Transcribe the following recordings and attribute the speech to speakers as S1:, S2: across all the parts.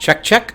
S1: Check, check.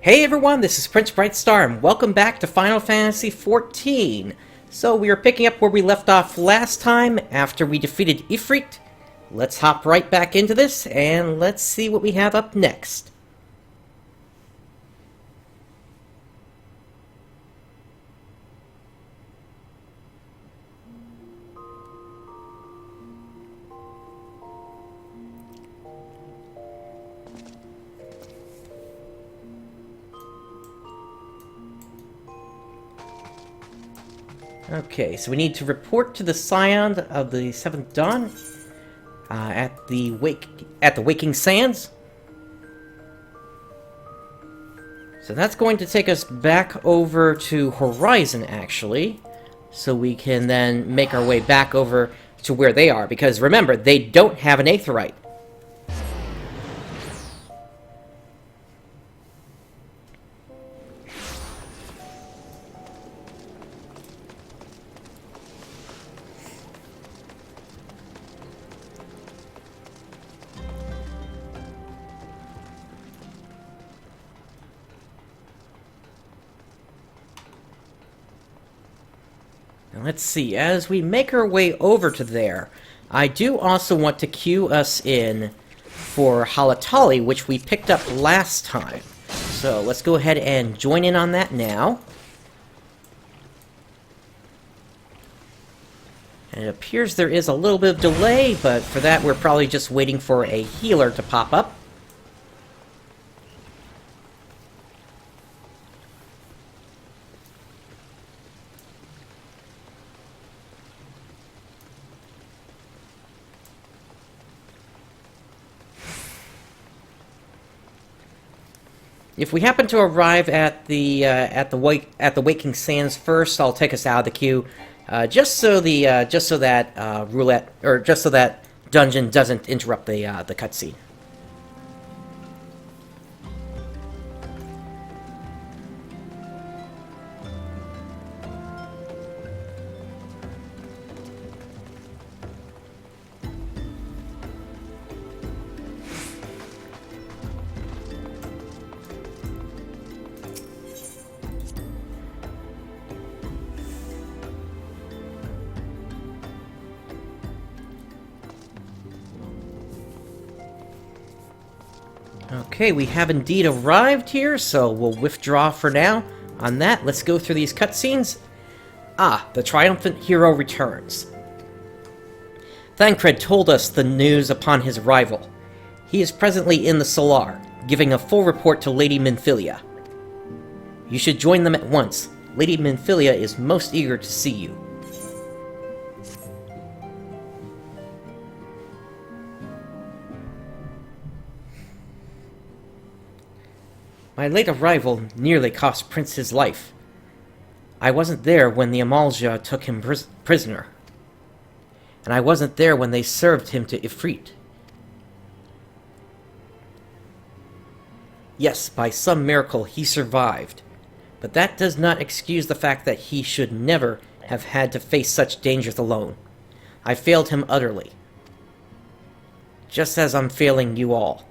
S1: Hey everyone, this is Prince Brightstar, and welcome back to Final Fantasy XIV. So we are picking up where we left off last time after we defeated Ifrit. Let's hop right back into this, and let's see what we have up next. Okay, so we need to report to the Scion of the Seventh Dawn at the Waking Sands. So that's going to take us back over to Horizon, actually, so we can then make our way back over to where they are. Because remember, they don't have an Aetheryte. Let's see, as we make our way over to there, I do also want to queue us in for Halatali, which we picked up last time. So let's go ahead and join in on that now. And it appears there is a little bit of delay, but for that we're probably just waiting for a healer to pop up. If we happen to arrive at the Waking Sands first, I'll take us out of the queue, just so that dungeon doesn't interrupt the cutscene. Okay, we have indeed arrived here, so we'll withdraw for now. On that, let's go through these cutscenes. Ah, the triumphant hero returns. Thancred told us the news upon his arrival. He is presently in the Solar, giving a full report to Lady Minfilia. You should join them at once. Lady Minfilia is most eager to see you. My late arrival nearly cost Prince his life. I wasn't there when the Amalja took him prisoner. And I wasn't there when they served him to Ifrit. Yes, by some miracle he survived. But that does not excuse the fact that he should never have had to face such dangers alone. I failed him utterly. Just as I'm failing you all.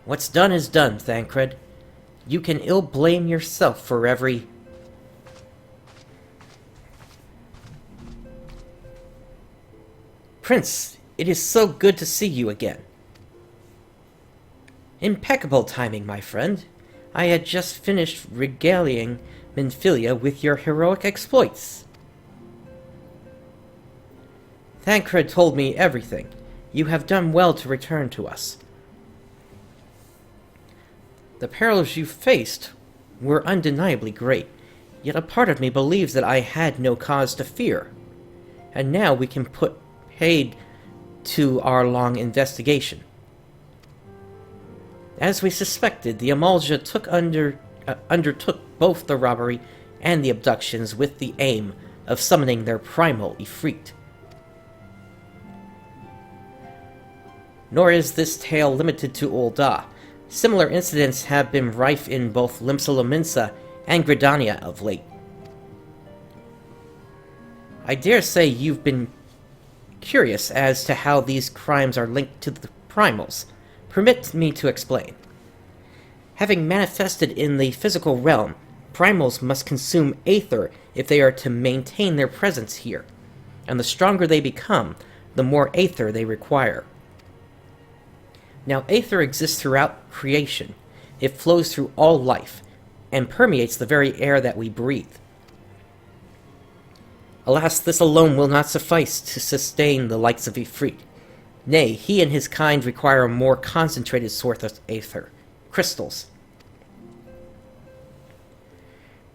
S1: What's done is done, Thancred. You can ill blame yourself for every... Prince, it is so good to see you again. Impeccable timing, my friend. I had just finished regaling Minfilia with your heroic exploits. Thancred told me everything. You have done well to return to us. The perils you faced were undeniably great, yet a part of me believes that I had no cause to fear. And now we can put paid to our long investigation. As we suspected, the Amalja undertook both the robbery and the abductions with the aim of summoning their primal Ifrit. Nor is this tale limited to Ul'dah. Similar incidents have been rife in both Limsa Lominsa and Gridania of late. I dare say you've been curious as to how these crimes are linked to the primals. Permit me to explain. Having manifested in the physical realm, primals must consume aether if they are to maintain their presence here, and the stronger they become, the more aether they require. Now, aether exists throughout creation. It flows through all life, and permeates the very air that we breathe. Alas, this alone will not suffice to sustain the likes of Ifrit. Nay, he and his kind require a more concentrated source of aether, crystals.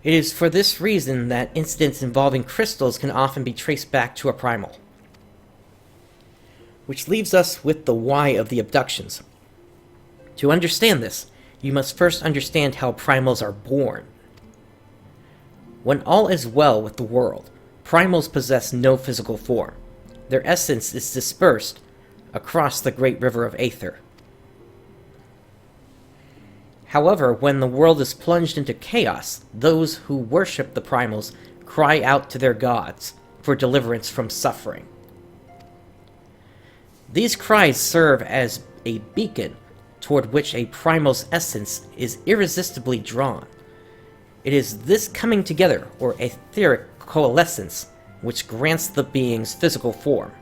S1: It is for this reason that incidents involving crystals can often be traced back to a primal. Which leaves us with the why of the abductions. To understand this, you must first understand how primals are born. When all is well with the world, primals possess no physical form. Their essence is dispersed across the great river of aether. However, when the world is plunged into chaos, those who worship the primals cry out to their gods for deliverance from suffering. These cries serve as a beacon toward which a primal's essence is irresistibly drawn. It is this coming together, or etheric coalescence, which grants the being's physical form.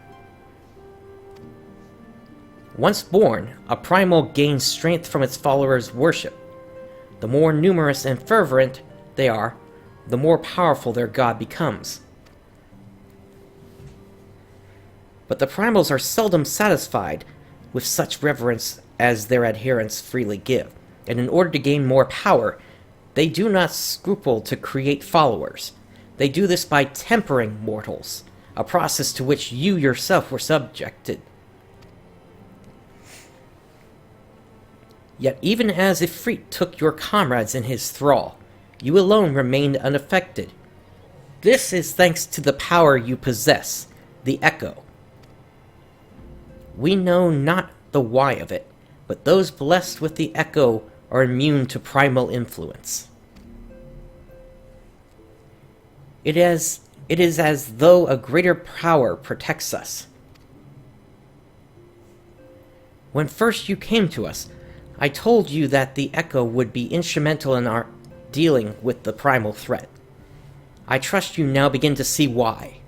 S1: Once born, a primal gains strength from its followers' worship. The more numerous and fervent they are, the more powerful their god becomes. But the primals are seldom satisfied with such reverence as their adherents freely give, and in order to gain more power, they do not scruple to create followers. They do this by tempering mortals, a process to which you yourself were subjected. Yet even as Ifrit took your comrades in his thrall, you alone remained unaffected. This is thanks to the power you possess, the Echo. We know not the why of it, but those blessed with the Echo are immune to primal influence. It is as though a greater power protects us. When first you came to us, I told you that the Echo would be instrumental in our dealing with the primal threat. I trust you now begin to see why.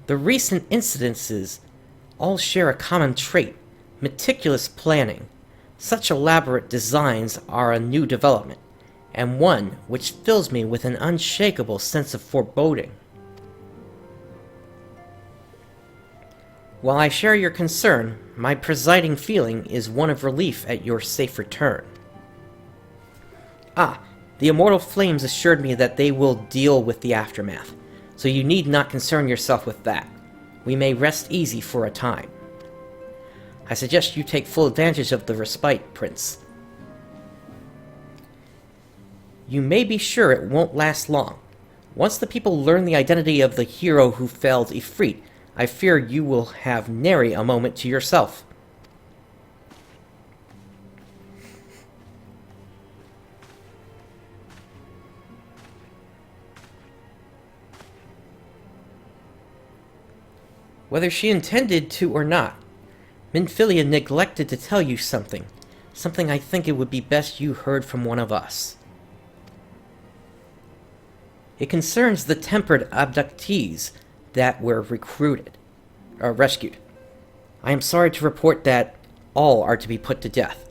S1: The recent incidences all share a common trait: meticulous planning. Such elaborate designs are a new development, and one which fills me with an unshakable sense of foreboding. While I share your concern, my presiding feeling is one of relief at your safe return. The immortal flames assured me that they will deal with the aftermath, so you need not concern yourself with that. We may rest easy for a time. I suggest you take full advantage of the respite, Prince. You may be sure it won't last long. Once the people learn the identity of the hero who felled Ifrit, I fear you will have nary a moment to yourself. Whether she intended to or not, Minfilia neglected to tell you something I think it would be best you heard from one of us. It concerns the tempered abductees that were rescued. I am sorry to report that all are to be put to death,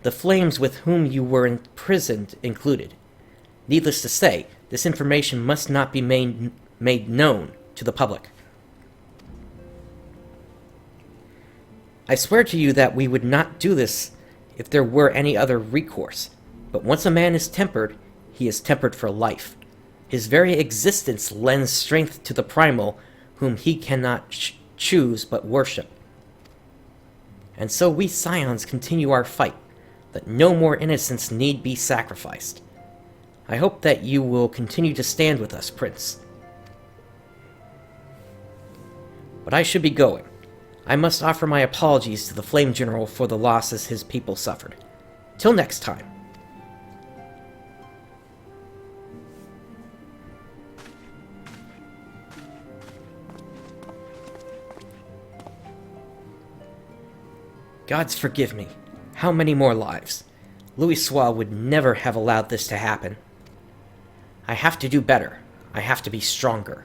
S1: the flames with whom you were imprisoned included. Needless to say, this information must not be made known to the public. I swear to you that we would not do this if there were any other recourse, but once a man is tempered, he is tempered for life. His very existence lends strength to the primal, whom he cannot choose but worship. And so we Scions continue our fight, that no more innocents need be sacrificed. I hope that you will continue to stand with us, Prince. But I should be going. I must offer my apologies to the Flame General for the losses his people suffered. Till next time. Gods forgive me. How many more lives? Louis Sois would never have allowed this to happen. I have to do better. I have to be stronger.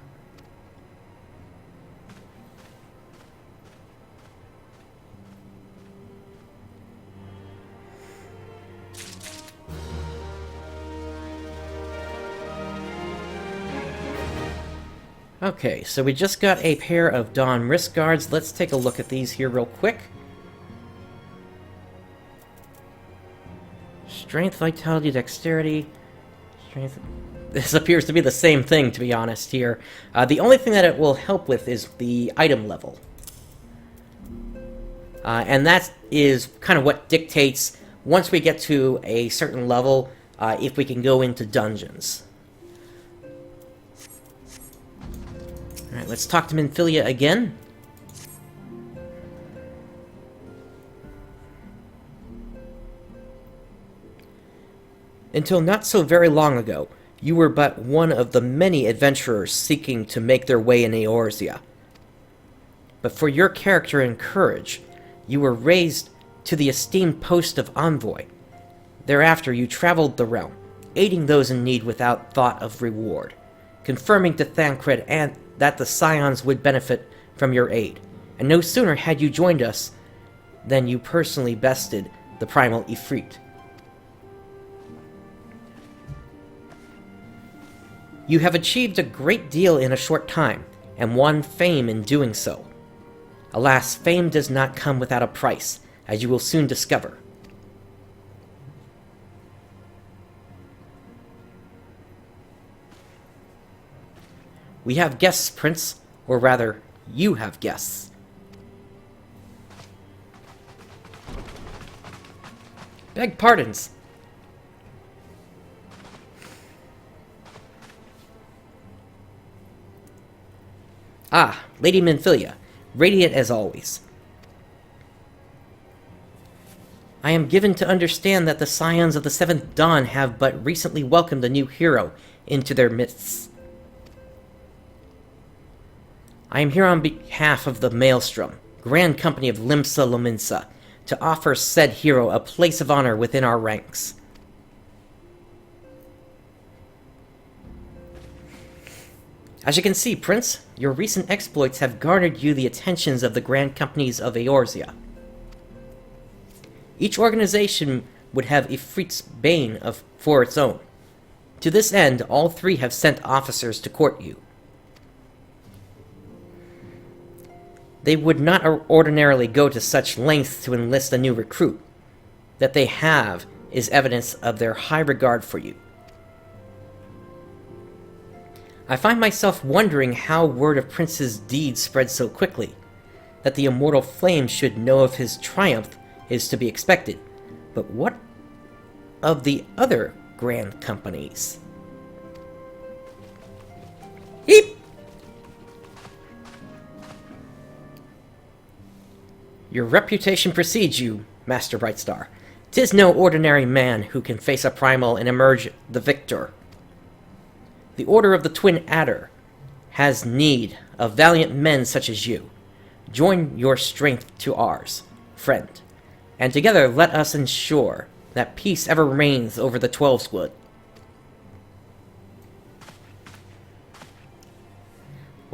S1: Okay, so we just got a pair of Dawn wrist guards. Let's take a look at these here real quick. Strength, vitality, dexterity. Strength. This appears to be the same thing, to be honest, here. The only thing that it will help with is the item level. And that is kind of what dictates, once we get to a certain level, if we can go into dungeons. Alright, let's talk to Minfilia again. Until not so very long ago, you were but one of the many adventurers seeking to make their way in Eorzea. But for your character and courage, you were raised to the esteemed post of envoy. Thereafter, you traveled the realm, aiding those in need without thought of reward, confirming to Thancred and that the Scions would benefit from your aid. And no sooner had you joined us than you personally bested the primal Ifrit. You have achieved a great deal in a short time, and won fame in doing so. Alas, fame does not come without a price, as you will soon discover. We have guests, Prince, or rather, you have guests. Beg pardons. Ah, Lady Minfilia, radiant as always. I am given to understand that the Scions of the Seventh Dawn have but recently welcomed a new hero into their midst. I am here on behalf of the Maelstrom, Grand Company of Limsa Lominsa, to offer said hero a place of honor within our ranks. As you can see, Prince, your recent exploits have garnered you the attentions of the Grand Companies of Eorzea. Each organization would have Ifrit's bane for its own. To this end, all three have sent officers to court you. They would not ordinarily go to such lengths to enlist a new recruit. That they have is evidence of their high regard for you. I find myself wondering how word of Prince's deeds spread so quickly. That the immortal flame should know of his triumph is to be expected. But what of the other grand companies? Eep! Your reputation precedes you, Master Brightstar. 'Tis no ordinary man who can face a primal and emerge the victor. The Order of the Twin Adder has need of valiant men such as you. Join your strength to ours, friend, and together let us ensure that peace ever reigns over the Twelveswood.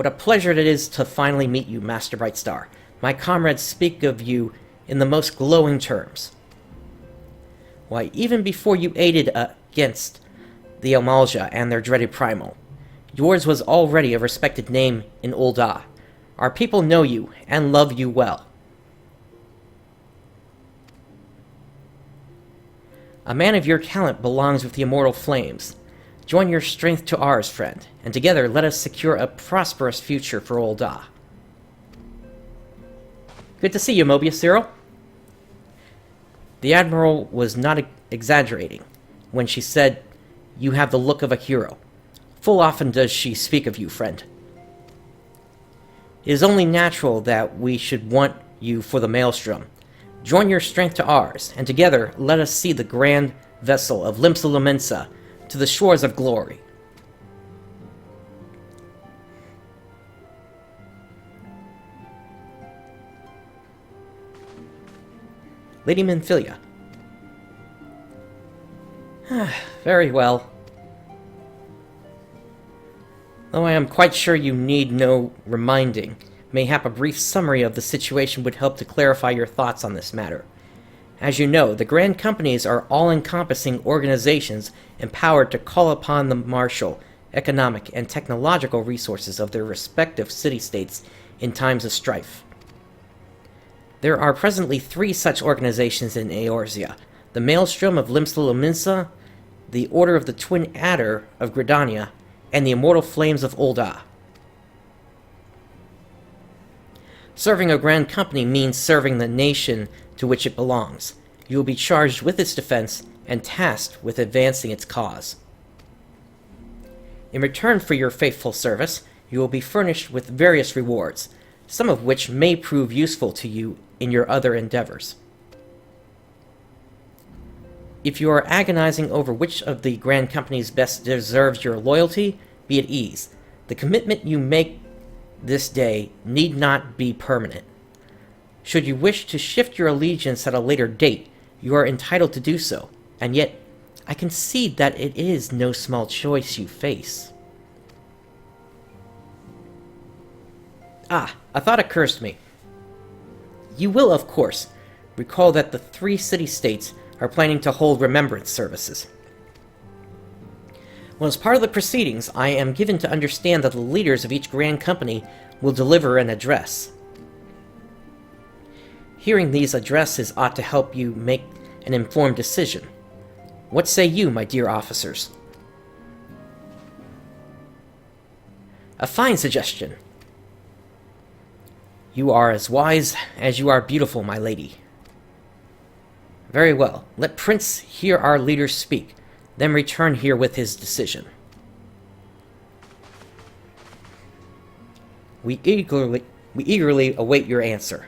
S1: What a pleasure it is to finally meet you, Master Brightstar. My comrades speak of you in the most glowing terms. Why, even before you aided against the Amalja and their dreaded primal, yours was already a respected name in Ul'dah. Our people know you and love you well. A man of your talent belongs with the immortal flames. Join your strength to ours, friend, and together let us secure a prosperous future for Ul'dah. Good to see you, Mobius Zero. The Admiral was not exaggerating when she said, "You have the look of a hero." Full often does she speak of you, friend. It is only natural that we should want you for the Maelstrom. Join your strength to ours, and together let us see the grand vessel of Limsa Lominsa to the shores of glory. Lady Minfilia. Very well. Though I am quite sure you need no reminding, mayhap a brief summary of the situation would help to clarify your thoughts on this matter. As you know, the Grand Companies are all-encompassing organizations empowered to call upon the martial, economic, and technological resources of their respective city-states in times of strife. There are presently 3 such organizations in Eorzea: the Maelstrom of Limsa Lominsa, the Order of the Twin Adder of Gridania, and the Immortal Flames of Ul'dah. Serving a Grand Company means serving the nation to which it belongs. You will be charged with its defense and tasked with advancing its cause. In return for your faithful service, you will be furnished with various rewards, some of which may prove useful to you in your other endeavors. If you are agonizing over which of the Grand Companies best deserves your loyalty, be at ease. The commitment you make this day need not be permanent. Should you wish to shift your allegiance at a later date, you are entitled to do so, and yet I concede that it is no small choice you face. A thought occurs to me. You will, of course, recall that the 3 city-states are planning to hold remembrance services. Well, as part of the proceedings, I am given to understand that the leaders of each Grand Company will deliver an address. Hearing these addresses ought to help you make an informed decision. What say you, my dear officers? A fine suggestion. You are as wise as you are beautiful, my lady. Very well. Let Prince hear our leader speak, then return here with his decision. We eagerly await your answer.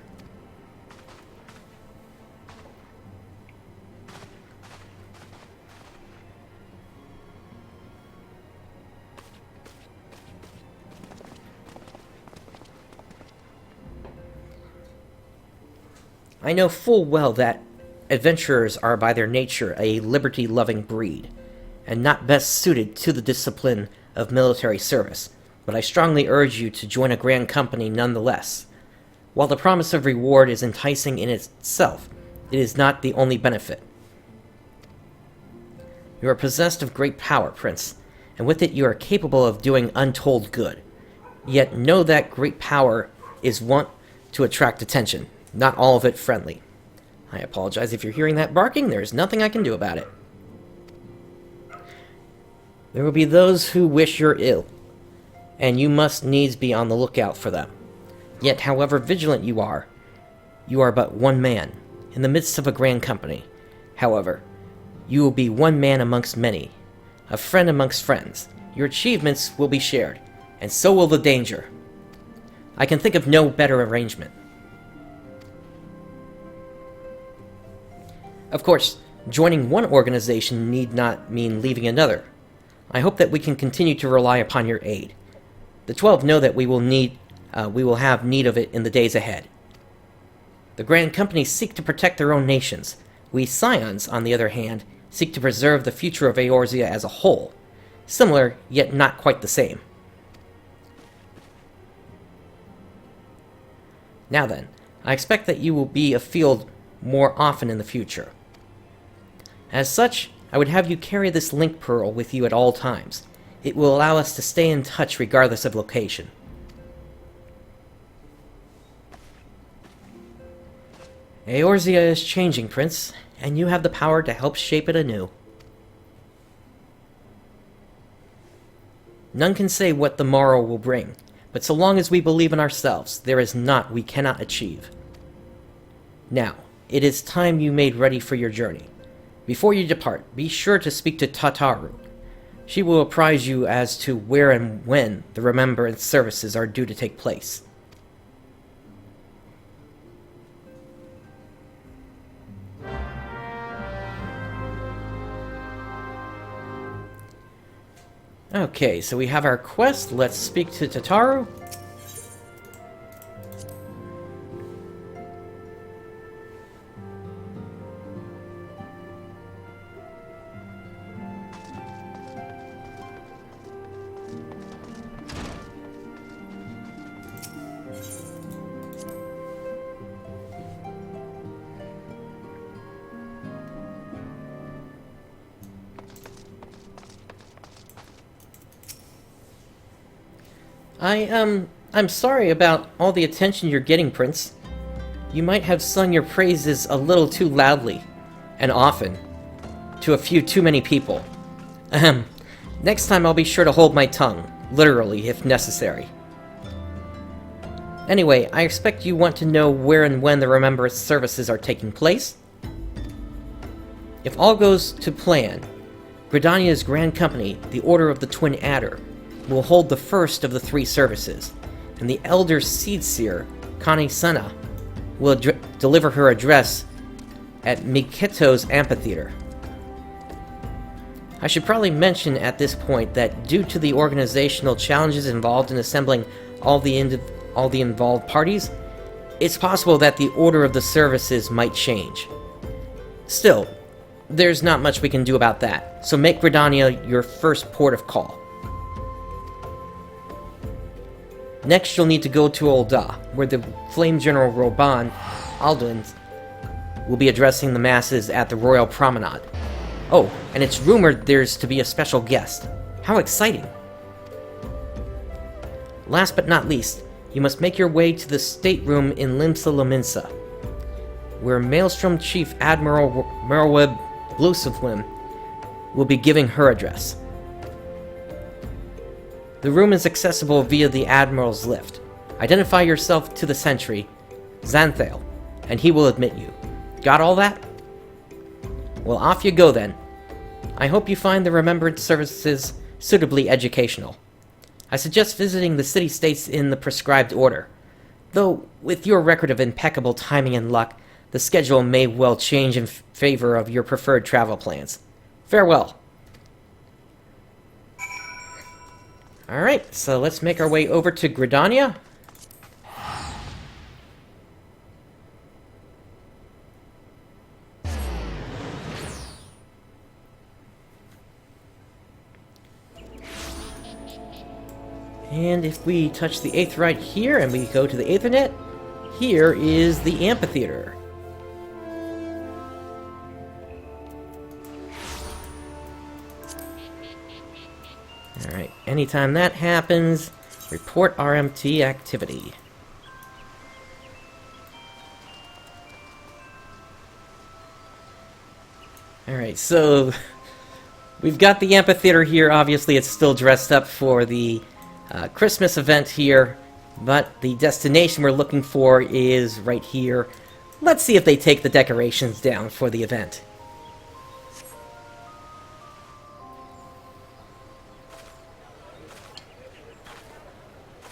S1: I know full well that adventurers are by their nature a liberty-loving breed, and not best suited to the discipline of military service, but I strongly urge you to join a Grand Company nonetheless. While the promise of reward is enticing in itself, it is not the only benefit. You are possessed of great power, Prince, and with it you are capable of doing untold good. Yet know that great power is wont to attract attention, not all of it friendly. I apologize if you're hearing that barking. There is nothing I can do about it. There will be those who wish your ill, and you must needs be on the lookout for them. Yet, however vigilant you are but one man, in the midst of a Grand Company. However, you will be one man amongst many, a friend amongst friends. Your achievements will be shared, and so will the danger. I can think of no better arrangement. Of course, joining one organization need not mean leaving another. I hope that we can continue to rely upon your aid. The 12 know that we will have need of it in the days ahead. The Grand Companies seek to protect their own nations. We Scions, on the other hand, seek to preserve the future of Eorzea as a whole. Similar, yet not quite the same. Now then, I expect that you will be afield more often in the future. As such, I would have you carry this link pearl with you at all times. It will allow us to stay in touch regardless of location. Eorzea is changing, Prince, and you have the power to help shape it anew. None can say what the morrow will bring, but so long as we believe in ourselves, there is naught we cannot achieve. Now, it is time you made ready for your journey. Before you depart, be sure to speak to Tataru. She will apprise you as to where and when the remembrance services are due to take place. Okay, so we have our quest. Let's speak to Tataru. I'm sorry about all the attention you're getting, Prince. You might have sung your praises a little too loudly, and often, to a few too many people. Next time I'll be sure to hold my tongue, literally, if necessary. Anyway, I expect you want to know where and when the remembrance services are taking place. If all goes to plan, Gridania's Grand Company, the Order of the Twin Adder, will hold the first of the 3 services, and the Elder Seedseer, Kani-sana, will deliver her address at Miketo's amphitheater. I should probably mention at this point that due to the organizational challenges involved in assembling all the involved parties, it's possible that the order of the services might change. Still, there's not much we can do about that, so make Gridania your first port of call. Next, you'll need to go to Ul'dah, where the Flame General Roban Alduin will be addressing the masses at the Royal Promenade. Oh, and it's rumored there's to be a special guest. How exciting! Last but not least, you must make your way to the stateroom in Limsa Lominsa, where Maelstrom Chief Admiral Merweb Blusiflim will be giving her address. The room is accessible via the Admiral's lift. Identify yourself to the sentry, Xanthale, and he will admit you. Got all that? Well, off you go then. I hope you find the remembrance services suitably educational. I suggest visiting the city-states in the prescribed order. Though, with your record of impeccable timing and luck, the schedule may well change in favor of your preferred travel plans. Farewell. Alright, so let's make our way over to Gridania. And if we touch the Aetheryte here and we go to the Aethernet, here is the amphitheater. Alright, anytime that happens, report RMT activity. Alright, so we've got the amphitheater here. Obviously, it's still dressed up for the Christmas event here, but the destination we're looking for is right here. Let's see if they take the decorations down for the event.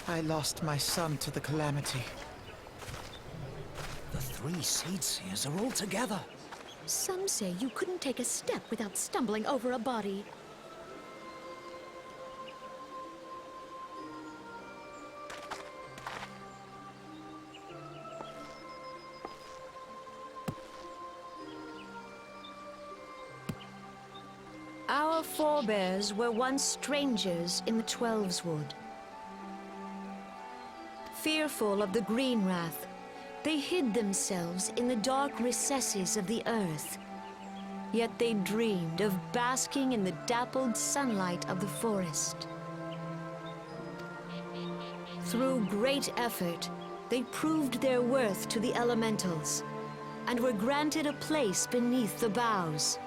S2: I lost my son to the calamity.
S3: The 3 Seedseers are all together.
S4: Some say you couldn't take a step without stumbling over a body. Our forebears were once strangers in the Twelves Wood. Fearful of the Green Wrath, They hid themselves in the dark recesses of the earth. Yet they dreamed of basking in the dappled sunlight of the forest. Through great effort, they proved their worth to the elementals, and were granted a place beneath the boughs.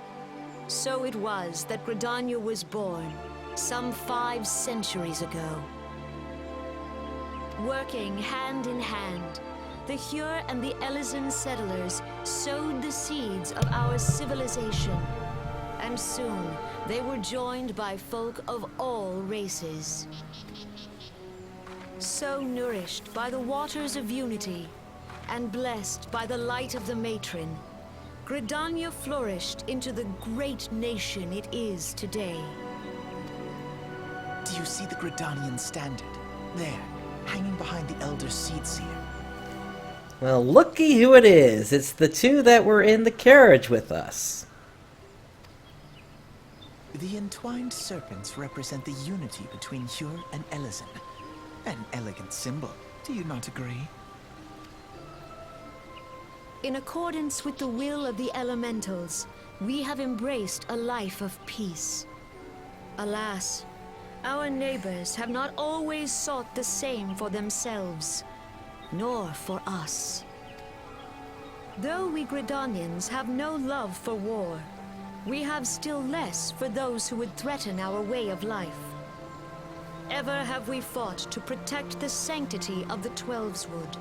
S4: So it was that Gridania was born, some 5 centuries ago. Working hand in hand, the Hyur and the Elysian settlers sowed the seeds of our civilization, and soon they were joined by folk of all races. So nourished by the waters of unity, and blessed by the light of the matron, Gridania flourished into the great nation it is today.
S2: Do you see the Gridanian standard? There, hanging behind the Elder Seedseer.
S1: Well, looky who it is. It's the 2 that were in the carriage with us.
S2: The entwined serpents represent the unity between Hyur and Elysian. An elegant symbol, do you not agree?
S4: In accordance with the will of the elementals, we have embraced a life of peace. Alas, our neighbors have not always sought the same for themselves, nor for us. Though we Gridanians have no love for war, we have still less for those who would threaten our way of life. Ever have we fought to protect the sanctity of the Twelveswood.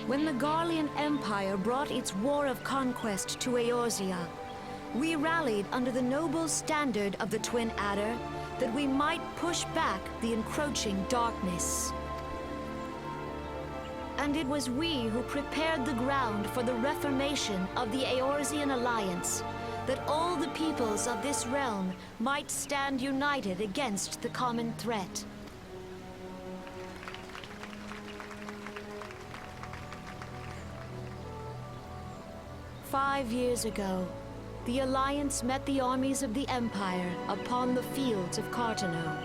S4: When the Garlean Empire brought its war of conquest to Eorzea, we rallied under the noble standard of the Twin Adder that we might push back the encroaching darkness. And it was we who prepared the ground for the reformation of the Eorzean Alliance, that all the peoples of this realm might stand united against the common threat. "5 years ago, the Alliance met the armies of the Empire upon the fields of Cartano.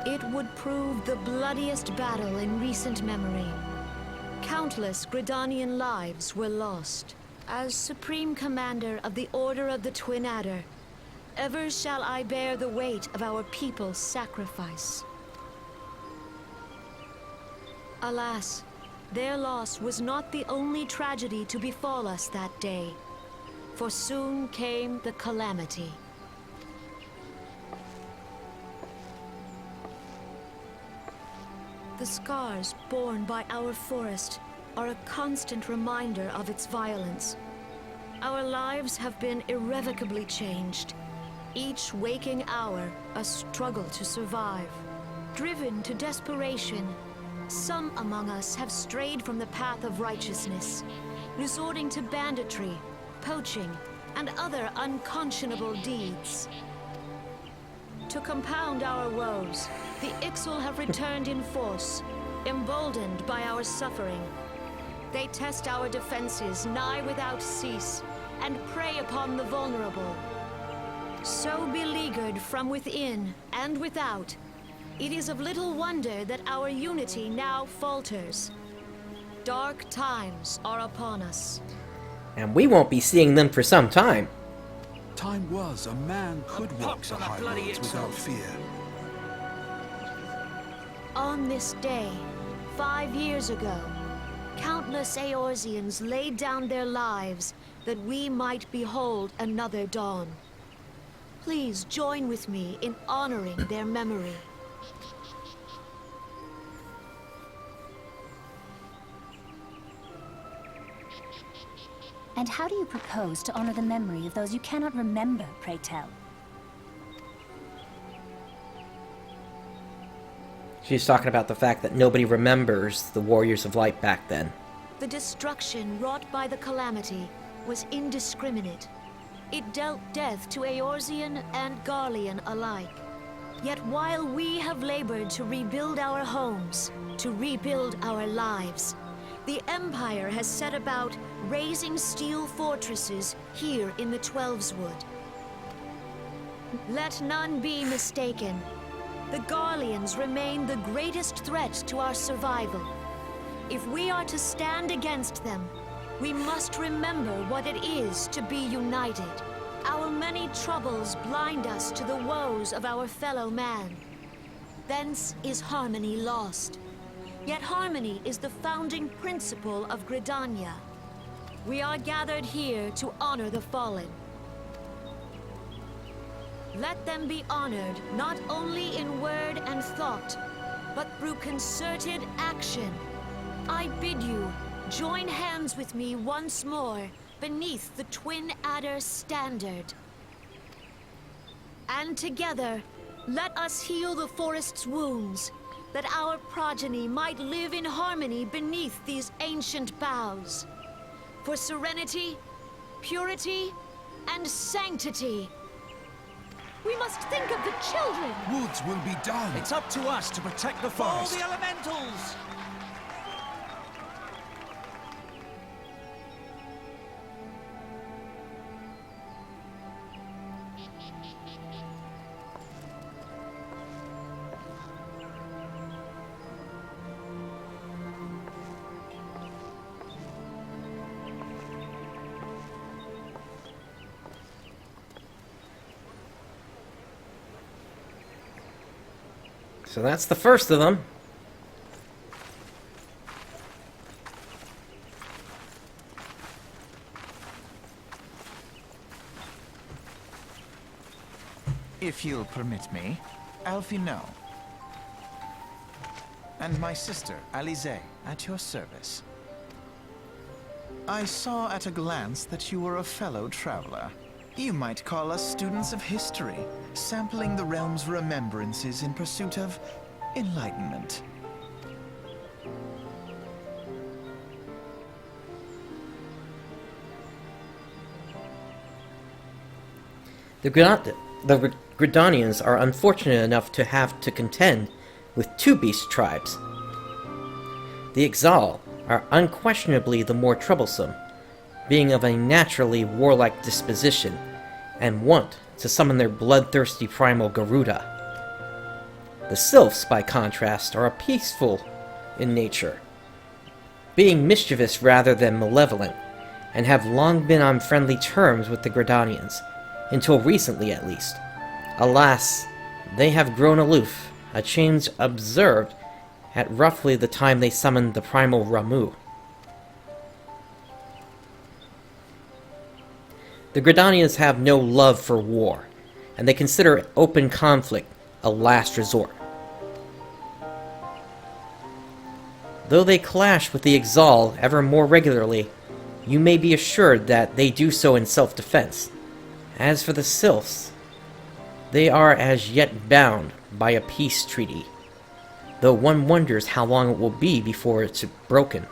S4: It would prove the bloodiest battle in recent memory. Countless Gridanian lives were lost. As Supreme Commander of the Order of the Twin Adder, ever shall I bear the weight of our people's sacrifice. Alas, their loss was not the only tragedy to befall us that day, for soon came the calamity. The scars borne by our forest are a constant reminder of its violence. Our lives have been irrevocably changed. Each waking hour, a struggle to survive. Driven to desperation, some among us have strayed from the path of righteousness, resorting to banditry, poaching, and other unconscionable deeds. To compound our woes, the Ixal have returned in force, emboldened by our suffering. They test our defenses nigh without cease, and prey upon the vulnerable. So beleaguered from within and without, it is of little wonder that our unity now falters. Dark times are upon us.
S1: And we won't be seeing them for some time.
S5: Time was a man could walk the high roads without fear.
S4: On this day, 5 years ago, countless Eorzeans laid down their lives that we might behold another dawn. Please join with me in honoring their memory.
S6: And how do you propose to honor the memory of those you cannot remember, pray tell?
S1: She's talking about the fact that nobody remembers the Warriors of Light back then.
S4: The destruction wrought by the calamity was indiscriminate. It dealt death to Eorzean and Garlean alike. Yet while we have labored to rebuild our homes, to rebuild our lives, the Empire has set about raising steel fortresses here in the Twelveswood. Let none be mistaken. The Garleans remain the greatest threat to our survival. If we are to stand against them, we must remember what it is to be united. Our many troubles blind us to the woes of our fellow man. Thence is harmony lost. Yet harmony is the founding principle of Gridania. We are gathered here to honor the fallen. Let them be honored not only in word and thought, but through concerted action. I bid you join hands with me once more beneath the Twin Adder's standard. And together, let us heal the forest's wounds, that our progeny might live in harmony beneath these ancient boughs. For serenity, purity, and sanctity. We must think of the children!
S5: Woods will be done.
S3: It's up to us to protect the
S2: All
S3: forest.
S2: the elementals!
S1: So that's the first of them.
S2: If you'll permit me, Alfino. And my sister, Alize, at your service. I saw at a glance that you were a fellow traveler. You might call us students of history, sampling the realm's remembrances in pursuit of enlightenment.
S1: The Gridanians are unfortunate enough to have to contend with two beast tribes. The Ixal are unquestionably the more troublesome, being of a naturally warlike disposition, and want to summon their bloodthirsty primal Garuda. The Sylphs, by contrast, are peaceful in nature, being mischievous rather than malevolent, and have long been on friendly terms with the Gridanians, until recently at least. Alas, they have grown aloof, a change observed at roughly the time they summoned the primal Ramu. The Gridanians have no love for war, and they consider open conflict a last resort. Though they clash with the Ixal ever more regularly, you may be assured that they do so in self-defense. As for the Sylphs, they are as yet bound by a peace treaty, though one wonders how long it will be before it's broken.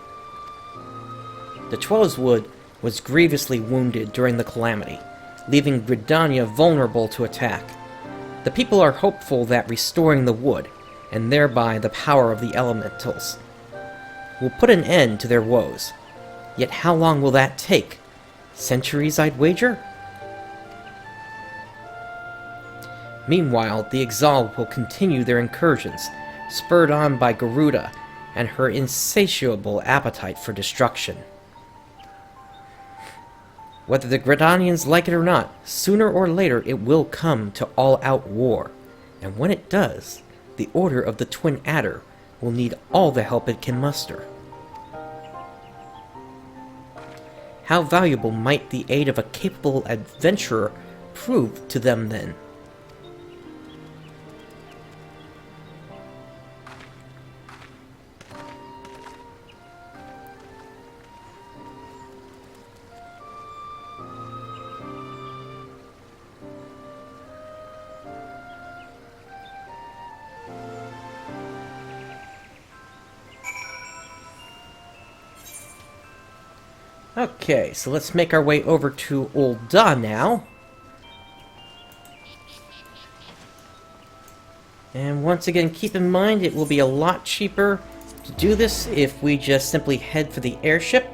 S1: The Tweleswood was grievously wounded during the calamity, leaving Gridania vulnerable to attack. The people are hopeful that restoring the wood, and thereby the power of the elementals, will put an end to their woes. Yet how long will that take? Centuries, I'd wager? Meanwhile, the Ixal will continue their incursions, spurred on by Garuda and her insatiable appetite for destruction. Whether the Gridanians like it or not, sooner or later it will come to all-out war, and when it does, the Order of the Twin Adder will need all the help it can muster. How valuable might the aid of a capable adventurer prove to them then? Okay, so let's make our way over to Ul'dah now. And once again, keep in mind it will be a lot cheaper to do this if we just simply head for the airship.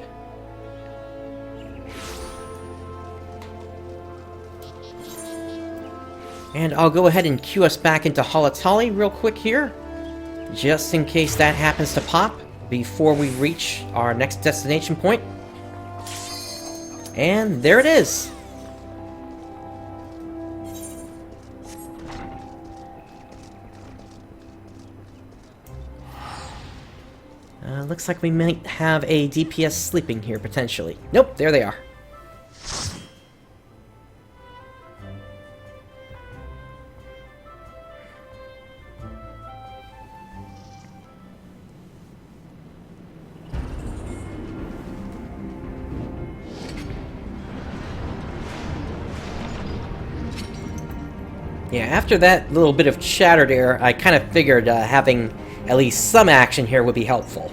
S1: And I'll go ahead and queue us back into Halatali real quick here, just in case that happens to pop. before we reach our next destination point. And there it is! Looks like we might have a DPS sleeping here, potentially. Nope, there they are. Yeah, after that little bit of chatter there, I kind of figured having at least some action here would be helpful.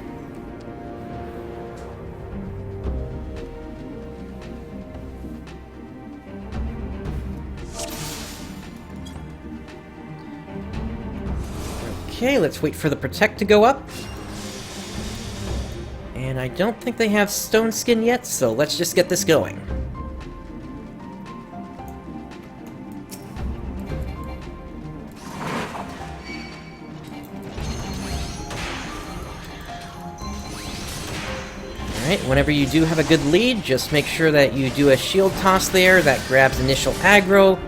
S1: Okay, let's wait for the Protect to go up. And I don't think they have Stone Skin yet, so let's just get this going. Alright, whenever you do have a good lead, just make sure that you do a shield toss there that grabs initial aggro,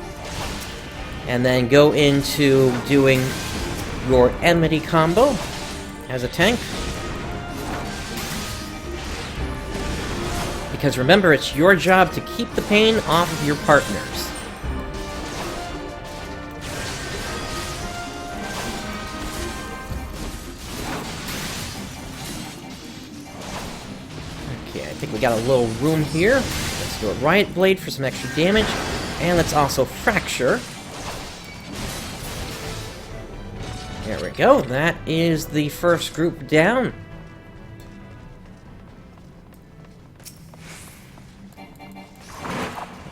S1: and then go into doing your enmity combo as a tank. Because remember, it's your job to keep the pain off of your partners. Okay, I think we got a little room here. Let's do a Riot Blade for some extra damage. And let's also Fracture. There we go. That is the first group down.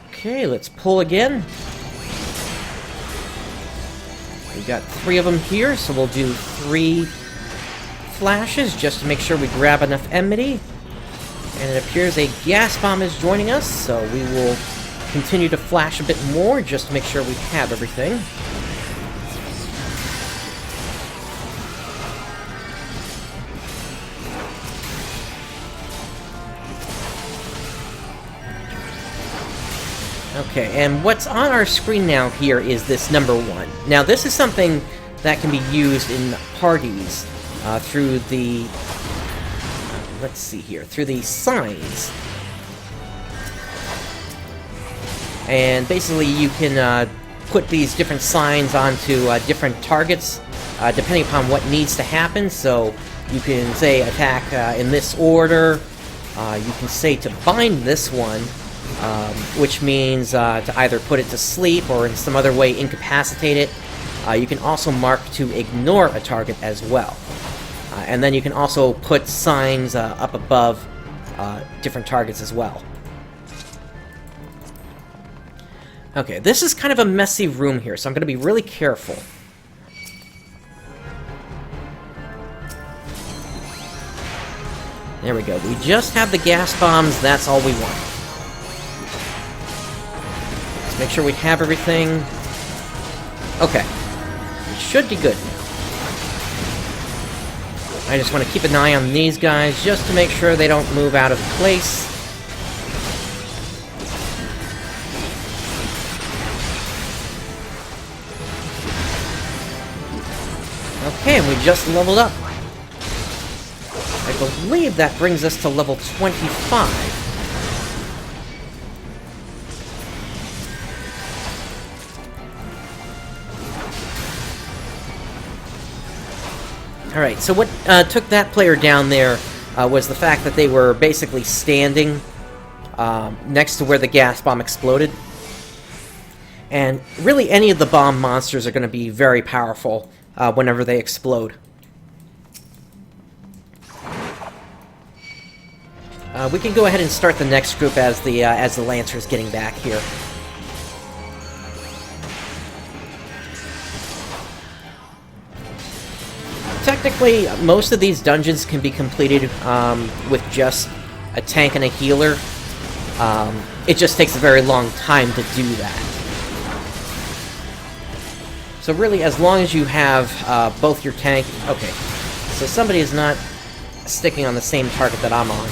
S1: Okay, let's pull again. We've got 3 of them here, so we'll do 3 flashes just to make sure we grab enough enmity. And it appears a gas bomb is joining us, so we will continue to flash a bit more just to make sure we have everything. Okay, and what's on our screen now here is this number 1. Now, this is something that can be used in parties through the... let's see here, through the signs. And basically you can put these different signs onto different targets depending upon what needs to happen. So you can say attack in this order. You can say to bind this one, which means to either put it to sleep or in some other way incapacitate it. You can also mark to ignore a target as well. And then you can also put signs up above different targets as well. Okay, this is kind of a messy room here, so I'm going to be really careful. There we go. We just have the gas bombs, that's all we want. Let's make sure we have everything. Okay. We should be good now. I just want to keep an eye on these guys just to make sure they don't move out of place. Okay, and we just leveled up. I believe that brings us to level 25. Alright, so what took that player down there was the fact that they were basically standing next to where the gas bomb exploded. And really any of the bomb monsters are going to be very powerful whenever they explode. We can go ahead and start the next group as the Lancer is getting back here. Technically, most of these dungeons can be completed with just a tank and a healer. It just takes a very long time to do that. So really, as long as you have both your tank... Okay, so somebody is not sticking on the same target that I'm on.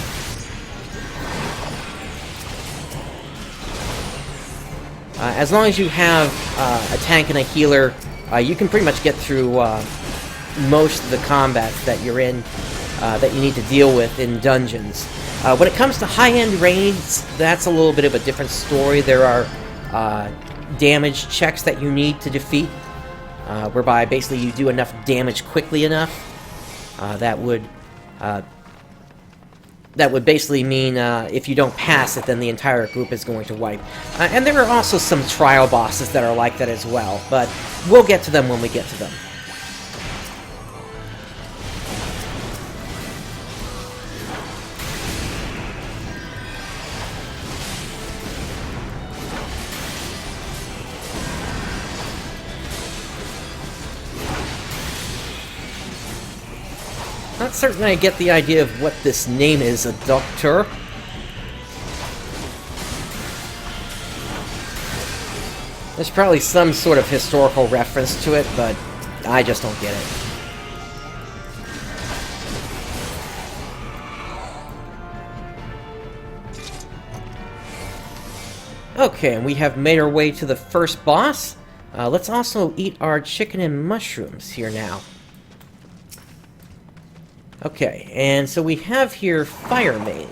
S1: As long as you have a tank and a healer, you can pretty much get through most of the combats that you're in, that you need to deal with in dungeons. When it comes to high-end raids, that's a little bit of a different story. There are damage checks that you need to defeat, whereby basically you do enough damage quickly enough. That would basically mean if you don't pass it, then the entire group is going to wipe. And there are also some trial bosses that are like that as well, but we'll get to them when we get to them. Not certain I get the idea of what this name is, a doctor. There's probably some sort of historical reference to it, but I just don't get it. Okay, and we have made our way to the first boss. Let's also eat our chicken and mushrooms here now. Okay, and so we have here Fire Main.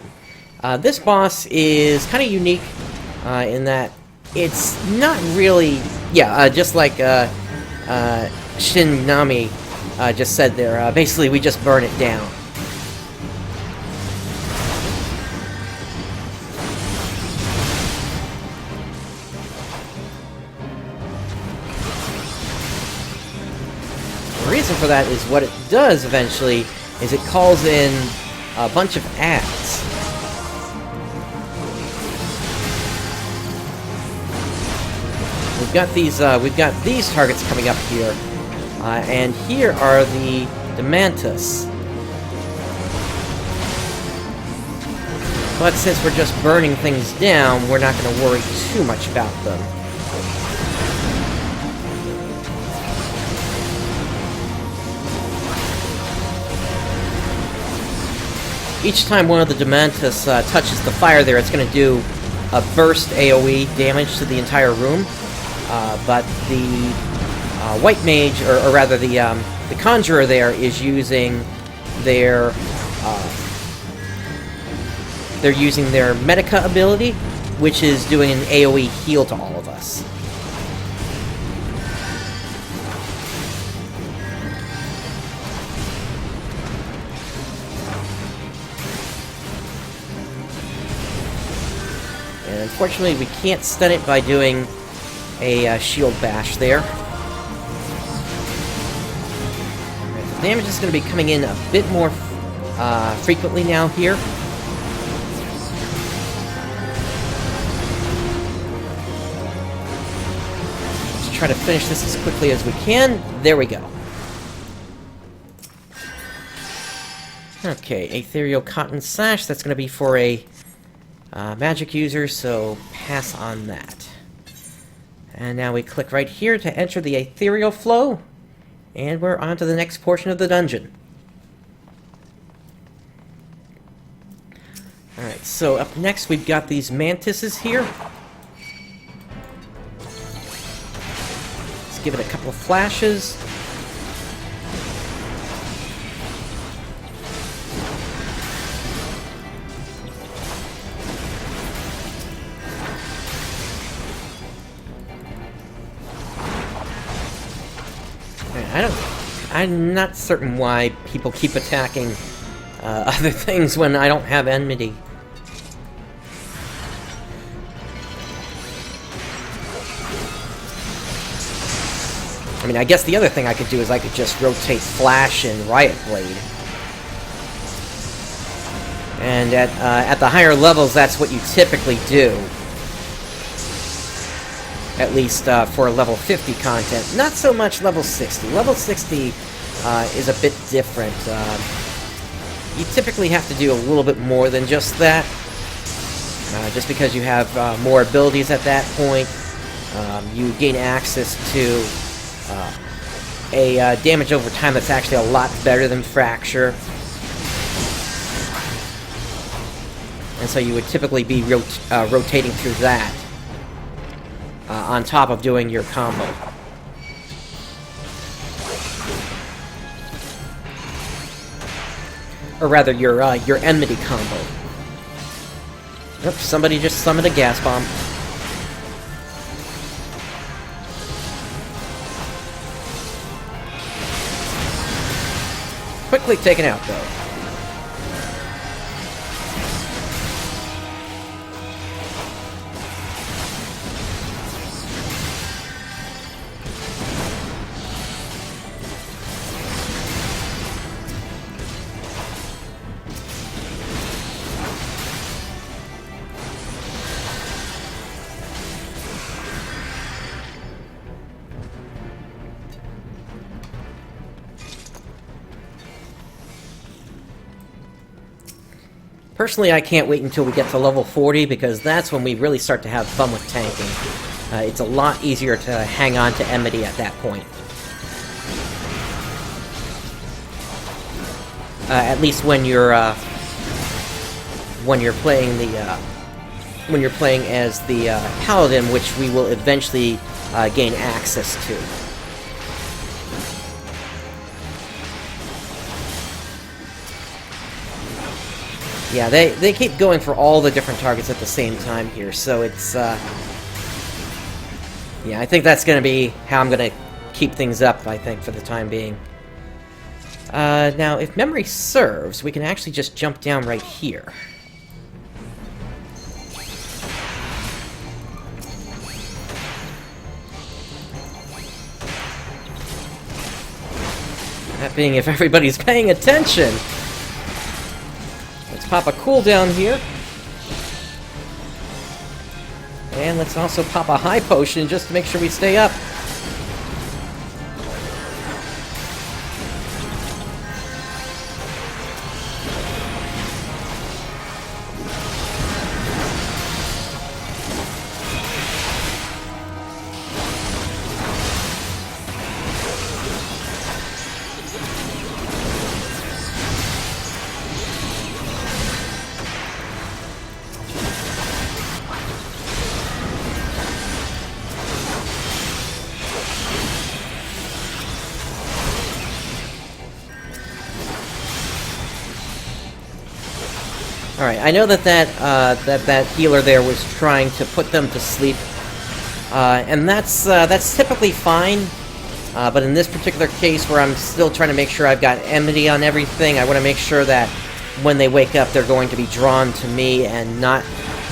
S1: This boss is kind of unique in that it's not really... Yeah, just like Shin-Nami just said there, basically we just burn it down. The reason for that is what it does eventually is it calls in a bunch of ads. We've got these targets coming up here, and here are the Demantus. But since we're just burning things down, we're not going to worry too much about them. Each time one of the Demantus touches the fire there, it's going to do a burst AoE damage to the entire room. But the White Mage, or rather the Conjurer there, is using their they're using their Medica ability, which is doing an AoE heal to all of us. And unfortunately, we can't stun it by doing a shield bash there. Right, the damage is going to be coming in a bit more frequently now here. Let's try to finish this as quickly as we can. There we go. Okay, Ethereal Cotton Sash. That's going to be for a magic user, so pass on that. And now we click right here to enter the Ethereal Flow, and we're on to the next portion of the dungeon. Alright, so up next we've got these Mantises here. Let's give it a couple of flashes. I'm not certain why people keep attacking other things when I don't have enmity. I mean, I guess the other thing I could do is I could just rotate Flash and Riot Blade. And at the higher levels, that's what you typically do. At least for level 50 content. Not so much level 60. Level 60 is a bit different. You typically have to do a little bit more than just that. Just because you have more abilities at that point. You gain access to a damage over time that's actually a lot better than Fracture. And so you would typically be rotating through that on top of doing your combo. Or rather, your enmity combo. Yep, somebody just summoned a gas bomb. Quickly taken out, though. Personally, I can't wait until we get to level 40, because that's when we really start to have fun with tanking. It's a lot easier to hang on to enmity at that point. At least when you're playing the when you're playing as the paladin, which we will eventually gain access to. Yeah, they keep going for all the different targets at the same time here, so it's, yeah, I think that's gonna be how I'm gonna keep things up, I think, for the time being. Now, if memory serves, we can actually just jump down right here. That being if everybody's paying attention! Pop a cooldown here. And let's also pop a high potion just to make sure we stay up. Alright, I know that that healer there was trying to put them to sleep, and that's typically fine, but in this particular case where I'm still trying to make sure I've got enmity on everything, I want to make sure that when they wake up they're going to be drawn to me and not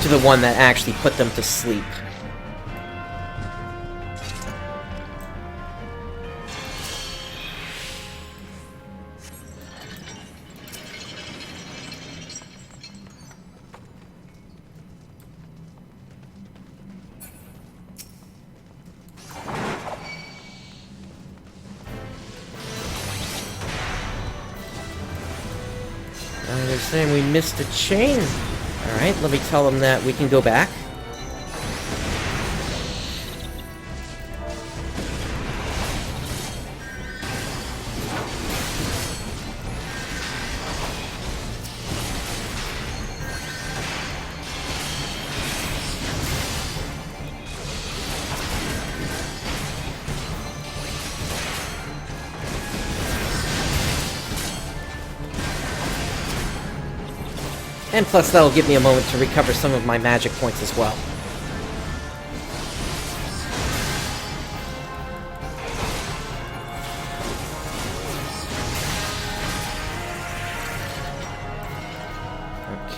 S1: to the one that actually put them to sleep. They're saying we missed a chain. Alright, let me tell them that we can go back. And plus, that'll give me a moment to recover some of my magic points as well.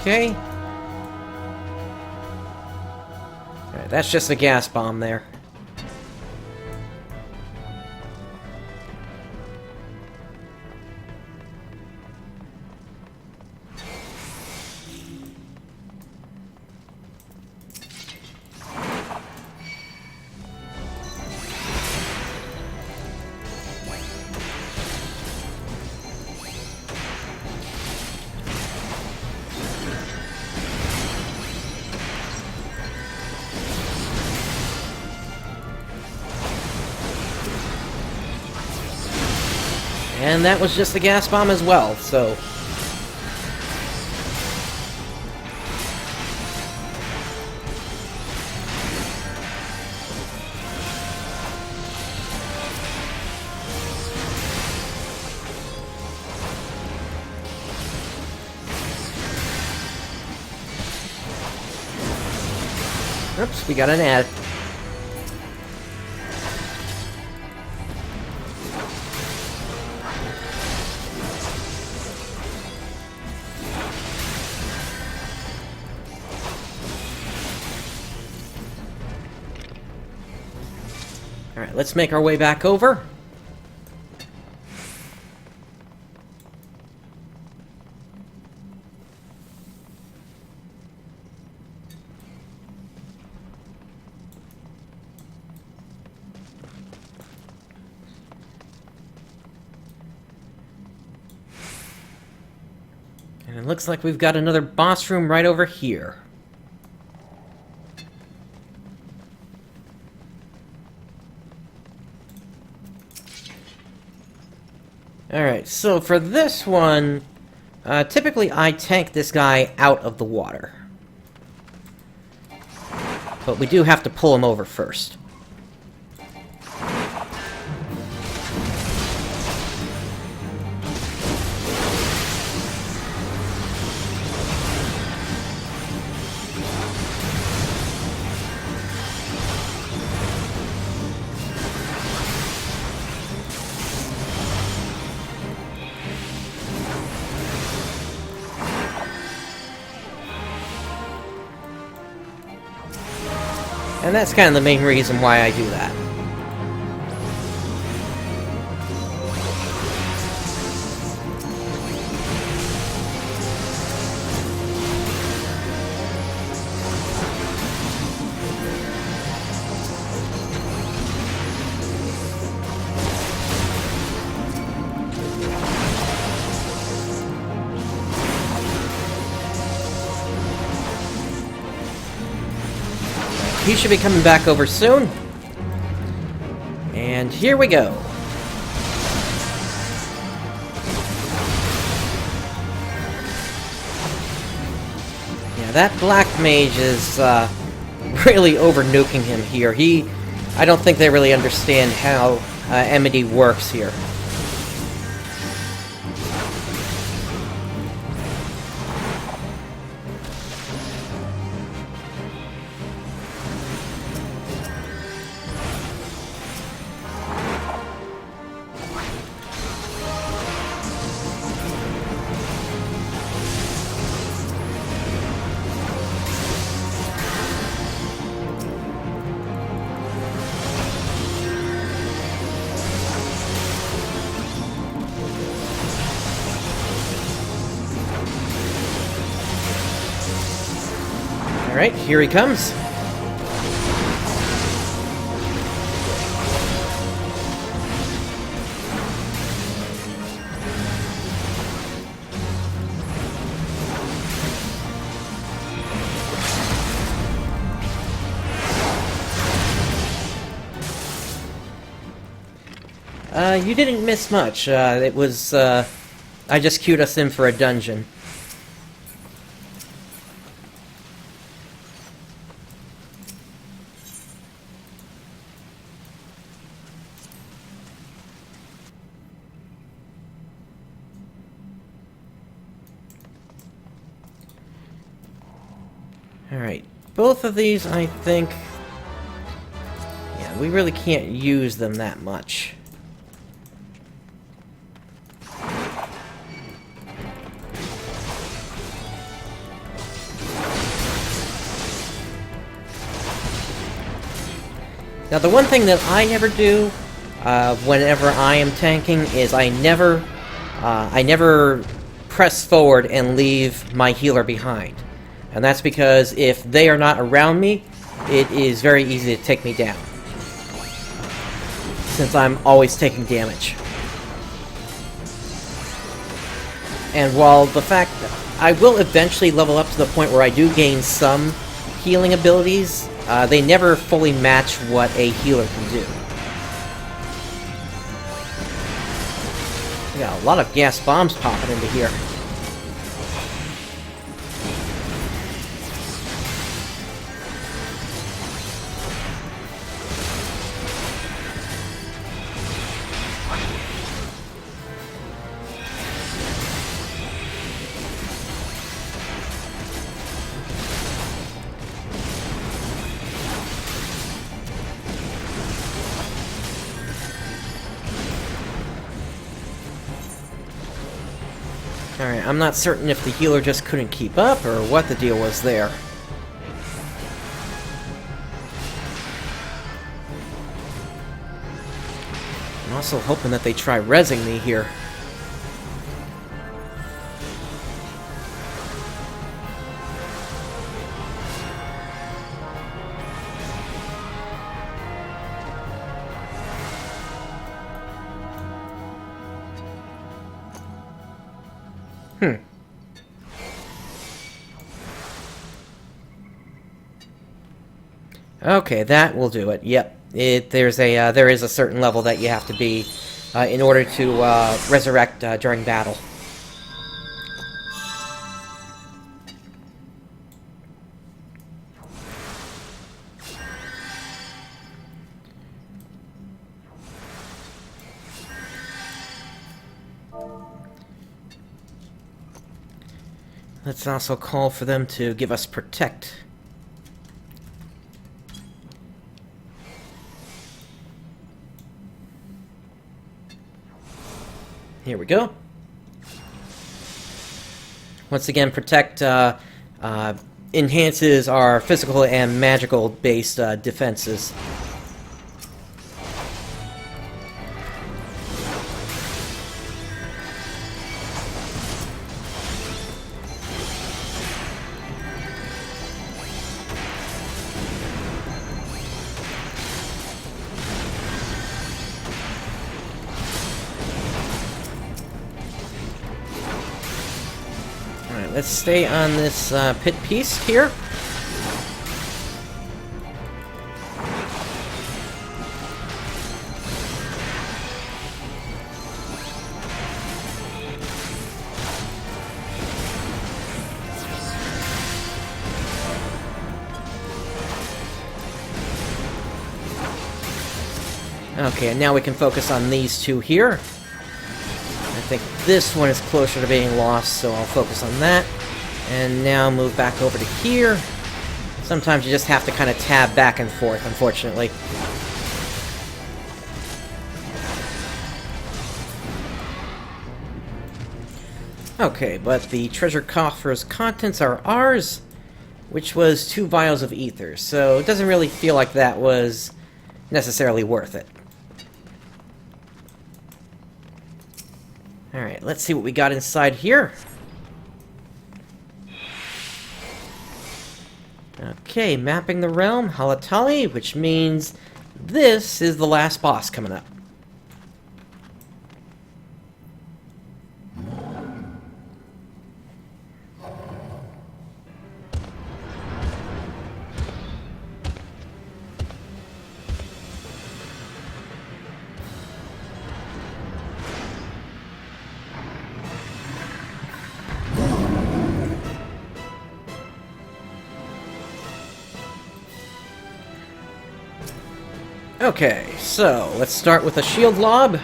S1: Okay. Alright, that's just a gas bomb there. And that was just a gas bomb as well, so... Oops, we got an ad. Alright, let's make our way back over. And it looks like we've got another boss room right over here. Alright, so for this one, typically I tank this guy out of the water. But we do have to pull him over first. And that's kind of the main reason why I do that. He should be coming back over soon. And here we go. Yeah, that black mage is really over-nuking him here. I don't think they really understand how Amity works here. Alright, here he comes. You didn't miss much. It was, I just queued us in for a dungeon. Alright, both of these, I think... Yeah, we really can't use them that much. Now, the one thing that I never do, whenever I am tanking, is I never press forward and leave my healer behind. And that's because if they are not around me, it is very easy to take me down. Since I'm always taking damage. And while the fact that I will eventually level up to the point where I do gain some healing abilities, they never fully match what a healer can do. We got a lot of gas bombs popping into here. Alright, I'm not certain if the healer just couldn't keep up, or what the deal was there. I'm also hoping that they try rezzing me here. Okay, that will do it. Yep, there is a certain level that you have to be in order to resurrect during battle. Let's also call for them to give us protect. Here we go. Once again, protect enhances our physical and magical based defenses. Let's stay on this pit piece here. Okay, and now we can focus on these two here. I think this one is closer to being lost, so I'll focus on that. And now move back over to here. Sometimes you just have to kind of tab back and forth, unfortunately. Okay, but the treasure coffer's contents are ours, which was 2 vials of ether, so it doesn't really feel like that was necessarily worth it. Alright, let's see what we got inside here. Okay, mapping the realm, Halatali, which means this is the last boss coming up. Okay, so let's start with a shield lob.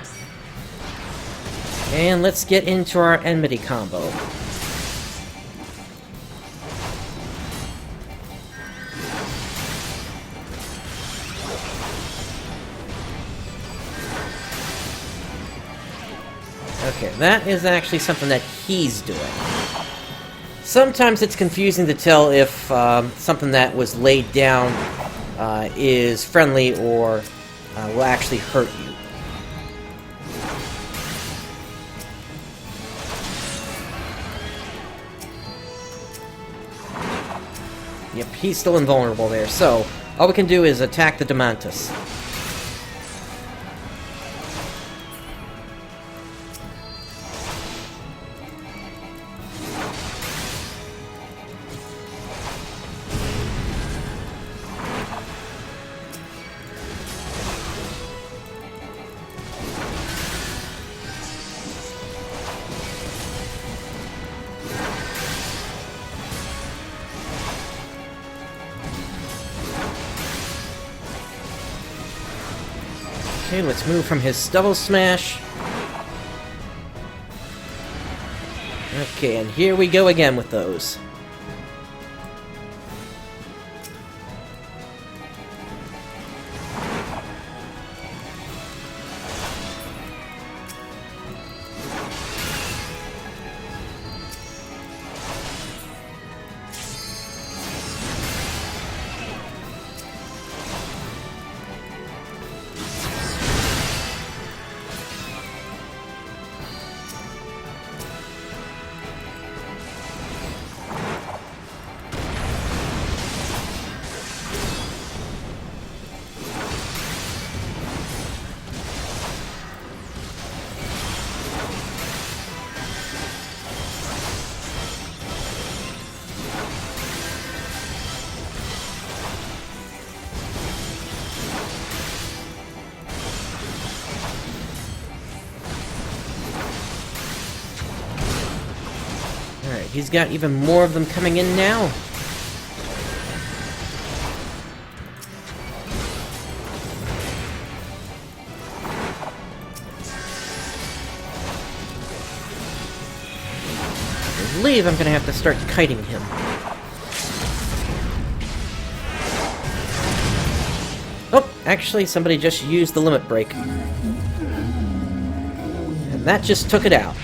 S1: And let's get into our enmity combo. Okay, that is actually something that he's doing. Sometimes it's confusing to tell if something that was laid down is friendly or will actually hurt you. Yep, he's still invulnerable there, so all we can do is attack the Demantus. Okay, let's move from his double smash. Okay, and here we go again with those. Alright, he's got even more of them coming in now. I believe I'm gonna have to start kiting him. Oh, actually, somebody just used the limit break. And that just took it out.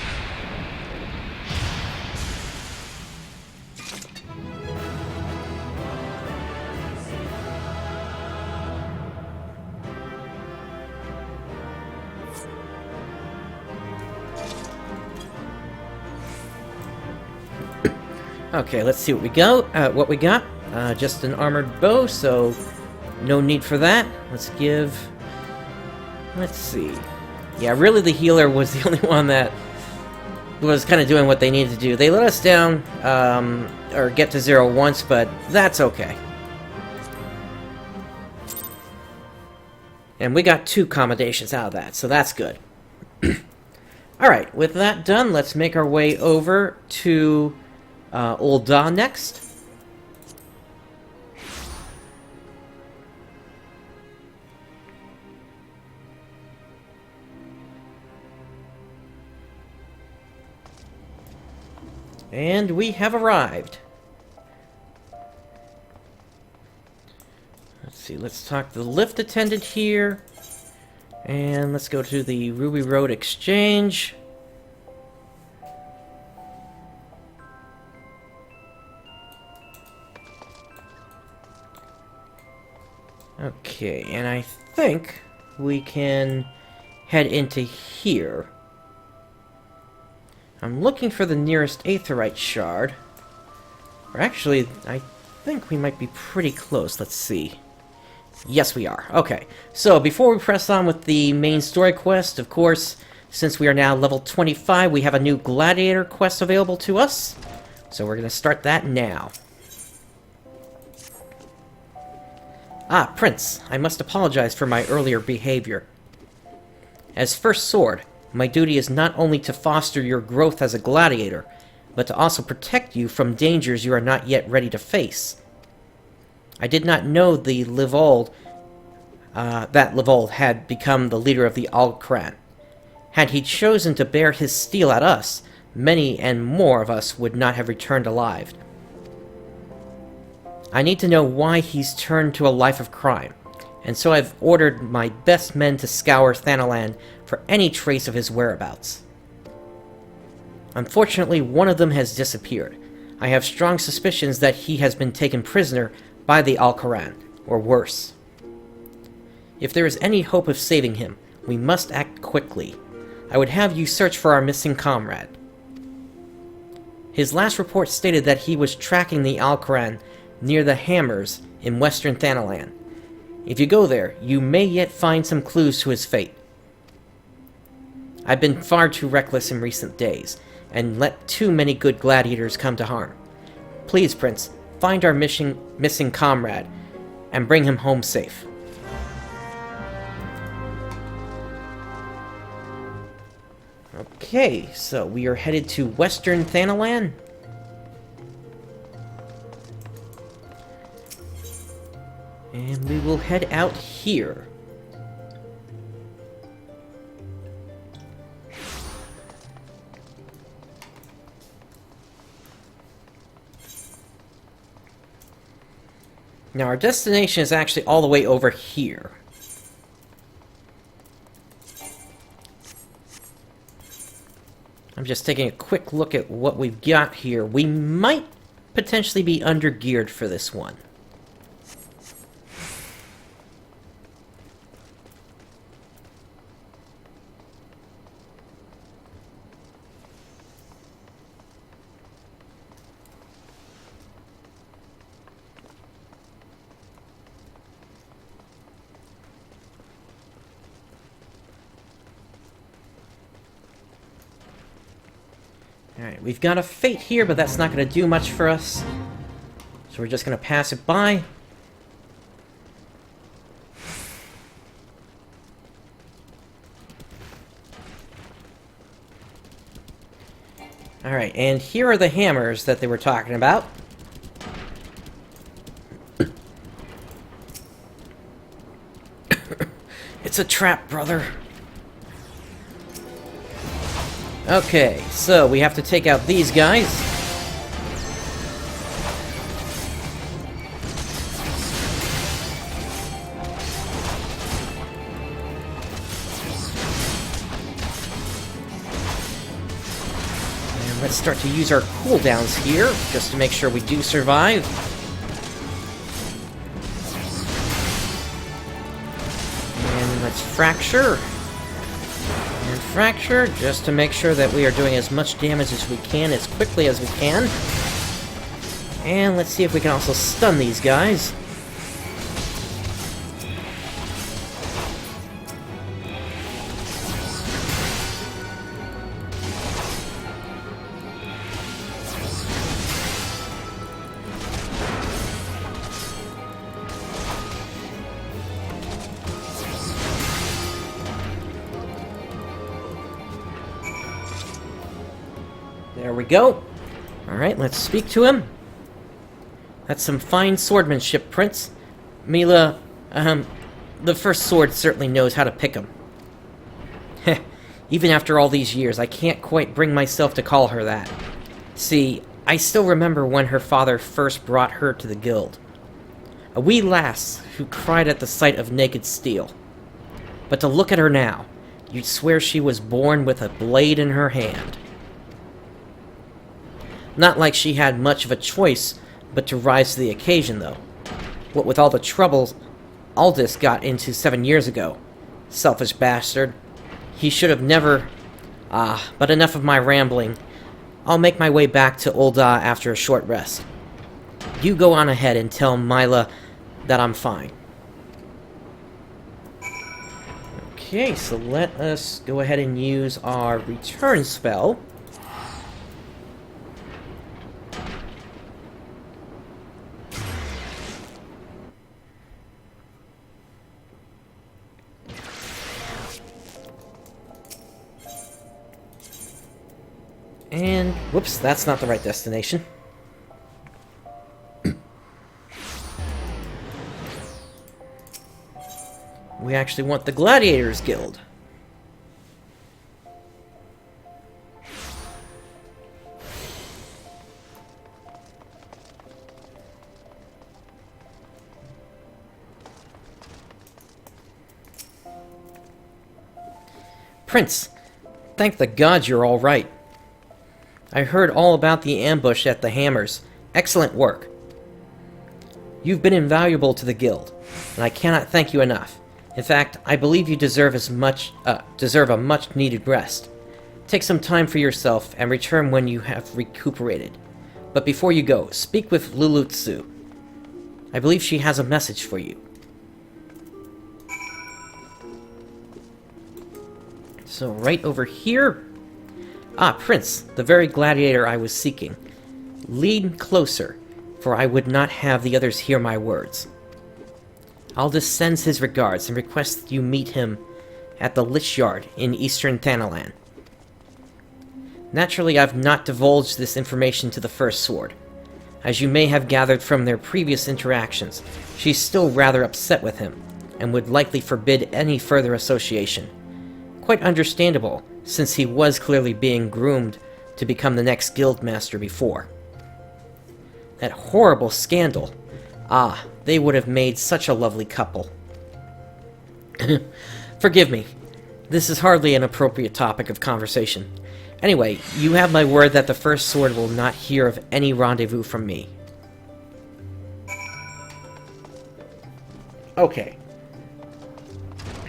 S1: Okay, let's see what we go. What we got. Just an armored bow, so no need for that. Let's see. Yeah, really the healer was the only one that was kind of doing what they needed to do. They let us down, or get to 0 once, but that's okay. And we got 2 accommodations out of that, so that's good. Alright, with that done, let's make our way over to Old Da next. And we have arrived. Let's see, let's talk to the lift attendant here. And let's go to the Ruby Road Exchange. Okay, and I think we can head into here. I'm looking for the nearest Aetherite shard. Or actually, I think we might be pretty close. Let's see. Yes, we are. Okay, so before we press on with the main story quest, of course, since we are now level 25, we have a new Gladiator quest available to us. So we're going to start that now. Ah, Prince, I must apologize for my earlier behavior. As First Sword, my duty is not only to foster your growth as a gladiator, but to also protect you from dangers you are not yet ready to face. I did not know that Levold had become the leader of the Alcran. Had he chosen to bear his steel at us, many and more of us would not have returned alive. I need to know why he's turned to a life of crime, and so I've ordered my best men to scour Thanalan for any trace of his whereabouts. Unfortunately, one of them has disappeared. I have strong suspicions that he has been taken prisoner by the Alcaran, or worse. If there is any hope of saving him, we must act quickly. I would have you search for our missing comrade. His last report stated that he was tracking the Alcaran near the Hammers in western Thanalan. If you go there, you may yet find some clues to his fate. I've been far too reckless in recent days, and let too many good gladiators come to harm. Please, Prince, find our missing comrade, and bring him home safe. Okay, so we are headed to western Thanalan. And we will head out here. Now our destination is actually all the way over here. I'm just taking a quick look at what we've got here. We might potentially be under-geared for this one. Alright, we've got a fate here, but that's not going to do much for us. So we're just going to pass it by. Alright, and here are the hammers that they were talking about. It's a trap, brother. Okay, so we have to take out these guys. And let's start to use our cooldowns here, just to make sure we do survive. Let's fracture. And fracture, just to make sure that we are doing as much damage as we can, as quickly as we can. And let's see if we can also stun these guys. There we go. Alright, let's speak to him. That's some fine swordsmanship, Prince. Mila, the first sword certainly knows how to pick 'em. Heh, even after all these years, I can't quite bring myself to call her that. See, I still remember when her father first brought her to the guild. A wee lass who cried at the sight of naked steel. But to look at her now, you'd swear she was born with a blade in her hand. Not like she had much of a choice but to rise to the occasion, though. What with all the troubles Aldous got into 7 years ago. Selfish bastard. He should have never... but enough of my rambling. I'll make my way back to Ul'dah after a short rest. You go on ahead and tell Mila that I'm fine. Okay, so let us go ahead and use our return spell. And, whoops, that's not the right destination. We actually want the Gladiators Guild. Prince, thank the gods you're all right. I heard all about the ambush at the Hammers. Excellent work. You've been invaluable to the guild, and I cannot thank you enough. In fact, I believe you deserve a much-needed rest. Take some time for yourself and return when you have recuperated. But before you go, speak with Lulutsu. I believe she has a message for you. So right over here... Ah, Prince, the very gladiator I was seeking. Lean closer, for I would not have the others hear my words. Aldous sends his regards and requests you meet him at the Lich Yard in eastern Thanalan. Naturally, I've not divulged this information to the First Sword. As you may have gathered from their previous interactions, she's still rather upset with him, and would likely forbid any further association. Quite understandable, since he was clearly being groomed to become the next guildmaster before. That horrible scandal. Ah, they would have made such a lovely couple. Forgive me. This is hardly an appropriate topic of conversation. Anyway, you have my word that the First Sword will not hear of any rendezvous from me. Okay.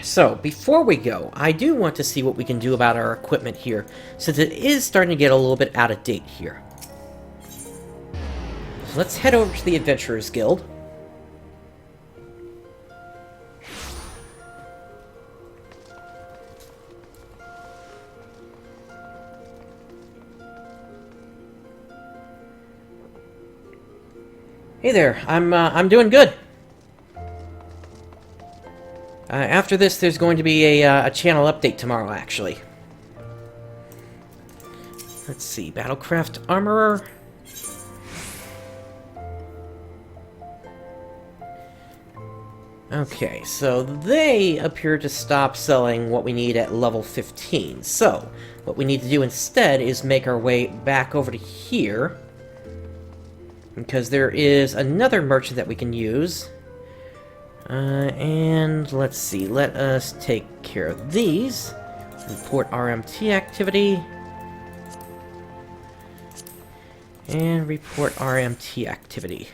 S1: So, before we go, I do want to see what we can do about our equipment here, since it is starting to get a little bit out of date here. So let's head over to the Adventurers Guild. Hey there, I'm doing good. After this, there's going to be a channel update tomorrow, actually. Let's see, Battlecraft Armorer. Okay, so they appear to stop selling what we need at level 15. So, what we need to do instead is make our way back over to here, because there is another merchant that we can use. And let's see, let us take care of these. Report RMT activity. And report RMT activity.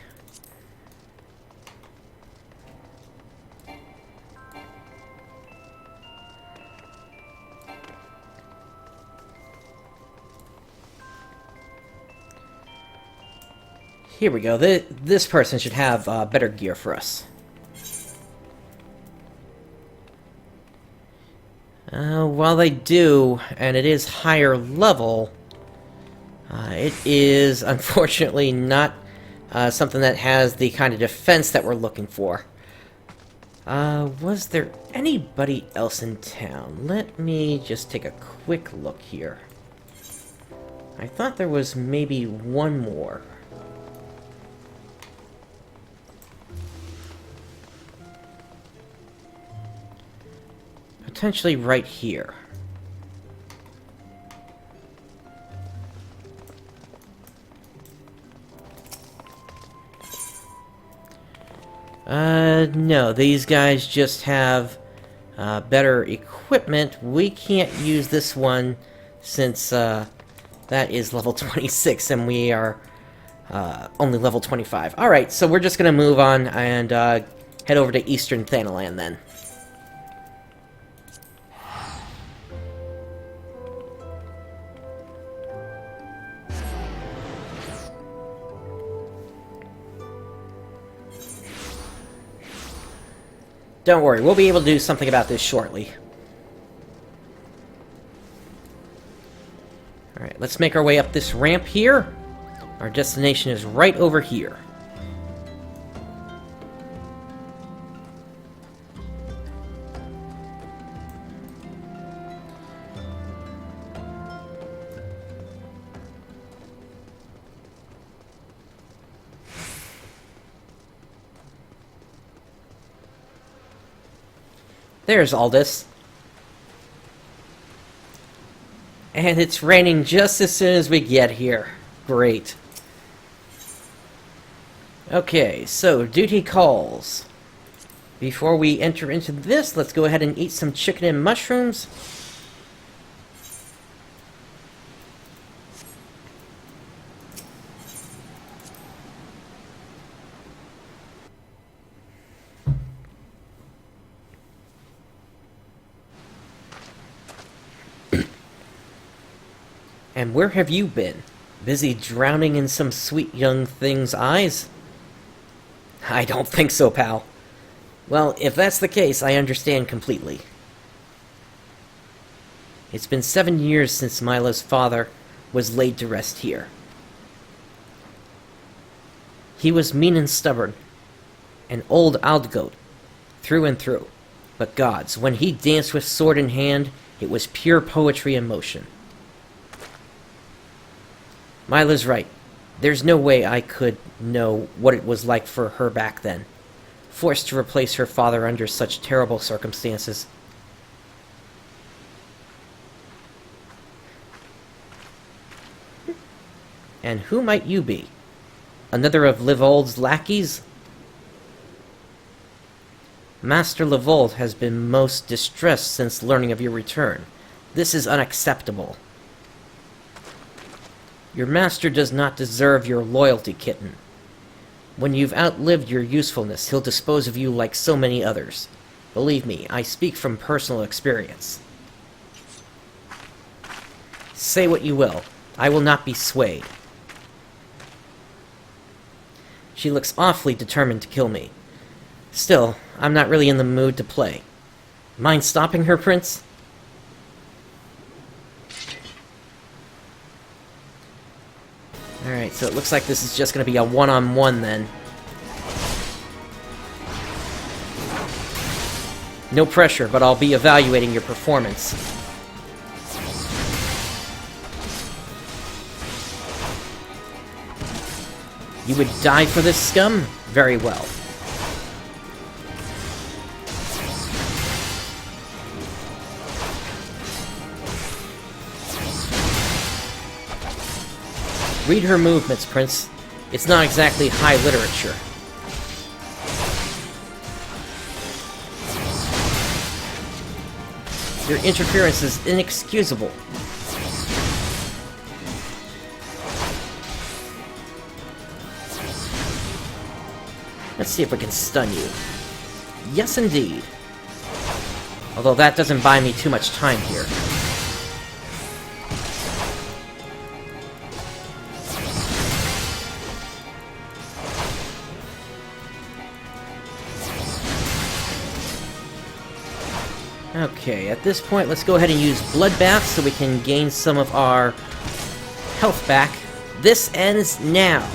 S1: Here we go. This person should have better gear for us. While they do, and it is higher level, it is unfortunately not something that has the kind of defense that we're looking for. Was there anybody else in town? Let me just take a quick look here. I thought there was maybe one more. Potentially right here. No, these guys just have better equipment. We can't use this one since that is level 26 and we are only level 25. Alright, so we're just gonna move on and head over to Eastern Thanalan then. Don't worry, we'll be able to do something about this shortly. Alright, let's make our way up this ramp here. Our destination is right over here. There's Aldous. And it's raining just as soon as we get here. Great. Okay, so duty calls. Before we enter into this, let's go ahead and eat some chicken and mushrooms. And where have you been? Busy drowning in some sweet young thing's eyes? I don't think so, pal. Well, if that's the case, I understand completely. It's been 7 years since Milo's father was laid to rest here. He was mean and stubborn, an old Aldgoat, through and through. But gods, when he danced with sword in hand, it was pure poetry in motion. Mila's right. There's no way I could know what it was like for her back then, forced to replace her father under such terrible circumstances. And who might you be? Another of Livold's lackeys? Master Livold has been most distressed since learning of your return. This is unacceptable. Your master does not deserve your loyalty, kitten. When you've outlived your usefulness, he'll dispose of you like so many others. Believe me, I speak from personal experience. Say what you will, I will not be swayed. She looks awfully determined to kill me. Still, I'm not really in the mood to play. Mind stopping her, Prince? Alright, so it looks like this is just going to be a one-on-one then. No pressure, but I'll be evaluating your performance. You would die for this scum? Very well. Read her movements, Prince. It's not exactly high literature. Your interference is inexcusable. Let's see if we can stun you. Yes, indeed. Although that doesn't buy me too much time here. Okay, at this point, let's go ahead and use Bloodbath so we can gain some of our health back. This ends now.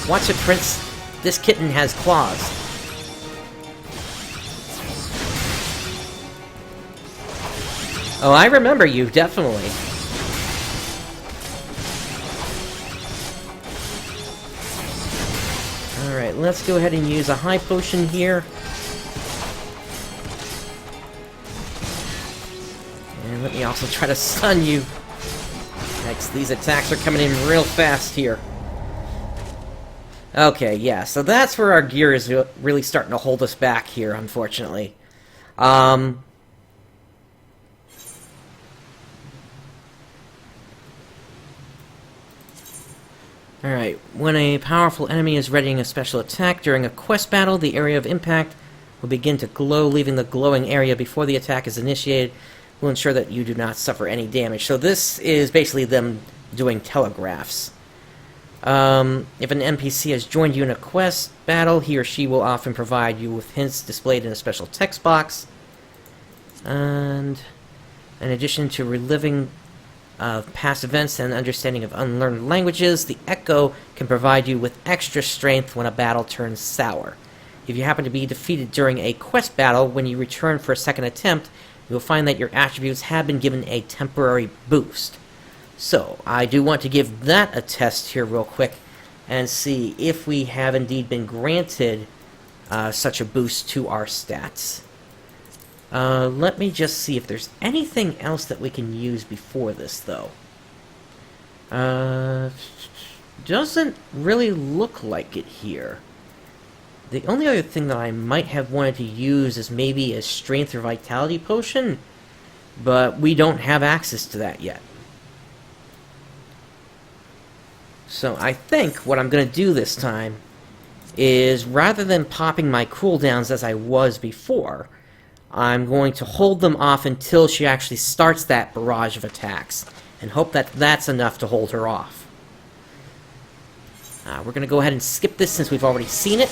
S1: Watch it, Prince. This kitten has claws. Oh, I remember you, definitely. Alright, let's go ahead and use a high potion here. And let me also try to stun you. Next, these attacks are coming in real fast here. Okay, yeah, so that's where our gear is really starting to hold us back here, unfortunately. Alright, when a powerful enemy is readying a special attack during a quest battle, the area of impact will begin to glow, leaving the glowing area before the attack is initiated. Will ensure that you do not suffer any damage. So this is basically them doing telegraphs. If an NPC has joined you in a quest battle, he or she will often provide you with hints displayed in a special text box. And in addition to reliving past events and understanding of unlearned languages, the Echo can provide you with extra strength when a battle turns sour. If you happen to be defeated during a quest battle, when you return for a second attempt, you will find that your attributes have been given a temporary boost. So, I do want to give that a test here real quick and see if we have indeed been granted such a boost to our stats. Let me just see if there's anything else that we can use before this, though. Doesn't really look like it here. The only other thing that I might have wanted to use is maybe a strength or vitality potion, but we don't have access to that yet. So I think what I'm going to do this time is, rather than popping my cooldowns as I was before, I'm going to hold them off until she actually starts that barrage of attacks, and hope that that's enough to hold her off. We're going to go ahead and skip this since we've already seen it.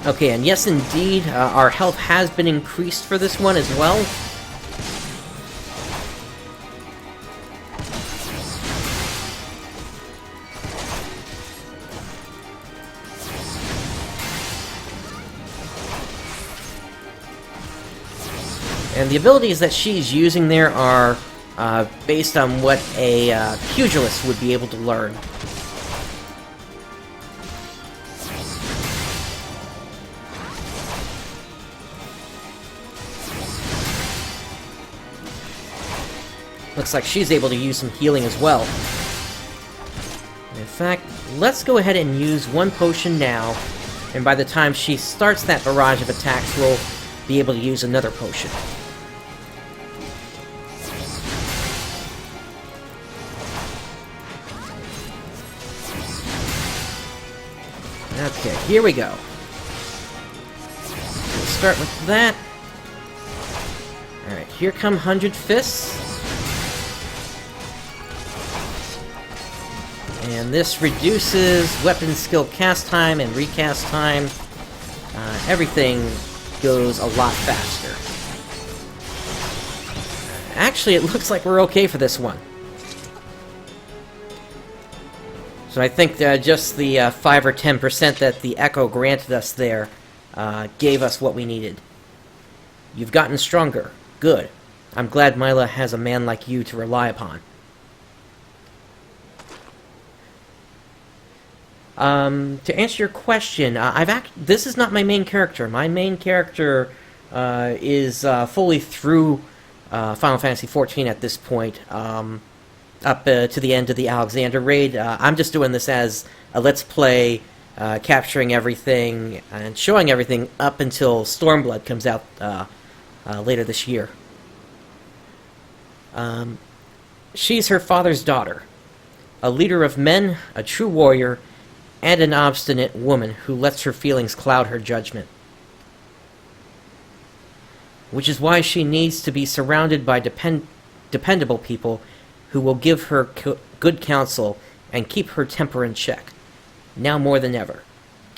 S1: Okay, and yes indeed, our health has been increased for this one as well. And the abilities that she's using there are based on what a pugilist would be able to learn. Looks like she's able to use some healing as well. In fact, let's go ahead and use one potion now, and by the time she starts that barrage of attacks, we'll be able to use another potion. Okay, here we go. We'll start with that. Alright, here come 100 Fists. And this reduces weapon skill cast time and recast time. Everything goes a lot faster. Actually, it looks like we're okay for this one. So I think just the 5 or 10% that the Echo granted us there gave us what we needed. You've gotten stronger. Good. I'm glad Mila has a man like you to rely upon. To answer your question, this is not my main character. My main character is fully through Final Fantasy XIV at this point, up to the end of the Alexander raid. I'm just doing this as a let's play, capturing everything and showing everything up until Stormblood comes out later this year. She's her father's daughter, a leader of men, a true warrior, and an obstinate woman who lets her feelings cloud her judgment. Which is why she needs to be surrounded by dependable people who will give her good counsel and keep her temper in check. Now more than ever.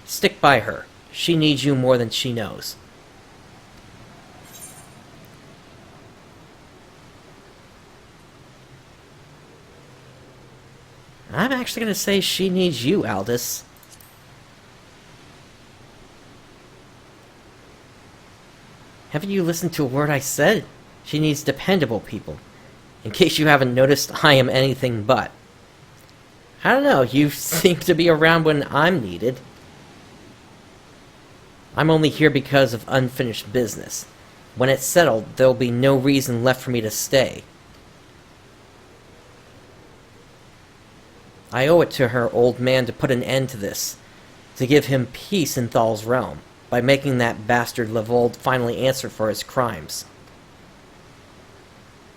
S1: Stick by her. She needs you more than she knows. I'm actually going to say she needs you, Aldous. Haven't you listened to a word I said? She needs dependable people. In case you haven't noticed, I am anything but. I don't know, you seem to be around when I'm needed. I'm only here because of unfinished business. When it's settled, there'll be no reason left for me to stay. I owe it to her old man to put an end to this, to give him peace in Thal's realm, by making that bastard Levold finally answer for his crimes.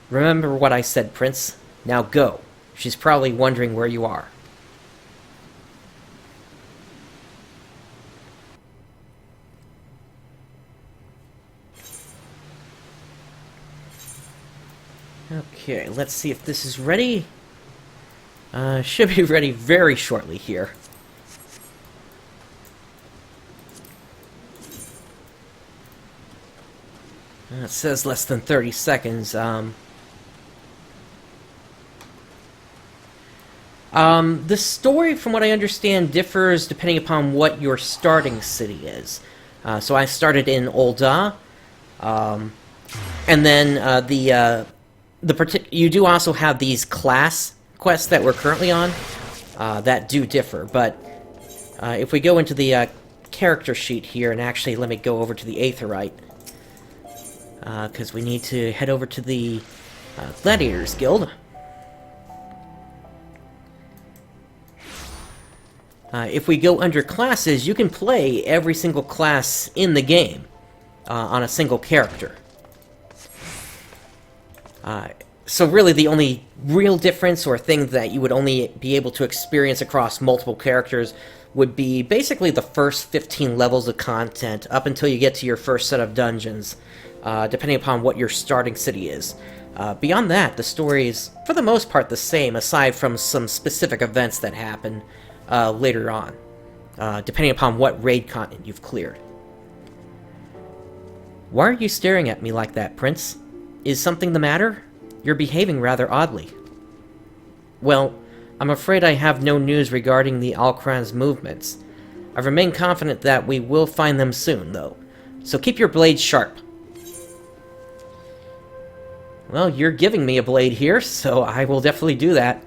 S1: Remember what I said, Prince. Now go. She's probably wondering where you are. Okay, let's see if this is ready. Should be ready very shortly here. It says less than 30 seconds. The story, from what I understand, differs depending upon what your starting city is. So I started in Ul'dah, and then you do also have these class quests that we're currently on that do differ. But if we go into the character sheet here, and actually let me go over to the Aetherite, because we need to head over to the Gladiators Guild. If we go under classes, you can play every single class in the game on a single character. So really the only real difference or thing that you would only be able to experience across multiple characters would be basically the first 15 levels of content up until you get to your first set of dungeons, depending upon what your starting city is. Beyond that, the story is for the most part the same, aside from some specific events that happen later on, depending upon what raid content you've cleared. Why are you staring at me like that, Prince? Is something the matter? You're behaving rather oddly. Well, I'm afraid I have no news regarding the Alcran's movements. I remain confident that we will find them soon, though. So keep your blade sharp. Well, you're giving me a blade here, so I will definitely do that.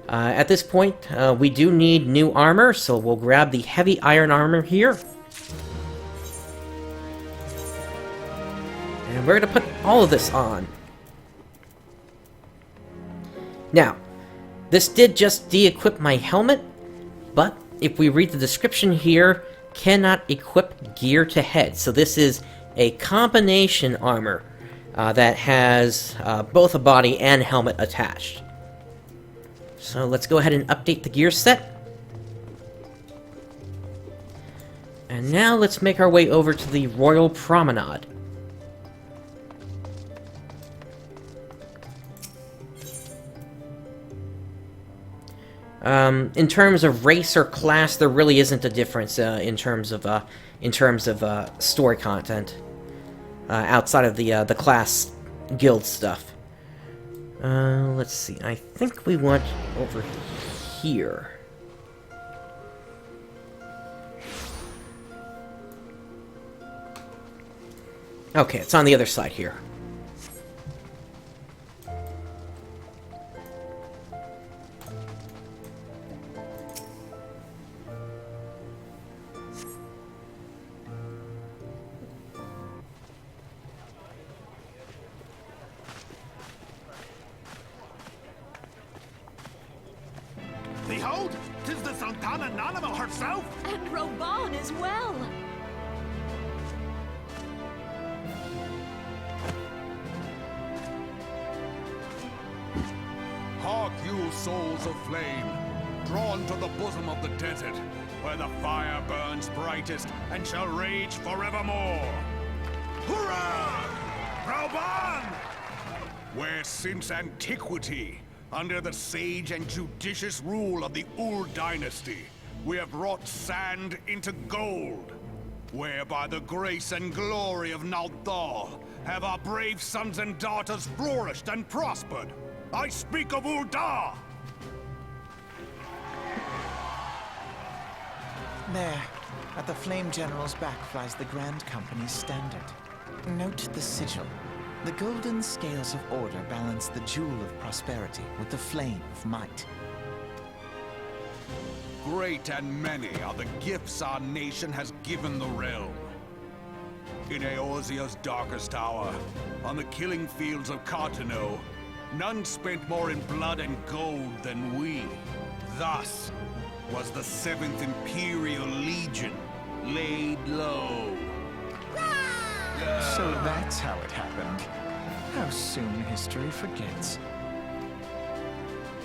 S1: At this point, we do need new armor, so we'll grab the heavy iron armor here. And we're going to put all of this on. Now, this did just de-equip my helmet, but if we read the description here, cannot equip gear to head. So this is a combination armor that has both a body and helmet attached. So let's go ahead and update the gear set. And now let's make our way over to the Royal Promenade. In terms of race or class, there really isn't a difference in terms of story content outside of the class guild stuff. Let's see. I think we want over here. Okay, it's on the other side here.
S5: Sultana Nanama herself!
S4: And Roban as well!
S5: Hark you, souls of flame, drawn to the bosom of the desert, where the fire burns brightest and shall rage forevermore. Hurrah! Rauban! Where since antiquity, under the sage and judicious rule of the Ul dynasty, we have wrought sand into gold. Where by the grace and glory of Naldal have our brave sons and daughters flourished and prospered. I speak of Ul'dah!
S2: There, at the Flame General's back flies the Grand Company's standard. Note the sigil. The golden scales of order balance the jewel of prosperity with the flame of might.
S5: Great and many are the gifts our nation has given the realm. In Eorzea's darkest hour, on the killing fields of Cartano, none spent more in blood and gold than we. Thus was the 7th Imperial Legion laid low.
S2: So that's how it happened. How soon history forgets.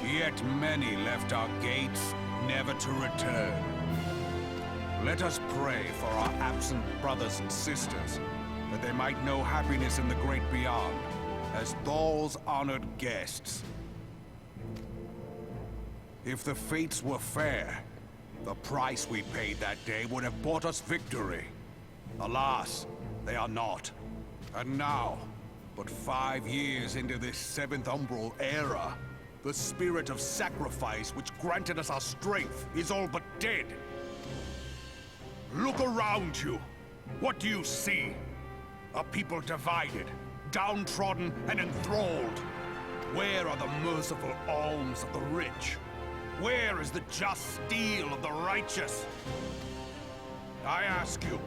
S5: Yet many left our gates, never to return. Let us pray for our absent brothers and sisters, that they might know happiness in the great beyond, as Thal's honored guests. If the fates were fair, the price we paid that day would have bought us victory. Alas, they are not. And now, but 5 years into this 7th Umbral era, the spirit of sacrifice which granted us our strength is all but dead. Look around you. What do you see? A people divided, downtrodden and enthralled. Where are the merciful alms of the rich? Where is the just steel of the righteous? I ask you,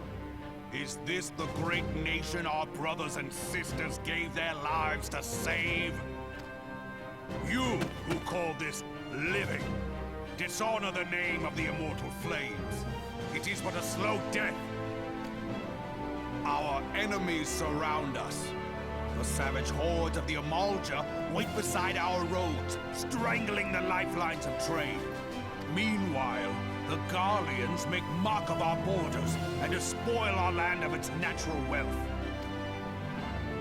S5: is this the great nation our brothers and sisters gave their lives to save? You who call this living, dishonor the name of the immortal flames. It is but a slow death. Our enemies surround us. The savage hordes of the Amalja wait beside our roads, strangling the lifelines of trade. Meanwhile, the Garleans make mock of our borders and despoil our land of its natural wealth.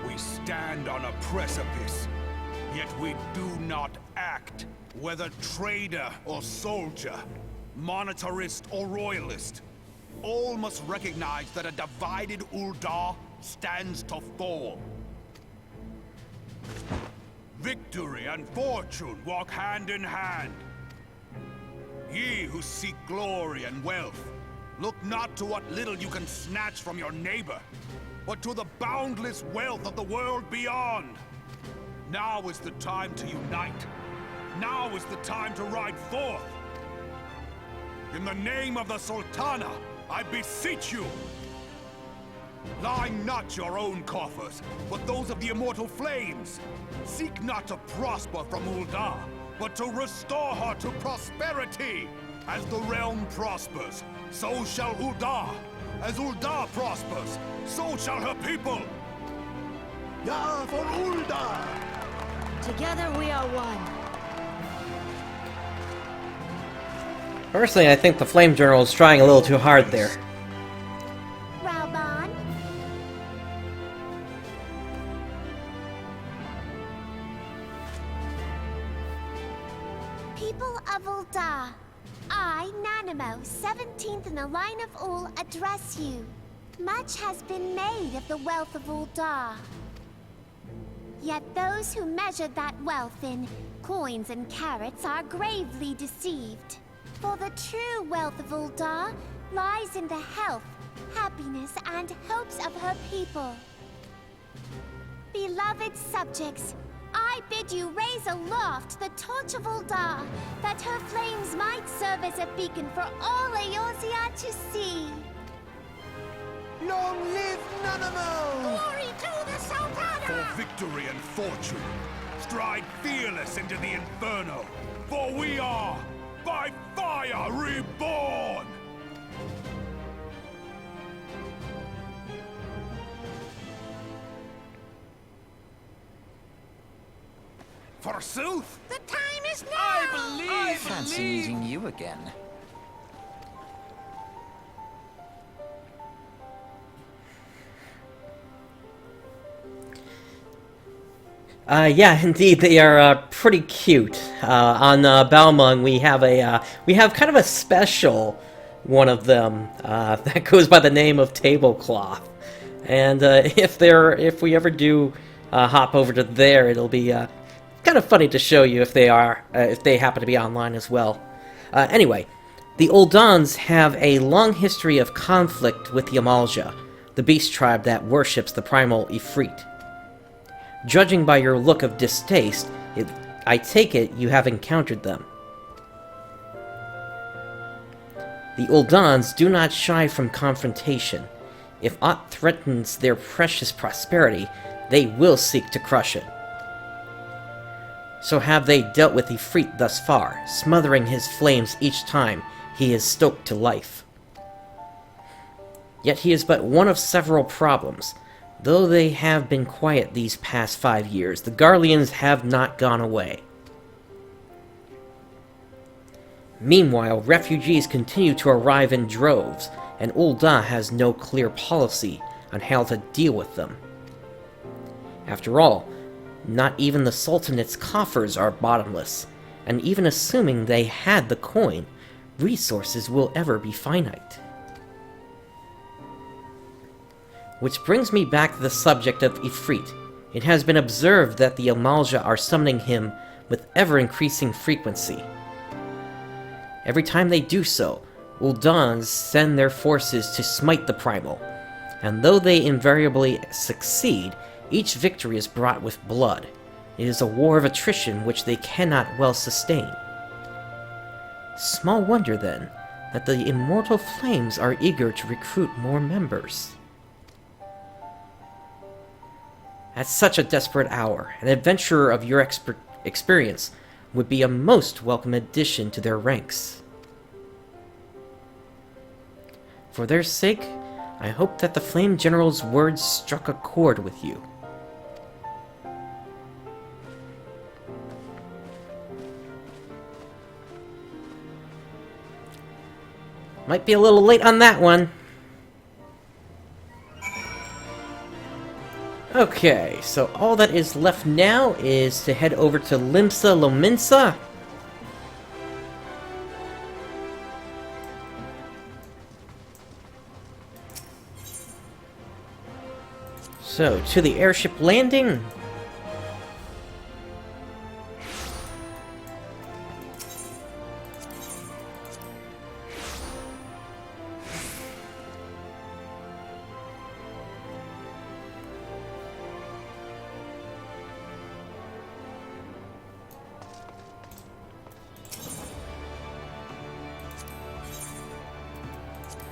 S5: We stand on a precipice, yet we do not act. Whether trader or soldier, monetarist or royalist, all must recognize that a divided Ul'dah stands to fall. Victory and fortune walk hand in hand. Ye who seek glory and wealth, look not to what little you can snatch from your neighbor, but to the boundless wealth of the world beyond. Now is the time to unite. Now is the time to ride forth. In the name of the Sultana, I beseech you, line not your own coffers, but those of the immortal flames. Seek not to prosper from Ul'dah, but to restore her to prosperity. As the realm prospers, so shall Ul'dah. As Ul'dah prospers, so shall her people.
S3: Ya for Ul'dah!
S4: Together we are one.
S1: Personally, I think the Flame General is trying a little too hard there.
S6: Rauban? People of Ul'dah, I, Nanamo, 17th in the line of Ul, address you. Much has been made of the wealth of Ul'dah. Yet those who measure that wealth in coins and carats are gravely deceived. For the true wealth of Ul'dah lies in the health, happiness, and hopes of her people. Beloved subjects, I bid you raise aloft the torch of Ul'dah, that her flames might serve as a beacon for all Eorzea to see.
S3: Long live Nanamo!
S4: Glory to the Sultana!
S5: For victory and fortune, stride fearless into the inferno, for we are By fire reborn! Forsooth!
S6: The time is now!
S5: I
S2: Fancy meeting you again.
S1: Yeah, indeed, they are pretty cute. On Balmung, we have kind of a special one of them that goes by the name of Tablecloth, and if we ever do hop over to there, it'll be kind of funny to show you if they happen to be online as well. Anyway, the Uldans have a long history of conflict with the Amalja, the beast tribe that worships the primal Ifrit. Judging by your look of distaste, I take it you have encountered them. The Uldans do not shy from confrontation. If aught threatens their precious prosperity, they will seek to crush it. So have they dealt with Ifrit thus far, smothering his flames each time he is stoked to life. Yet he is but one of several problems. Though they have been quiet these past 5 years, the Garleans have not gone away. Meanwhile, refugees continue to arrive in droves, and Ul'dah has no clear policy on how to deal with them. After all, not even the Sultanate's coffers are bottomless, and even assuming they had the coin, resources will ever be finite. Which brings me back to the subject of Ifrit. It has been observed that the Amalja are summoning him with ever-increasing frequency. Every time they do so, Uldans send their forces to smite the primal, and though they invariably succeed, each victory is brought with blood. It is a war of attrition which they cannot well sustain. Small wonder, then, that the immortal flames are eager to recruit more members. At such a desperate hour, an adventurer of your experience would be a most welcome addition to their ranks. For their sake, I hope that the Flame General's words struck a chord with you. Might be a little late on that one. Okay, so all that is left now is to head over to Limsa Lominsa. So, to the airship landing.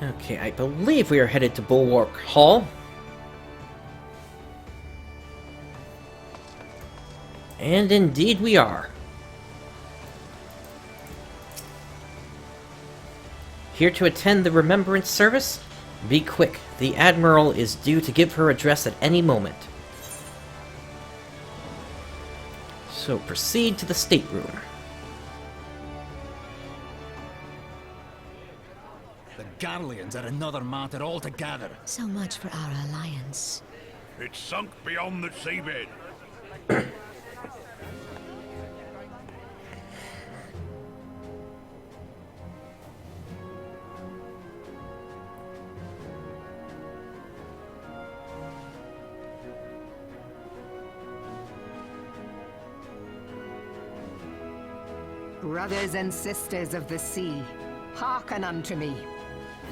S1: Okay, I believe we are headed to Bulwark Hall. And indeed we are. Here to attend the Remembrance Service? Be quick, the Admiral is due to give her address at any moment. So proceed to the stateroom.
S7: The Garleans are another matter altogether.
S4: So much for our alliance.
S5: It's sunk beyond the seabed.
S8: Brothers and sisters of the sea, hearken unto me.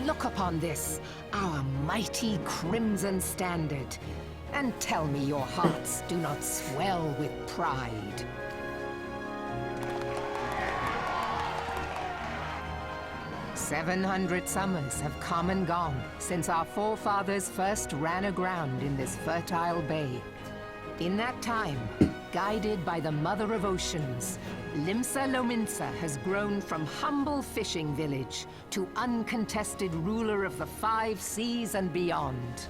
S8: Look upon this, our mighty crimson standard, and tell me your hearts do not swell with pride. "700 summers have come and gone since our forefathers first ran aground in this fertile bay. In that time, guided by the Mother of Oceans, Limsa Lominsa has grown from humble fishing village to uncontested ruler of the 5 seas and beyond.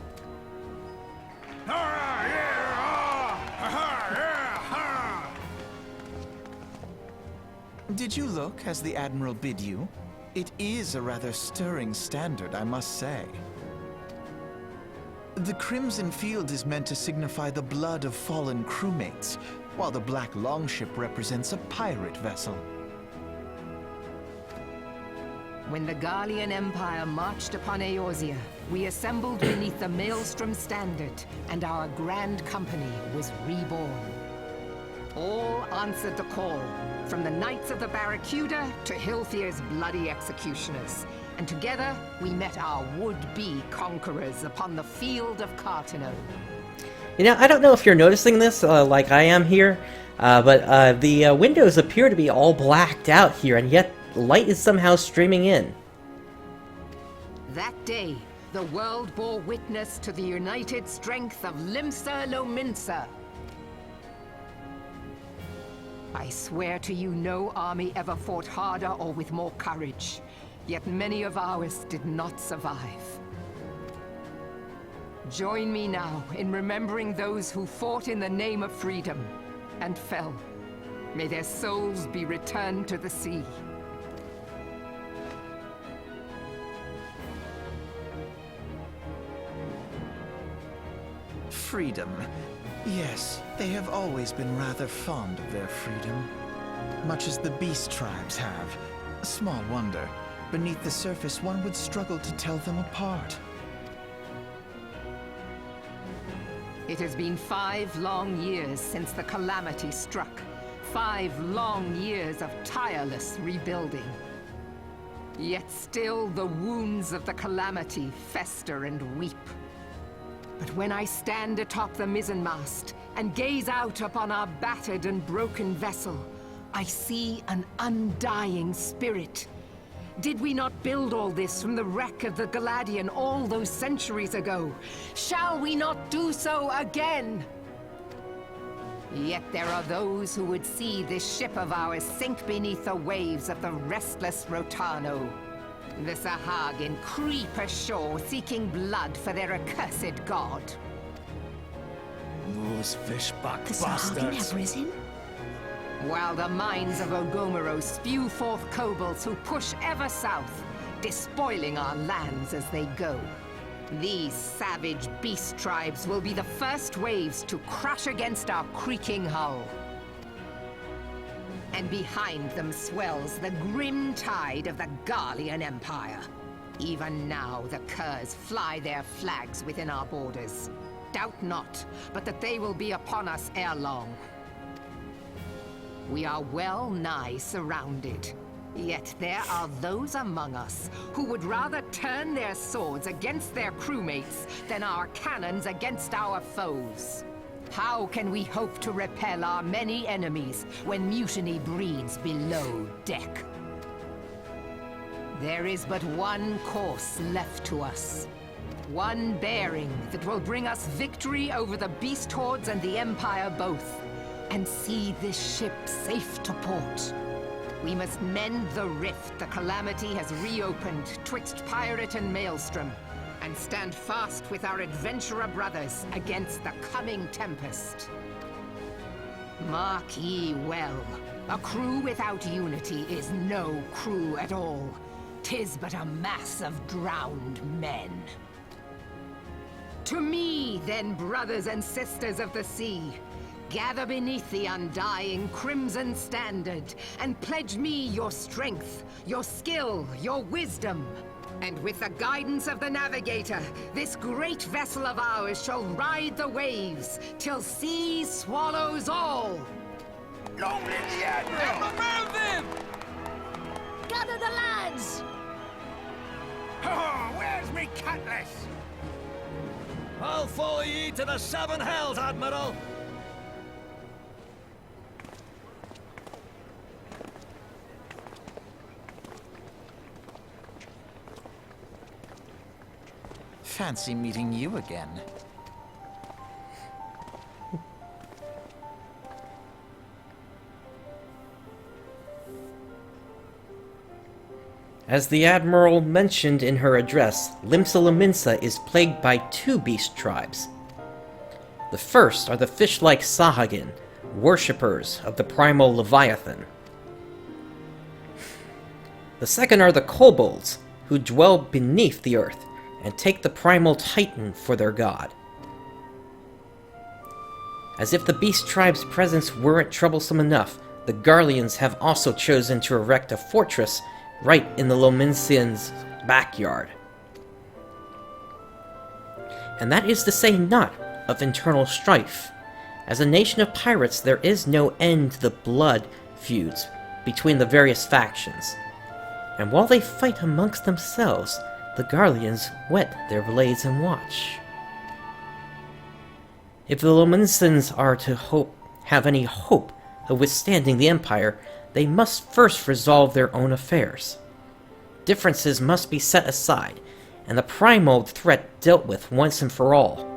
S2: Did you look as the Admiral bid you? It is a rather stirring standard, I must say. The Crimson Field is meant to signify the blood of fallen crewmates, while the Black Longship represents a pirate vessel.
S8: When the Garlean Empire marched upon Eorzea, we assembled beneath the Maelstrom Standard, and our Grand Company was reborn. All answered the call, from the Knights of the Barracuda to Hilfir's bloody executioners. And together, we met our would-be conquerors upon the field of Cartano.
S1: You know, I don't know if you're noticing this, like I am here, but the windows appear to be all blacked out here, and yet light is somehow streaming in.
S8: That day, the world bore witness to the united strength of Limsa Lominsa. I swear to you, no army ever fought harder or with more courage. Yet many of ours did not survive. Join me now in remembering those who fought in the name of freedom and fell. May their souls be returned to the sea.
S2: Freedom. Yes, they have always been rather fond of their freedom. Much as the beast tribes have. Small wonder. Beneath the surface, one would struggle to tell them apart.
S8: It has been 5 long years since the calamity struck. 5 long years of tireless rebuilding. Yet still the wounds of the calamity fester and weep. But when I stand atop the mizzenmast and gaze out upon our battered and broken vessel, I see an undying spirit. Did we not build all this from the wreck of the Galadian all those centuries ago? Shall we not do so again? Yet there are those who would see this ship of ours sink beneath the waves of the restless Rotano. The Sahagin creep ashore seeking blood for their accursed god.
S7: Those fishback
S4: The Sahagin have risen?
S8: While the mines of Ogomoro spew forth kobolds who push ever south, despoiling our lands as they go. These savage beast tribes will be the first waves to crash against our creaking hull. And behind them swells the grim tide of the Garlean Empire. Even now the curs fly their flags within our borders. Doubt not, but that they will be upon us ere long. We are well nigh surrounded. Yet there are those among us who would rather turn their swords against their crewmates than our cannons against our foes. How can we hope to repel our many enemies when mutiny breeds below deck? There is but one course left to us. One bearing that will bring us victory over the beast hordes and the Empire both, and see this ship safe to port. We must mend the rift the Calamity has reopened twixt Pirate and Maelstrom, and stand fast with our adventurer brothers against the coming tempest. Mark ye well, a crew without unity is no crew at all. 'Tis but a mass of drowned men. To me, then, brothers and sisters of the sea, gather beneath the undying Crimson Standard, and pledge me your strength, your skill, your wisdom. And with the guidance of the Navigator, this great vessel of ours shall ride the waves, till sea swallows all!
S5: Long live the Admiral!
S3: Remove them!
S4: Gather the lads!
S5: Oh, where's me cutlass?
S7: I'll follow ye to the 7 hells, Admiral!
S2: Fancy meeting you again.
S1: As the Admiral mentioned in her address, Limsa Lominsa is plagued by two beast tribes. The first are the fish-like Sahagin, worshippers of the primal Leviathan. The second are the kobolds, who dwell beneath the earth and take the primal Titan for their god. As if the beast tribe's presence weren't troublesome enough, the Garleans have also chosen to erect a fortress right in the Lominsians' backyard. And that is to say not of internal strife. As a nation of pirates, there is no end to the blood feuds between the various factions. And while they fight amongst themselves, the Garleans whet their blades and watch. If the Lominsans are to have any hope of withstanding the Empire, they must first resolve their own affairs. Differences must be set aside, and the primal threat dealt with once and for all.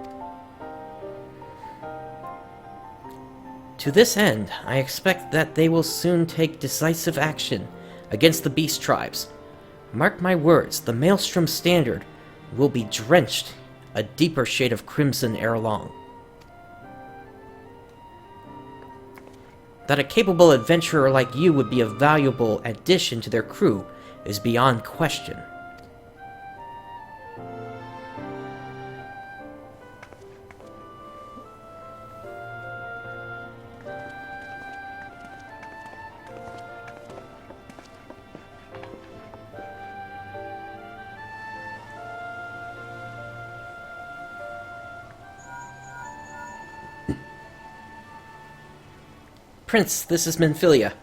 S1: To this end, I expect that they will soon take decisive action against the beast tribes. Mark my words, the Maelstrom Standard will be drenched a deeper shade of crimson ere long. That a capable adventurer like you would be a valuable addition to their crew is beyond question. Prince, this is Minfilia.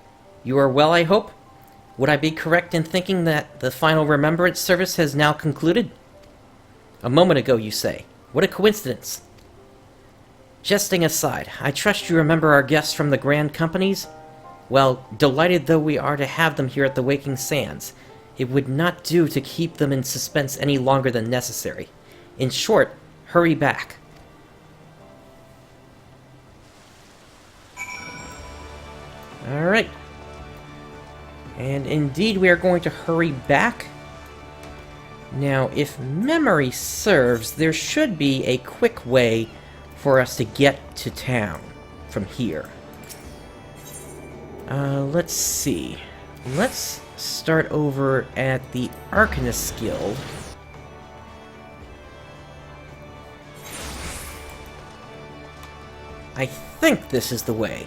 S1: You are well, I hope? Would I be correct in thinking that the final remembrance service has now concluded? A moment ago, you say. What a coincidence. Jesting aside, I trust you remember our guests from the Grand Companies? Well, delighted though we are to have them here at the Waking Sands, it would not do to keep them in suspense any longer than necessary. In short, hurry back. Alright. And indeed we are going to hurry back. Now, if memory serves, there should be a quick way for us to get to town from here. Let's see. Let's start over at the Arcanist Guild. I think this is the way.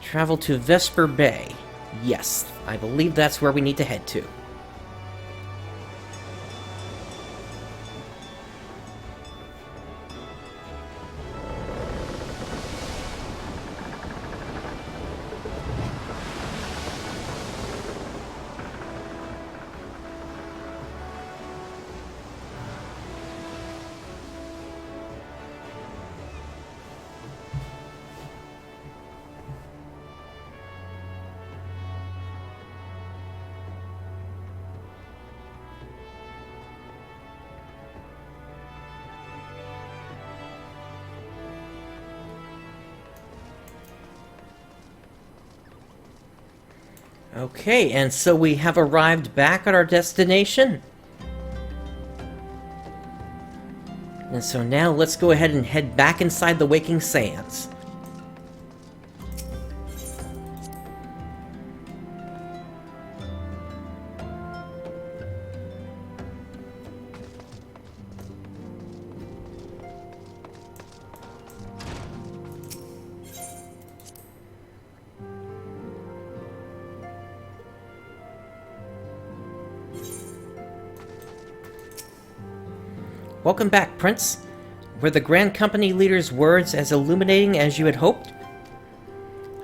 S1: Travel to Vesper Bay. Yes, I believe that's where we need to head to. Okay, and so we have arrived back at our destination. And so now let's go ahead and head back inside the Waking Sands. Welcome back, Prince. Were the Grand Company leader's words as illuminating as you had hoped?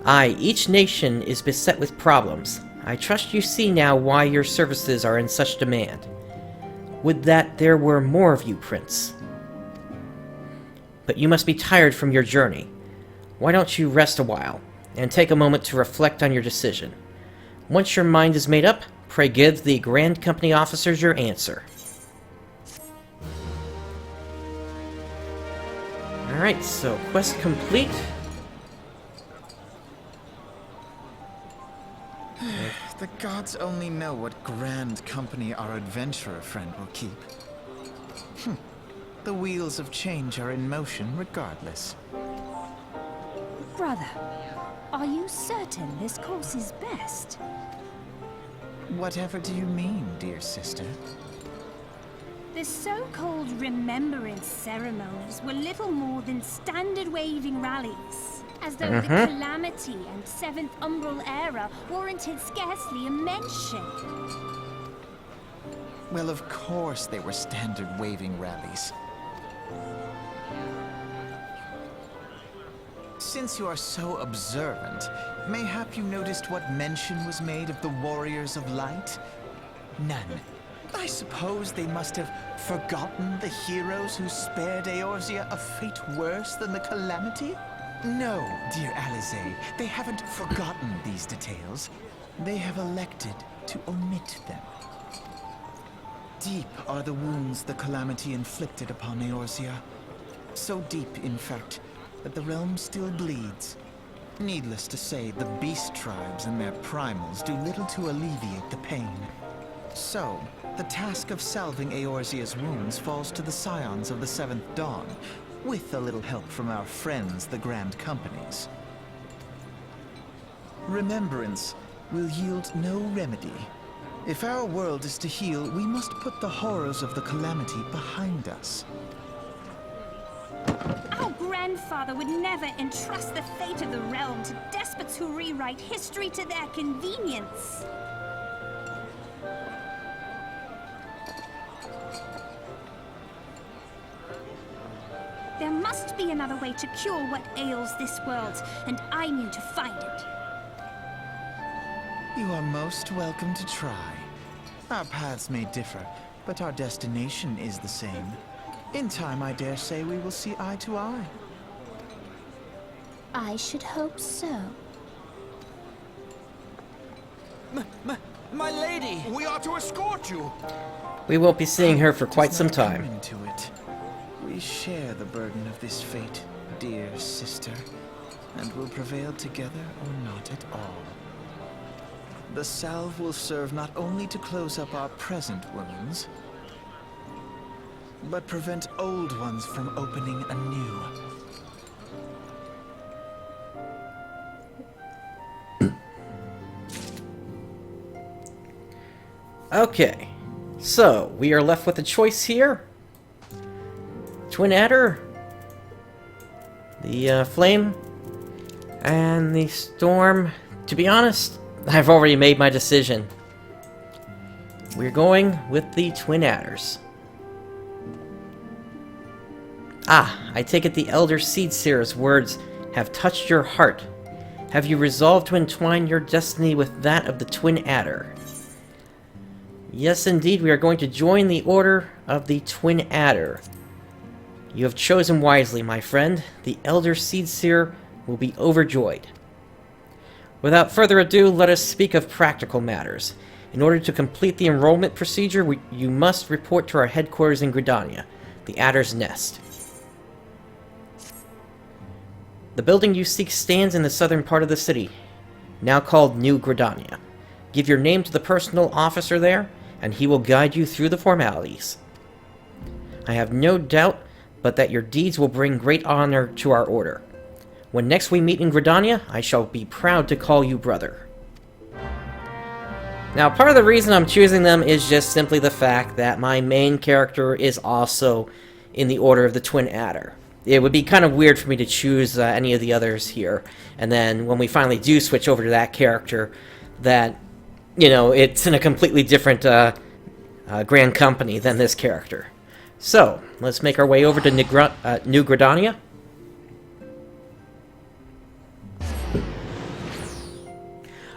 S1: Aye, each nation is beset with problems. I trust you see now why your services are in such demand. Would that there were more of you, Prince. But you must be tired from your journey. Why don't you rest a while, and take a moment to reflect on your decision? Once your mind is made up, pray give the Grand Company officers your answer. Alright, so quest complete.
S2: The gods only know what grand company our adventurer friend will keep. The wheels of change are in motion regardless.
S9: Brother, are you certain this course is best?
S2: Whatever do you mean, dear sister?
S9: The so-called remembrance ceremonies were little more than standard waving rallies, as though the Calamity and Seventh Umbral era warranted scarcely a mention.
S2: Well, of course they were standard waving rallies. Since you are so observant, mayhap you noticed what mention was made of the Warriors of Light? None. I suppose they must have forgotten the heroes who spared Eorzea a fate worse than the Calamity? No, dear Alize, they haven't forgotten these details. They have elected to omit them. Deep are the wounds the Calamity inflicted upon Eorzea. So deep, in fact, that the realm still bleeds. Needless to say, the beast tribes and their primals do little to alleviate the pain. So, the task of salving Eorzea's wounds falls to the Scions of the Seventh Dawn, with a little help from our friends, the Grand Companies. Remembrance will yield no remedy. If our world is to heal, we must put the horrors of the Calamity behind us.
S9: Our grandfather would never entrust the fate of the realm to despots who rewrite history to their convenience. There must be another way to cure what ails this world, and I mean to find it.
S2: You are most welcome to try. Our paths may differ, but our destination is the same. In time, I dare say we will see eye to eye.
S6: I should hope so.
S7: My lady!
S5: We are to escort you.
S1: We won't be seeing her for quite
S2: Does
S1: some
S2: not come
S1: time.
S2: into it. We share the burden of this fate, dear sister, and will prevail together or not at all. The salve will serve not only to close up our present wounds, but prevent old ones from opening anew.
S1: Okay, so we are left with a choice here. Twin Adder, the Flame, and the Storm. To be honest, I've already made my decision. We're going with the Twin Adders. Ah, I take it the Elder Seedseer's words have touched your heart. Have you resolved to entwine your destiny with that of the Twin Adder? Yes, indeed, we are going to join the Order of the Twin Adder. You have chosen wisely, my friend. The Elder Seedseer will be overjoyed. Without further ado, let us speak of practical matters. In order to complete the enrollment procedure, you must report to our headquarters in Gridania, the Adder's Nest. The building you seek stands in the southern part of the city, now called New Gridania. Give your name to the personal officer there, and he will guide you through the formalities. I have no doubt but that your deeds will bring great honor to our order. When next we meet in Gridania, I shall be proud to call you brother. Now, part of the reason I'm choosing them is just simply the fact that my main character is also in the Order of the Twin Adder. It would be kind of weird for me to choose any of the others here, and then when we finally do switch over to that character, that, you know, it's in a completely different grand company than this character. So, let's make our way over to New Gridania.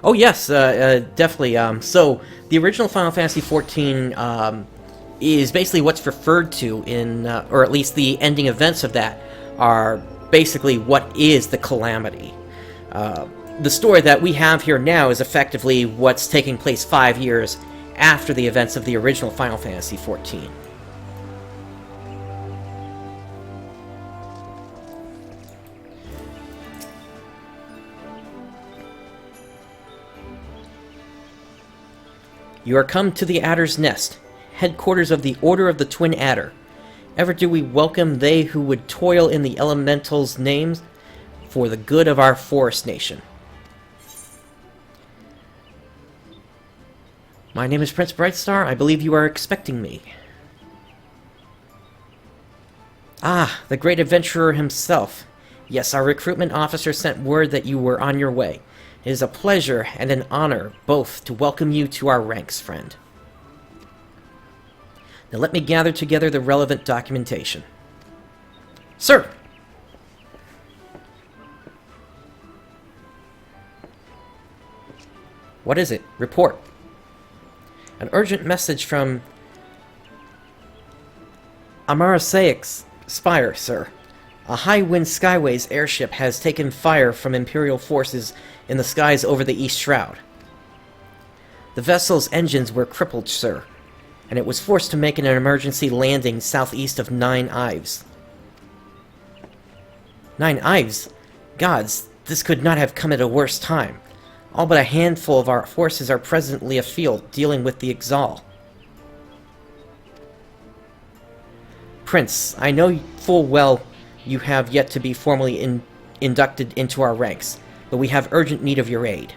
S1: Oh yes, definitely. So, the original Final Fantasy XIV is basically what's referred to in, or at least the ending events of that, are basically what is the Calamity. The story that we have here now is effectively what's taking place 5 years after the events of the original Final Fantasy XIV. You are come to the Adder's Nest, headquarters of the Order of the Twin Adder. Ever do we welcome they who would toil in the elementals' names for the good of our forest nation. My name is Prince Brightstar. I believe you are expecting me. Ah, the great adventurer himself. Yes, our recruitment officer sent word that you were on your way. It is a pleasure and an honor, both, to welcome you to our ranks, friend. Now let me gather together the relevant documentation. Sir! What is it? Report. An urgent message from Amarasaic's Spire, sir. A high-wind Skyways airship has taken fire from Imperial forces in the skies over the East Shroud. The vessel's engines were crippled, sir, and it was forced to make an emergency landing southeast of Nine Ives. Nine Ives? Gods, this could not have come at a worse time. All but a handful of our forces are presently afield, dealing with the Exal. Prince, I know full well you have yet to be formally inducted into our ranks, but we have urgent need of your aid.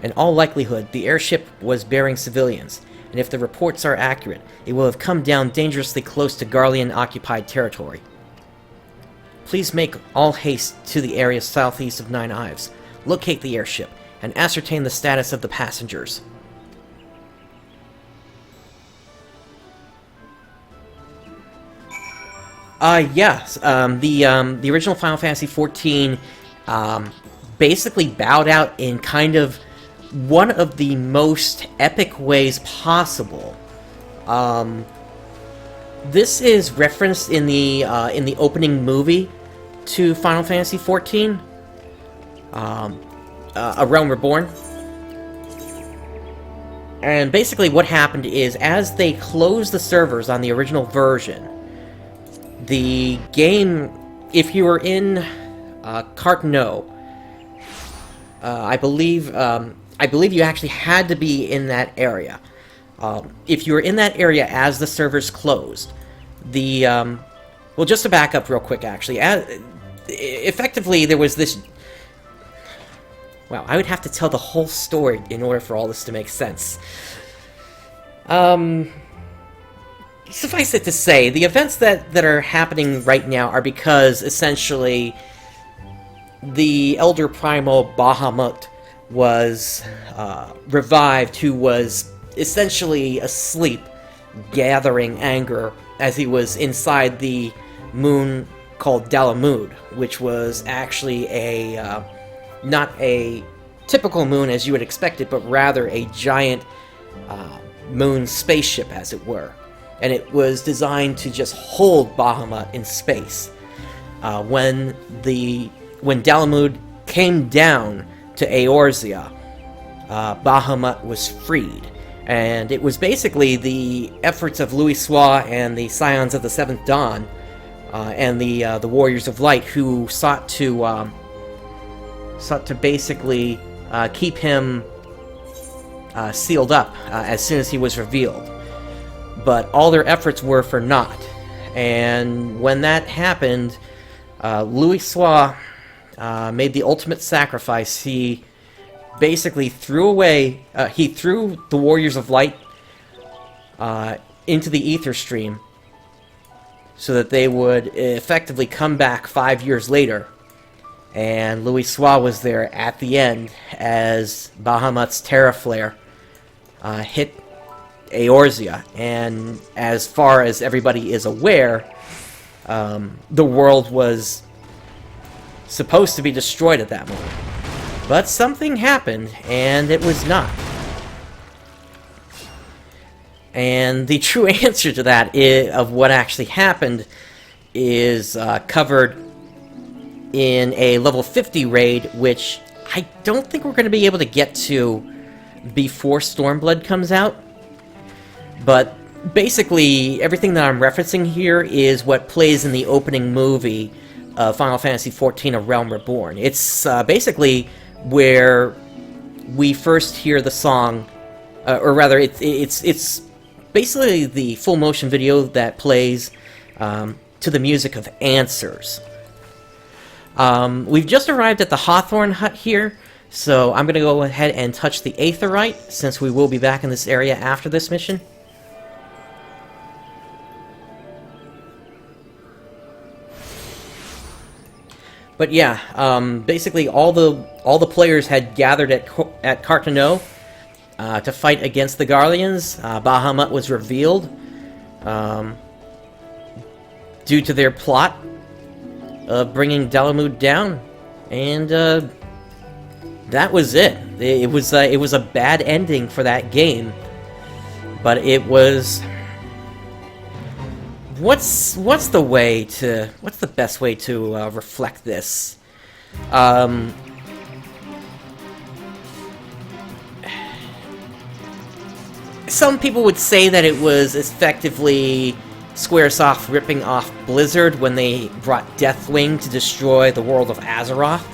S1: In all likelihood, the airship was bearing civilians, and if the reports are accurate, it will have come down dangerously close to Garlean-occupied territory. Please make all haste to the area southeast of Nine Ives, locate the airship, and ascertain the status of the passengers. Yes, the original Final Fantasy XIV basically bowed out in kind of one of the most epic ways possible. This is referenced in the opening movie to Final Fantasy XIV, A Realm Reborn. And basically what happened is, as they closed the servers on the original version, the game, if you were in Cartno, I believe you actually had to be in that area. If you were in that area as the servers closed, well, just to back up real quick, actually, effectively there was this. Wow, I would have to tell the whole story in order for all this to make sense. Suffice it to say, the events that are happening right now are because, essentially, the Elder Primal Bahamut was revived, who was essentially asleep, gathering anger as he was inside the moon called Dalamud, which was actually not a typical moon as you would expect it, but rather a giant moon spaceship, as it were. And it was designed to just hold Bahamut in space. When Dalamud came down to Eorzea, Bahamut was freed. And it was basically the efforts of Louisoix and the Scions of the Seventh Dawn, and the Warriors of Light, who sought to basically keep him sealed up as soon as he was revealed. But all their efforts were for naught. And when that happened, Louisoix made the ultimate sacrifice. He basically threw the Warriors of Light into the Ether Stream so that they would effectively come back 5 years later. And Louisoix was there at the end as Bahamut's Terra Flare hit Eorzea. And as far as everybody is aware, the world was supposed to be destroyed at that moment. But something happened, and it was not. And the true answer to that of what actually happened is covered in a level 50 raid, which I don't think we're going to be able to get to before Stormblood comes out. But basically, everything that I'm referencing here is what plays in the opening movie of Final Fantasy XIV: A Realm Reborn. It's basically where we first hear the song or rather, it's basically the full motion video that plays to the music of Answers. We've just arrived at the Hawthorne Hut here, so I'm going to go ahead and touch the Aetheryte, since we will be back in this area after this mission. But yeah, basically all the players had gathered at Carteneau to fight against the Garleans. Bahamut was revealed due to their plot of bringing Dalamud down, and that was it. It was a bad ending for that game, but it was. What's the best way to reflect this? Some people would say that it was effectively Squaresoft ripping off Blizzard when they brought Deathwing to destroy the world of Azeroth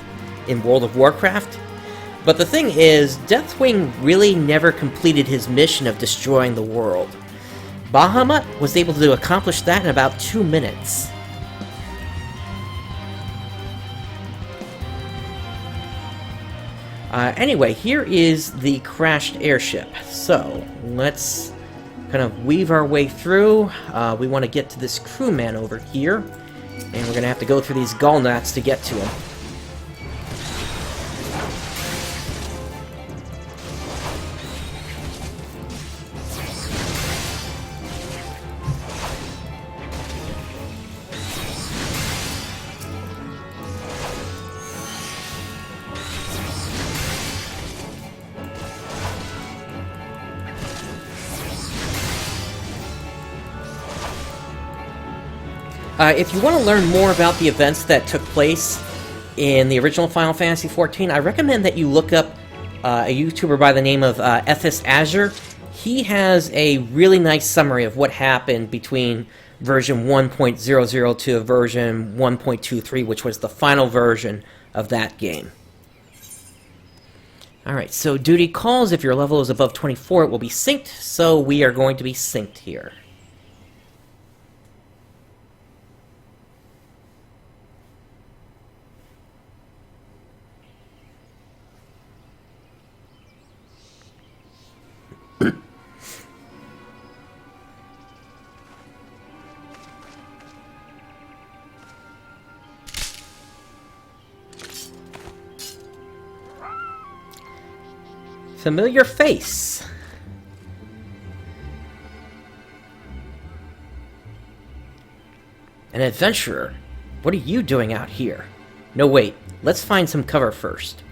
S1: in World of Warcraft. But the thing is, Deathwing really never completed his mission of destroying the world. Bahamut was able to accomplish that in about 2 minutes. Anyway, here is the crashed airship. So, let's kind of weave our way through. We want to get to this crewman over here, and we're going to have to go through these Gulnats to get to him. If you want to learn more about the events that took place in the original Final Fantasy XIV, I recommend that you look up a YouTuber by the name of Ethis Azure. He has a really nice summary of what happened between version 1.00 to version 1.23, which was the final version of that game. Alright, so duty calls. If your level is above 24, it will be synced, so we are going to be synced here. Familiar face. An adventurer. What are you doing out here? No, wait. Let's find some cover first.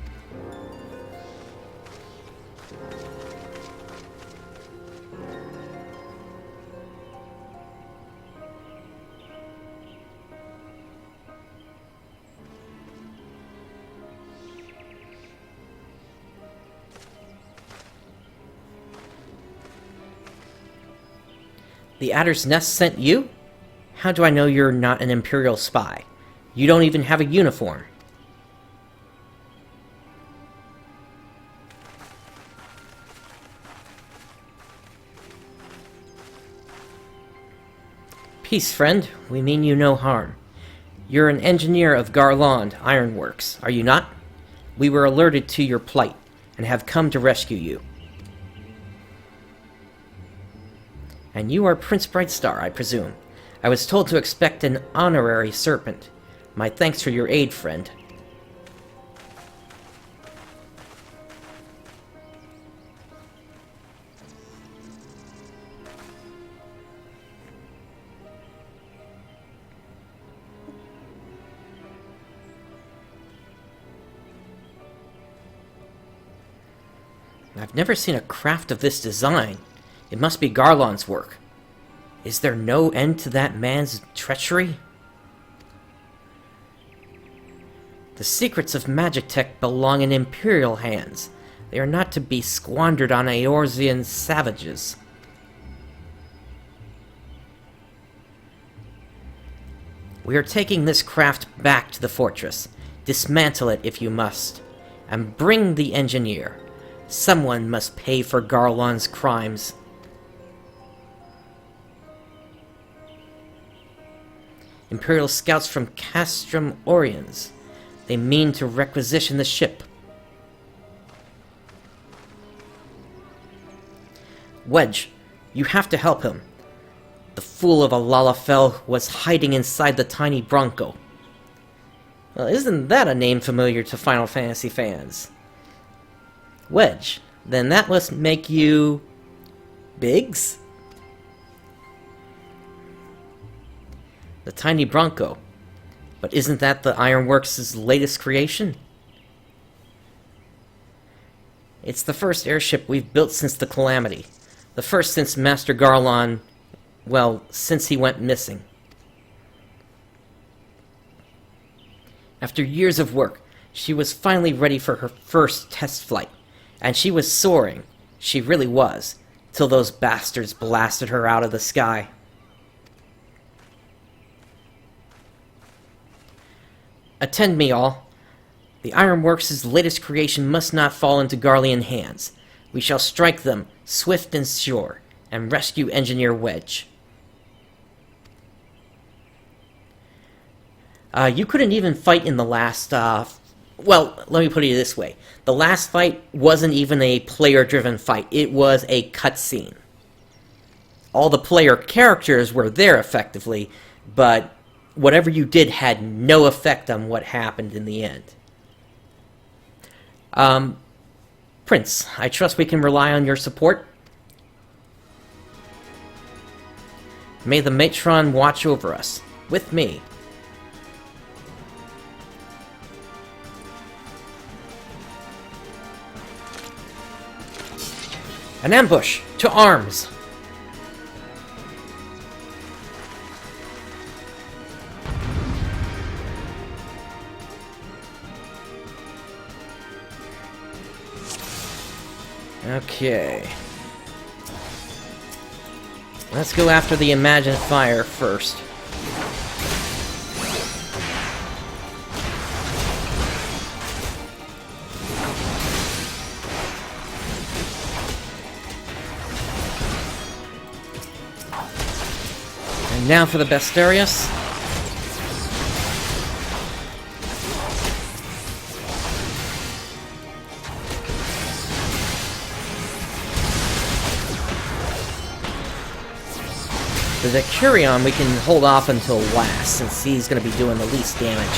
S1: The Adder's Nest sent you? How do I know you're not an Imperial spy? You don't even have a uniform. Peace, friend. We mean you no harm. You're an engineer of Garland Ironworks, are you not? We were alerted to your plight, and have come to rescue you. And you are Prince Brightstar, I presume. I was told to expect an honorary serpent. My thanks for your aid, friend. I've never seen a craft of this design. It must be Garland's work. Is there no end to that man's treachery? The secrets of magic tech belong in Imperial hands. They are not to be squandered on Eorzean savages. We are taking this craft back to the fortress. Dismantle it if you must. And bring the engineer. Someone must pay for Garlon's crimes. Imperial scouts from Castrum Oriens. They mean to requisition the ship. Wedge, you have to help him. The fool of a Lalafell was hiding inside the tiny Bronco. Well, isn't that a name familiar to Final Fantasy fans? Wedge, then that must make you... Biggs? The tiny Bronco. But isn't that the Ironworks' latest creation? It's the first airship we've built since the Calamity. The first since Master Garlon... well, since he went missing. After years of work, she was finally ready for her first test flight. And she was soaring. She really was. Till those bastards blasted her out of the sky. Attend me all. The Ironworks' latest creation must not fall into Garlean hands. We shall strike them, swift and sure, and rescue Engineer Wedge. You couldn't even fight in the last, well, let me put it this way. The last fight wasn't even a player-driven fight. It was a cutscene. All the player characters were there, effectively, but whatever you did had no effect on what happened in the end. Prince, I trust we can rely on your support? May the Matron watch over us. With me. An ambush! To arms! Okay. Let's go after the Imagine Fire first. And now for the Bestarius. The Curion we can hold off until last, since he's going to be doing the least damage.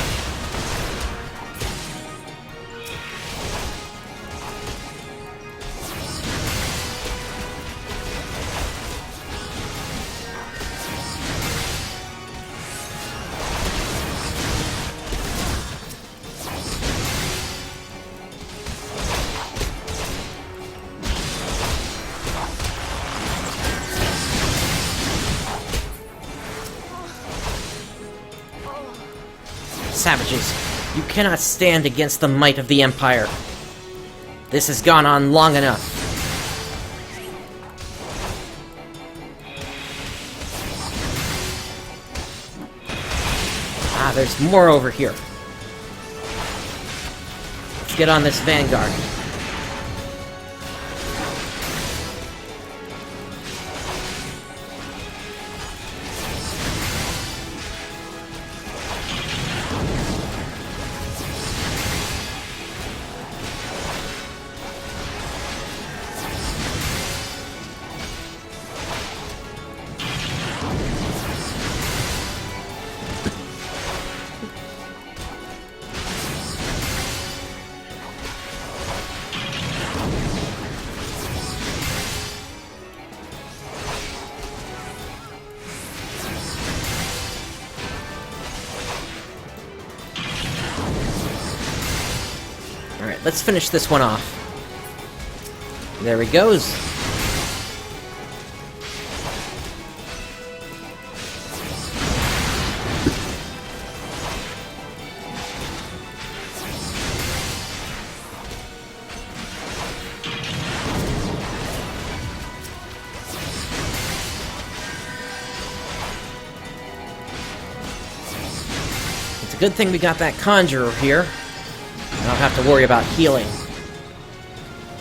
S1: Savages, you cannot stand against the might of the Empire. This has gone on long enough. Ah, there's more over here. Let's get on this Vanguard. Alright, let's finish this one off. There he goes. It's a good thing we got that Conjurer here. I don't have to worry about healing.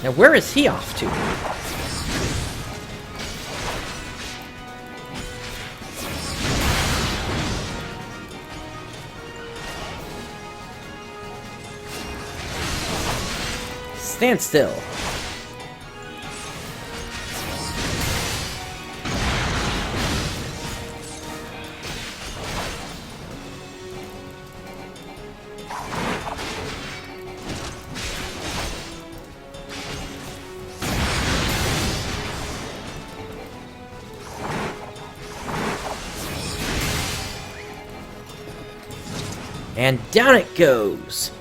S1: Now where is he off to? Stand still. And down it goes!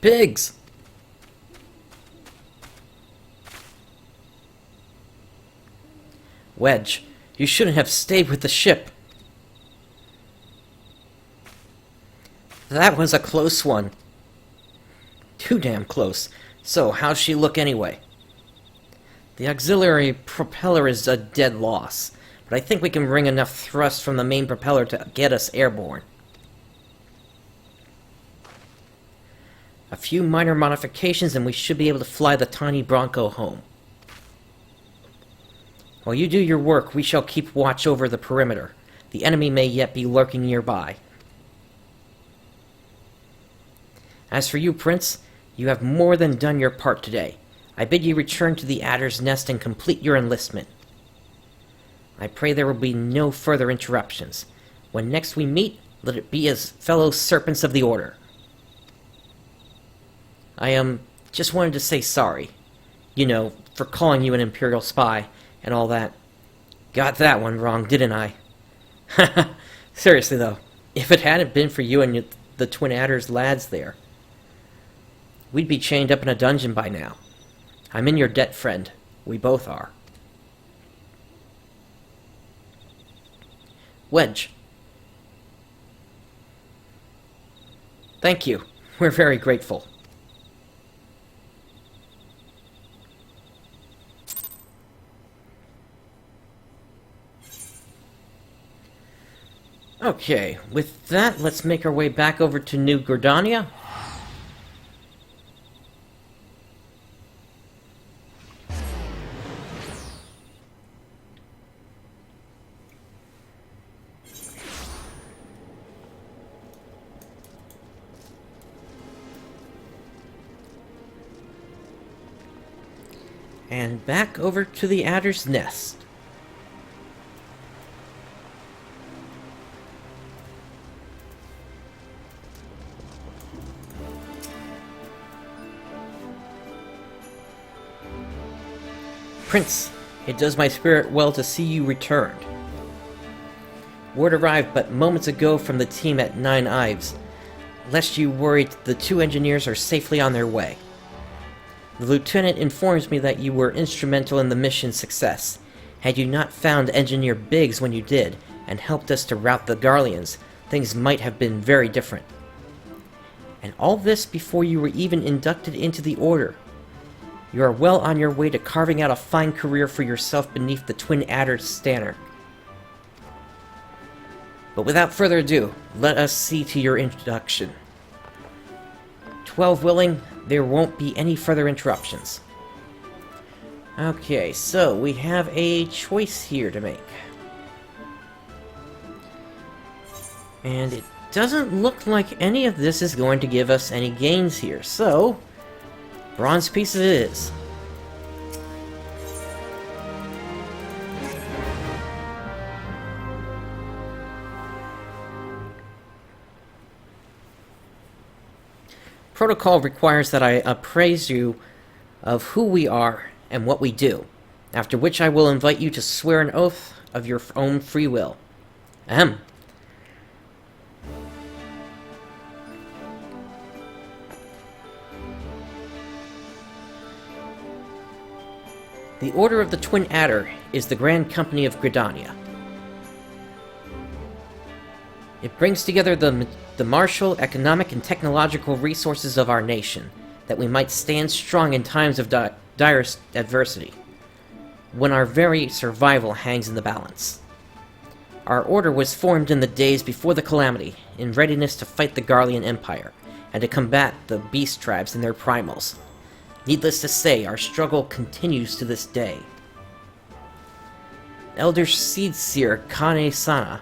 S1: Pigs! Wedge, you shouldn't have stayed with the ship. That was a close one. Too damn close. So, how's she look anyway? The auxiliary propeller is a dead loss, but I think we can wring enough thrust from the main propeller to get us airborne. A few minor modifications and we should be able to fly the tiny Bronco home. While you do your work, we shall keep watch over the perimeter. The enemy may yet be lurking nearby. As for you, Prince, you have more than done your part today. I bid you return to the Adder's Nest and complete your enlistment. I pray there will be no further interruptions. When next we meet, let it be as fellow serpents of the Order. I, just wanted to say sorry. You know, for calling you an Imperial spy and all that. Got that one wrong, didn't I? Seriously, though, if it hadn't been for you and the Twin Adder's lads there, we'd be chained up in a dungeon by now. I'm in your debt, friend. We both are. Wedge. Thank you. We're very grateful. Okay, with that, let's make our way back over to New Gridania. And back over to the Adder's Nest. Prince, it does my spirit well to see you returned. Word arrived but moments ago from the team at Nine Ives. Lest you worried, the two engineers are safely on their way. The lieutenant informs me that you were instrumental in the mission's success. Had you not found Engineer Biggs when you did, and helped us to rout the Garleans, things might have been very different. And all this before you were even inducted into the Order. You are well on your way to carving out a fine career for yourself beneath the Twin Adder's standard. But without further ado, let us see to your introduction. 12 willing, there won't be any further interruptions. Okay, so we have a choice here to make. And it doesn't look like any of this is going to give us any gains here, so bronze pieces it is. Protocol requires that I appraise you of who we are and what we do, after which I will invite you to swear an oath of your own free will. Ahem. The Order of the Twin Adder is the Grand Company of Gridania. It brings together the martial, economic, and technological resources of our nation, that we might stand strong in times of dire adversity, when our very survival hangs in the balance. Our order was formed in the days before the Calamity, in readiness to fight the Garlean Empire, and to combat the beast tribes and their primals. Needless to say, our struggle continues to this day. Elder Seedseer Kane-sana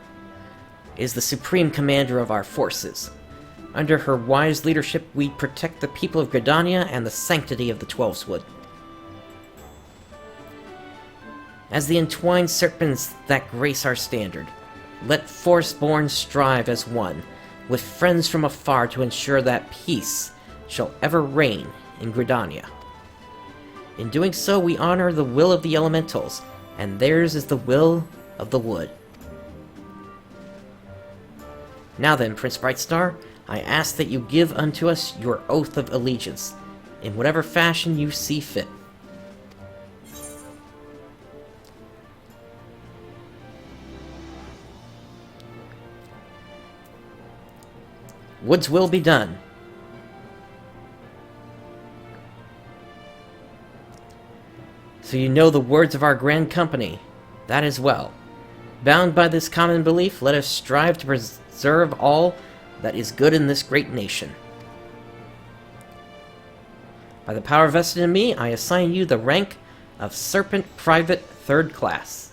S1: is the supreme commander of our forces. Under her wise leadership, we protect the people of Gridania and the sanctity of the Twelveswood. As the entwined serpents that grace our standard, let Forestborn strive as one, with friends from afar to ensure that peace shall ever reign in Gridania. In doing so, we honor the will of the elementals, and theirs is the will of the wood. Now then, Prince Brightstar, I ask that you give unto us your oath of allegiance, in whatever fashion you see fit. Wood's will be done. So you know the words of our grand company. That is well. Bound by this common belief, let us strive to preserve all that is good in this great nation. By the power vested in me, I assign you the rank of Serpent Private 3rd Class.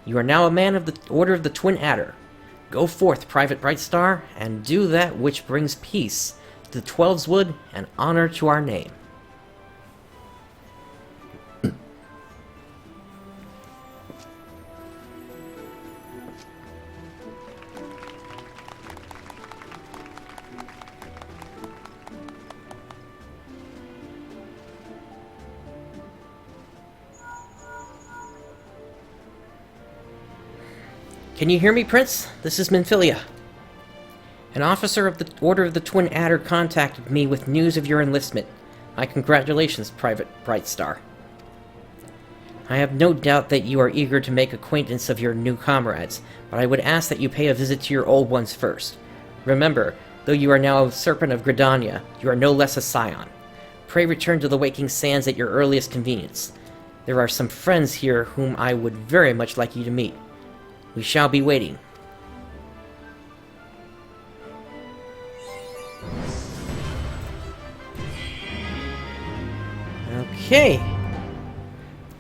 S1: You are now a man of the Order of the Twin Adder. Go forth, Private Brightstar, and do that which brings peace to the Twelveswood and honor to our name. Can you hear me, Prince? This is Minfilia. An officer of the Order of the Twin Adder contacted me with news of your enlistment. My congratulations, Private Brightstar. I have no doubt that you are eager to make acquaintance of your new comrades, but I would ask that you pay a visit to your old ones first. Remember, though you are now a Serpent of Gridania, you are no less a Scion. Pray return to the Waking Sands at your earliest convenience. There are some friends here whom I would very much like you to meet. We shall be waiting. Okay.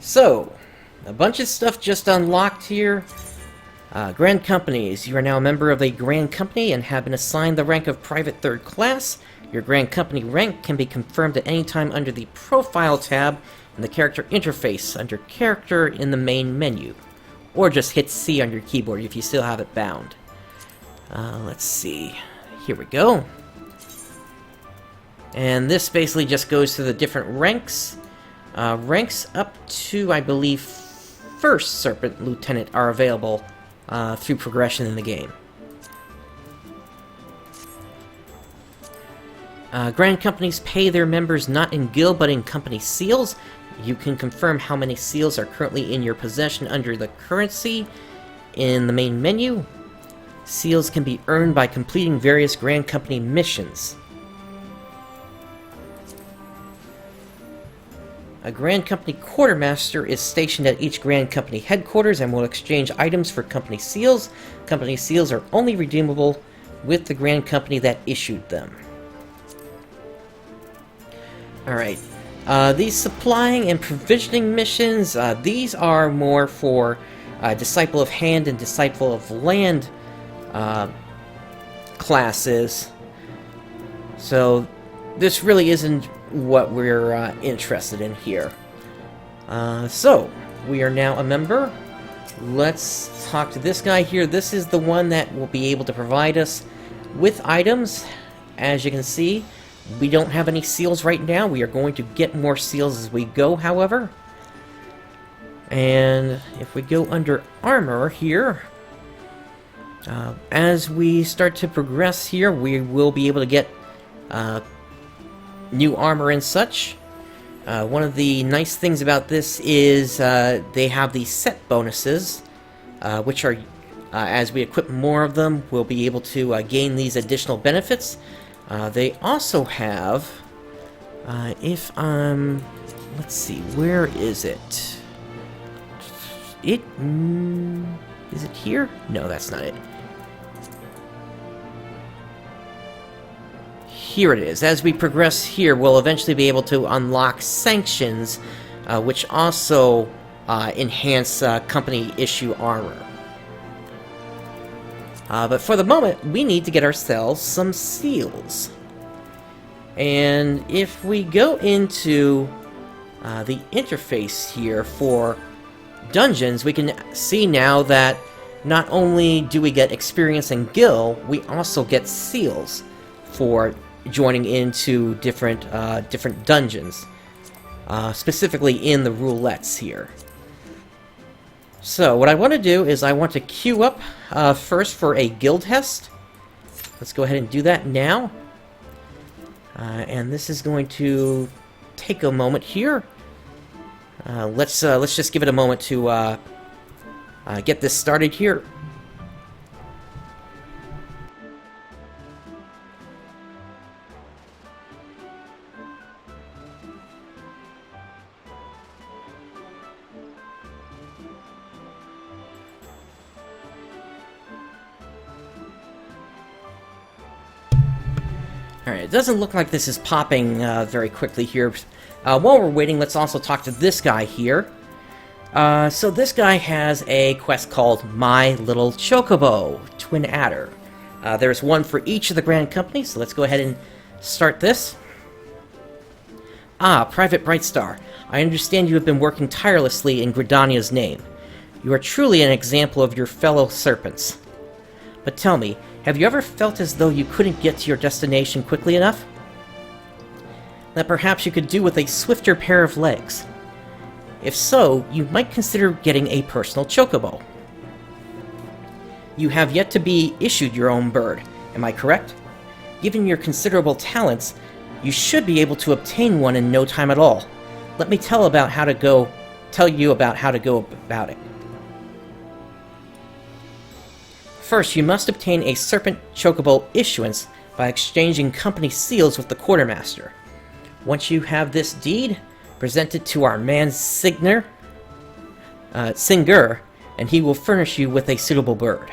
S1: So, a bunch of stuff just unlocked here. Grand Companies. You are now a member of a Grand Company and have been assigned the rank of Private 3rd Class. Your Grand Company rank can be confirmed at any time under the Profile tab in the character interface under Character in the main menu. Or just hit C on your keyboard if you still have it bound. Let's see. Here we go. And this basically just goes to the different ranks. Ranks up to, I believe, First Serpent Lieutenant are available through progression in the game. Grand Companies pay their members not in guild but in company seals. You can confirm how many seals are currently in your possession under the currency in the main menu. Seals can be earned by completing various Grand Company missions. A Grand Company Quartermaster is stationed at each Grand Company headquarters and will exchange items for Company seals. Company seals are only redeemable with the Grand Company that issued them. Alright. These supplying and provisioning missions, these are more for Disciple of Hand and Disciple of Land classes. So this really isn't what we're interested in here. So, we are now a member. Let's talk to this guy here. This is the one that will be able to provide us with items. As you can see, we don't have any seals right now. We are going to get more seals as we go, however. And if we go under armor here, as we start to progress here, we will be able to get new armor and such. One of the nice things about this is they have these set bonuses, which are, as we equip more of them, we'll be able to gain these additional benefits. They also have, let's see, where is it? Is it here? No, that's not it. Here it is. As we progress here, we'll eventually be able to unlock sanctions, which also enhance company issue armor. But for the moment, we need to get ourselves some seals. And if we go into the interface here for dungeons, we can see now that not only do we get experience and gil, we also get seals for joining into different dungeons, specifically in the roulettes here. So what I want to do is I want to queue up first for a guild test. Let's go ahead and do that now. And this is going to take a moment here. Let's just give it a moment to get this started here. Alright, it doesn't look like this is popping very quickly here. While we're waiting, let's also talk to this guy here. So this guy has a quest called My Little Chocobo, Twin Adder. There's one for each of the Grand Companies, so let's go ahead and start this. Private Brightstar. I understand you have been working tirelessly in Gridania's name. You are truly an example of your fellow serpents. But tell me, have you ever felt as though you couldn't get to your destination quickly enough? That perhaps you could do with a swifter pair of legs. If so, you might consider getting a personal chocobo. You have yet to be issued your own bird, am I correct? Given your considerable talents, you should be able to obtain one in no time at all. Let me tell you about how to go about it. First, you must obtain a Serpent Chocobo issuance by exchanging company seals with the quartermaster. Once you have this deed, present it to our man Singer, and he will furnish you with a suitable bird.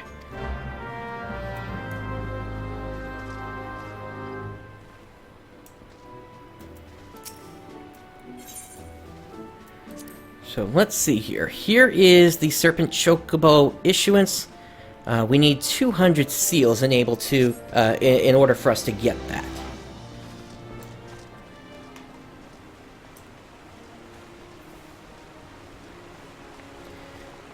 S1: So let's see here. Here is the Serpent Chocobo issuance. We need 200 seals in order for us to get that.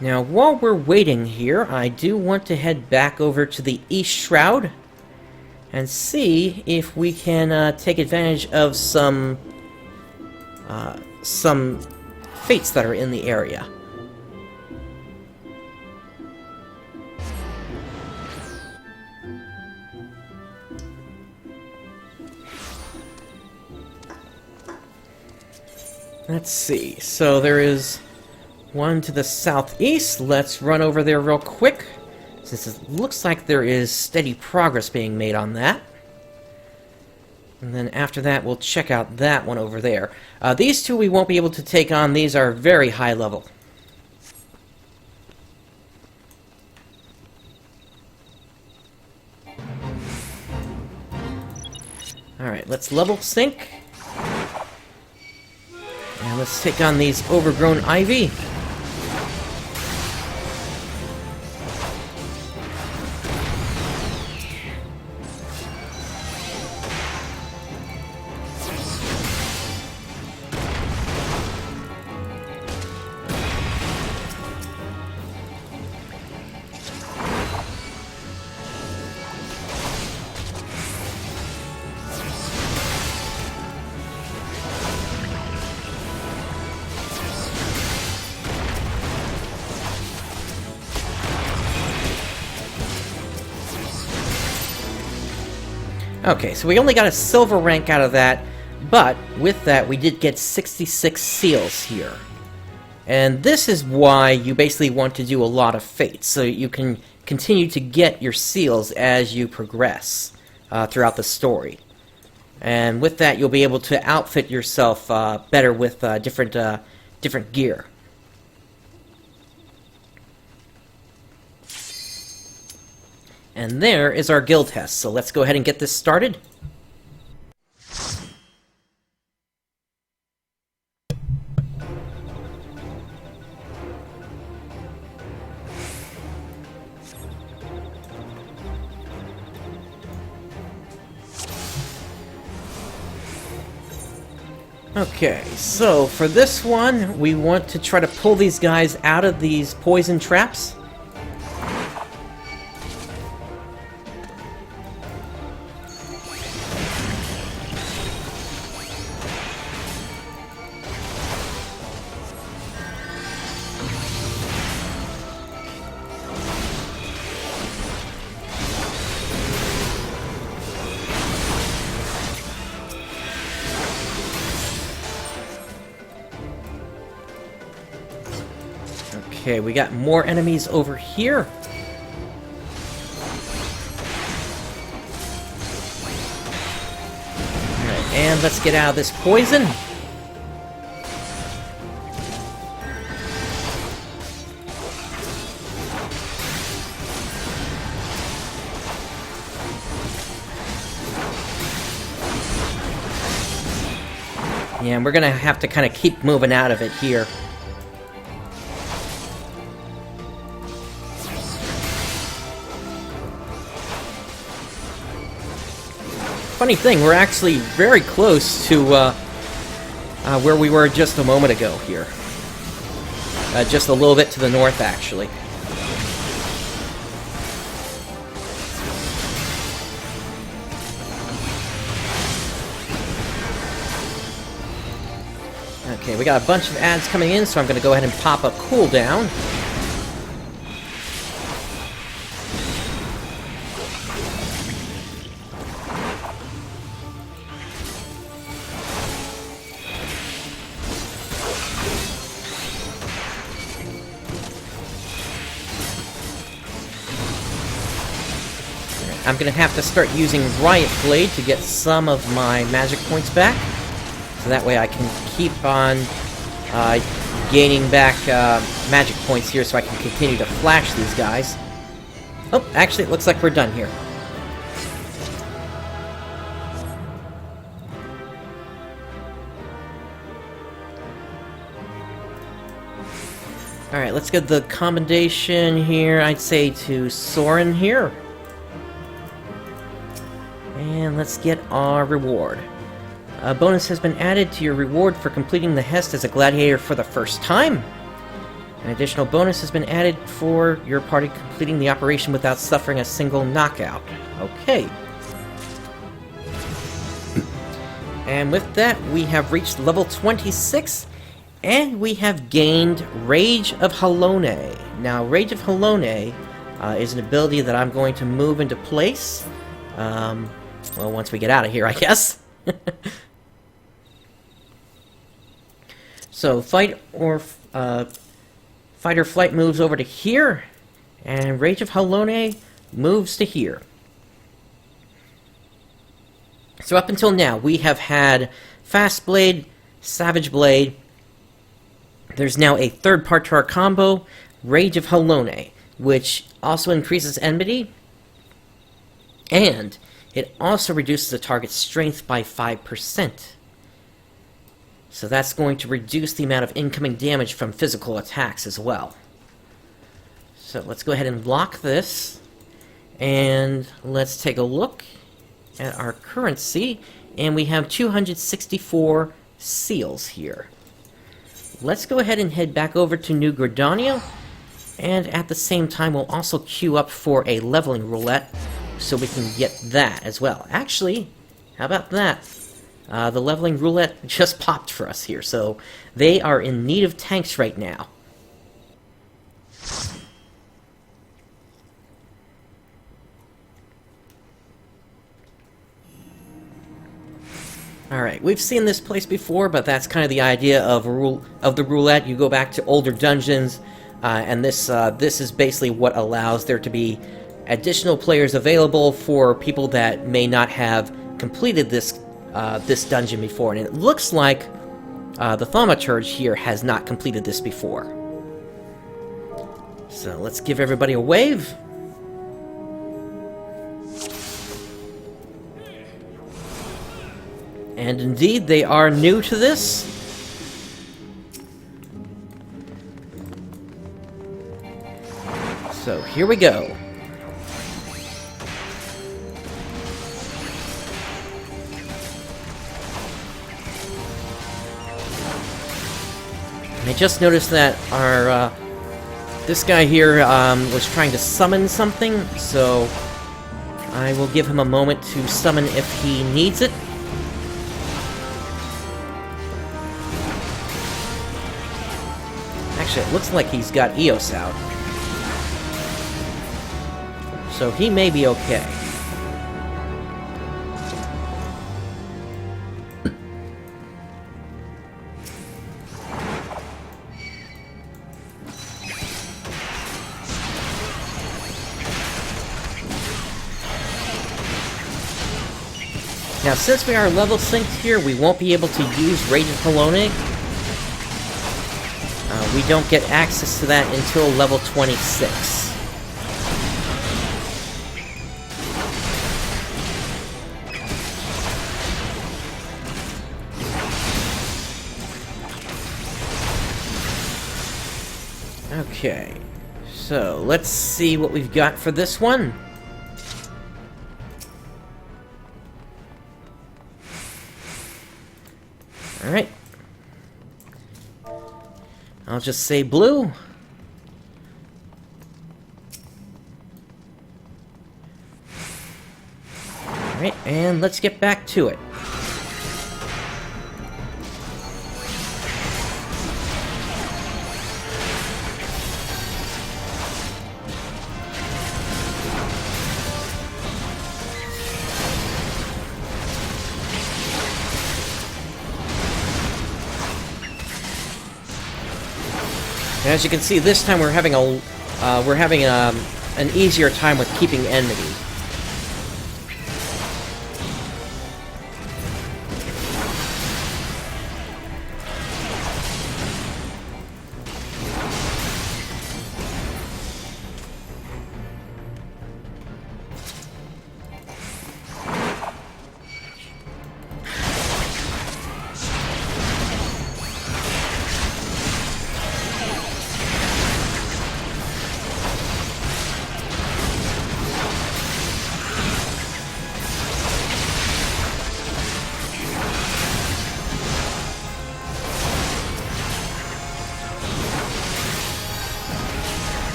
S1: Now, while we're waiting here, I do want to head back over to the East Shroud and see if we can take advantage of some fates that are in the area. Let's see, so there is one to the southeast. Let's run over there real quick, since it looks like there is steady progress being made on that. And then after that, we'll check out that one over there. These two we won't be able to take on. These are very high level. Alright, let's level sync. And let's take on these overgrown ivy. Okay, so we only got a silver rank out of that, but with that we did get 66 seals here. And this is why you basically want to do a lot of fates, so you can continue to get your seals as you progress throughout the story. And with that you'll be able to outfit yourself better with different gear. And there is our guild test, so let's go ahead and get this started. Okay, so for this one, we want to try to pull these guys out of these poison traps. Okay, we got more enemies over here. Alright, and let's get out of this poison. Yeah, and we're gonna have to kind of keep moving out of it here. Funny thing, we're actually very close to where we were just a moment ago here. Just a little bit to the north, actually. Okay, we got a bunch of ads coming in, so I'm going to go ahead and pop a cooldown. I'm going to have to start using Riot Blade to get some of my magic points back. So that way I can keep on gaining back magic points here so I can continue to flash these guys. Oh, actually, it looks like we're done here. Alright, let's get the commendation here, I'd say, to Soren here. And let's get our reward. A bonus has been added to your reward for completing the Hest as a gladiator for the first time. An additional bonus has been added for your party completing the operation without suffering a single knockout. Okay. And with that, we have reached level 26, and we have gained Rage of Halone. Now, Rage of Halone is an ability that I'm going to move into place. Well, once we get out of here, I guess. So, fight or flight moves over to here, and Rage of Halone moves to here. So up until now, we have had Fast Blade, Savage Blade. There's now a third part to our combo, Rage of Halone, which also increases enmity, and it also reduces the target's strength by 5%. So that's going to reduce the amount of incoming damage from physical attacks as well. So let's go ahead and lock this. And let's take a look at our currency. And we have 264 seals here. Let's go ahead and head back over to New Gridania. And at the same time, we'll also queue up for a leveling roulette, so we can get that as well. Actually, how about that? The leveling roulette just popped for us here, so they are in need of tanks right now. Alright, we've seen this place before, but that's kind of the idea of the roulette. You go back to older dungeons, and this is basically what allows there to be additional players available for people that may not have completed this dungeon before. And it looks like the Thaumaturge here has not completed this before. So let's give everybody a wave. And indeed, they are new to this. So, here we go. And I just noticed that our, this guy here, was trying to summon something, so I will give him a moment to summon if he needs it. Actually, it looks like he's got Eos out. So he may be okay. Now, since we are level synced here, we won't be able to use Rage of Halone. We don't get access to that until level 26. Okay, so let's see what we've got for this one. Alright. I'll just say blue. Alright, and let's get back to it. And as you can see, this time we're having an easier time with keeping enmity.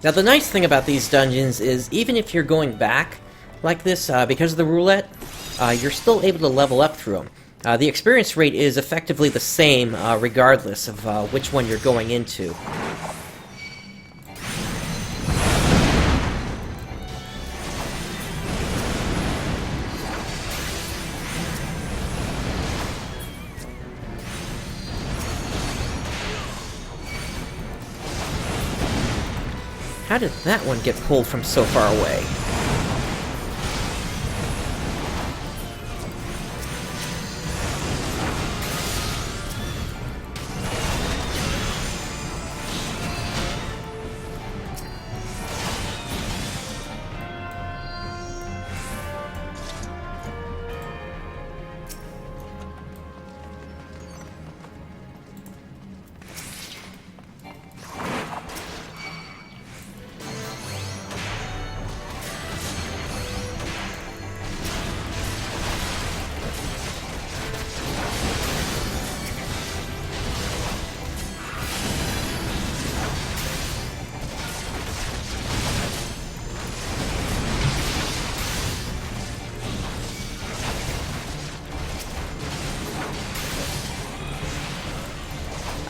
S1: Now, the nice thing about these dungeons is, even if you're going back like this, because of the roulette, you're still able to level up through them. The experience rate is effectively the same, regardless of which one you're going into. How did that one get pulled from so far away?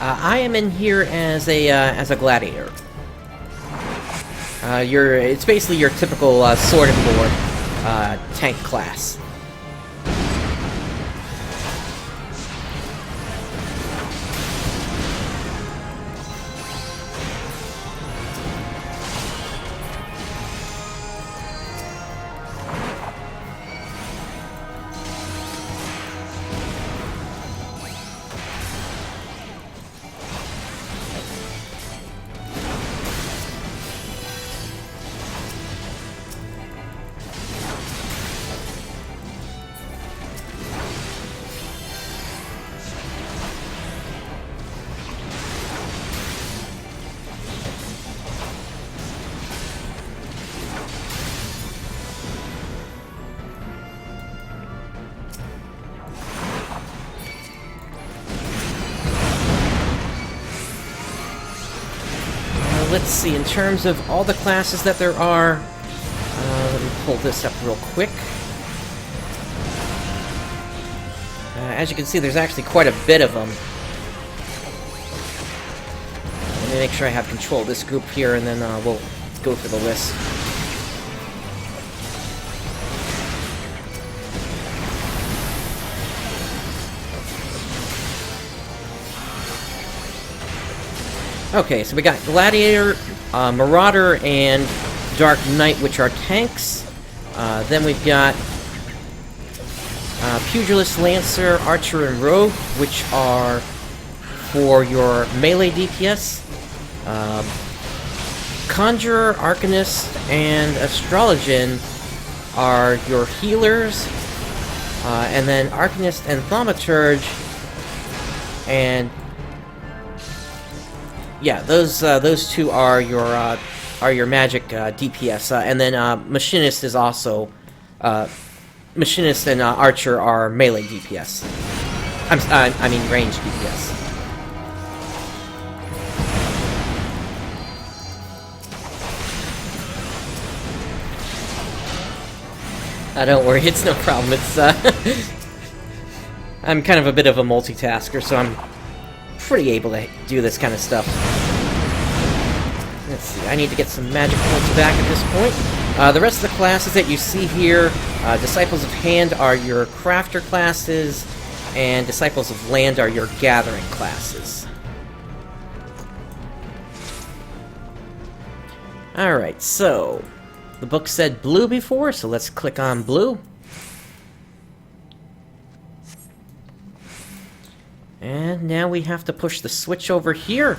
S1: I am in here as a gladiator. It's basically your typical sword and board tank class. let's see, in terms of all the classes that there are, let me pull this up real quick. As you can see, there's actually quite a bit of them. Let me make sure I have control of this group here, and then we'll go through the list. Okay, so we got Gladiator, Marauder, and Dark Knight, which are tanks. Then we've got Pugilist, Lancer, Archer, and Rogue, which are for your melee DPS. Conjurer, Arcanist, and Astrologian are your healers. And then Arcanist and Thaumaturge, and yeah, those two are your magic DPS, and then Machinist is also Machinist and Archer are melee DPS. I mean range DPS. Don't worry, it's no problem. It's I'm kind of a bit of a multitasker, so I'm pretty able to do this kind of stuff. Let's see, I need to get some magic points back at this point. The rest of the classes that you see here, Disciples of Hand are your crafter classes, and Disciples of Land are your gathering classes. Alright, so the book said blue before, so let's click on blue. And now we have to push the switch over here.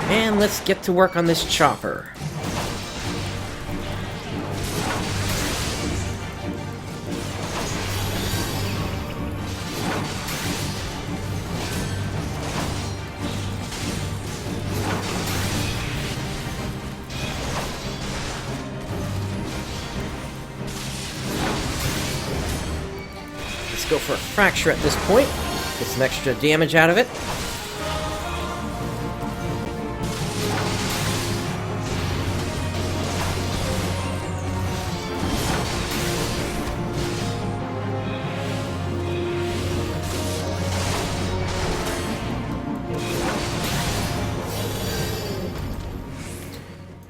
S1: And let's get to work on this chopper. Let's go for a fracture at this point. Get some extra damage out of it.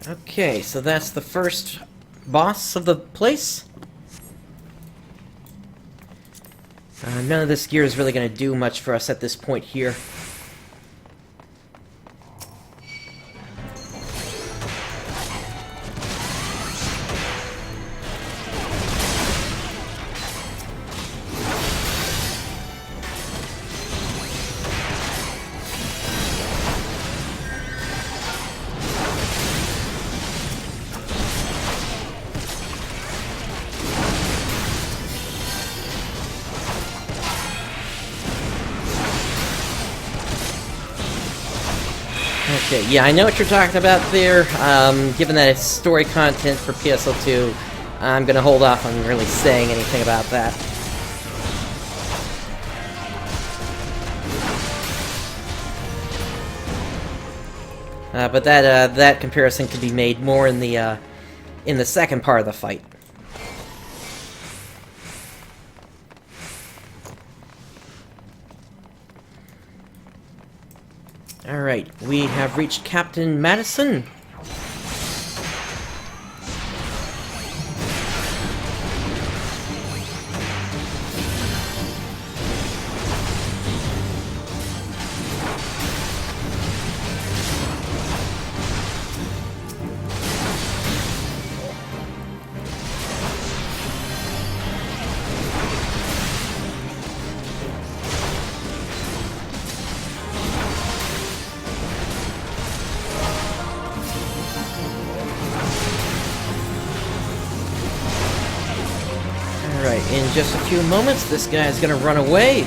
S1: Okay, so that's the first boss of the place. None of this gear is really going to do much for us at this point here. Okay, yeah, I know what you're talking about there. Given that it's story content for PSO2, I'm gonna hold off on really saying anything about that. But that comparison could be made more in the second part of the fight. Alright, we have reached Captain Madison. Alright, in just a few moments, this guy is gonna run away.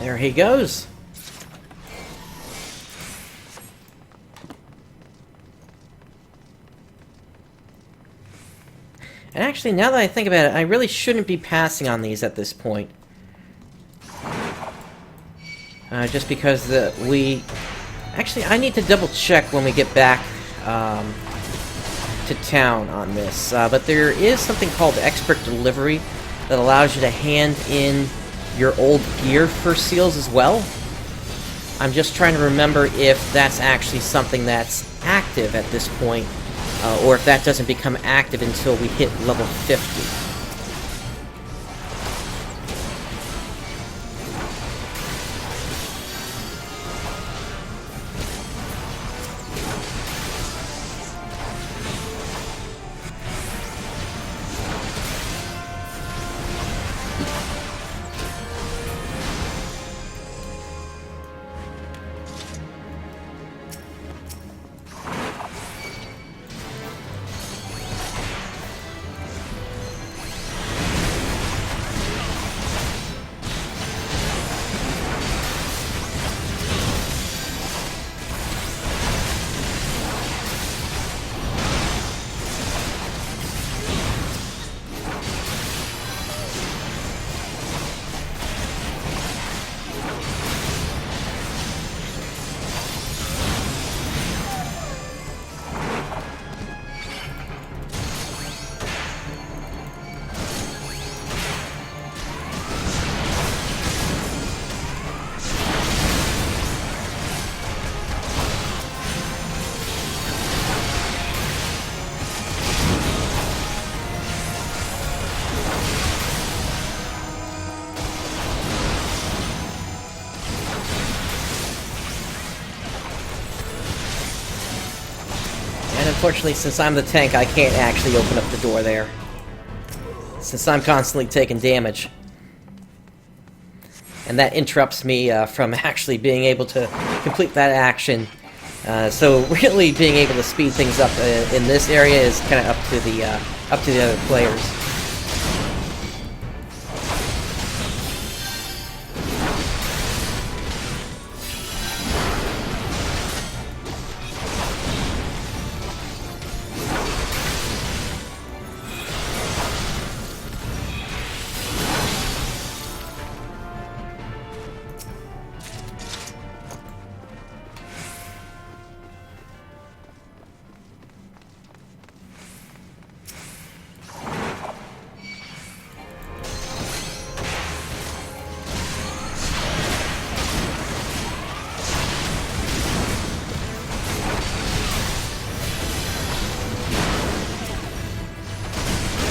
S1: There he goes. And actually, now that I think about it, I really shouldn't be passing on these at this point. Just because we... Actually, I need to double check when we get back to town on this. But there is something called expert delivery that allows you to hand in your old gear for seals as well. I'm just trying to remember if that's actually something that's active at this point, or if that doesn't become active until we hit level 50. Unfortunately, since I'm the tank, I can't actually open up the door there, since I'm constantly taking damage. And that interrupts me from actually being able to complete that action. So really being able to speed things up in this area is kind of up to the other players.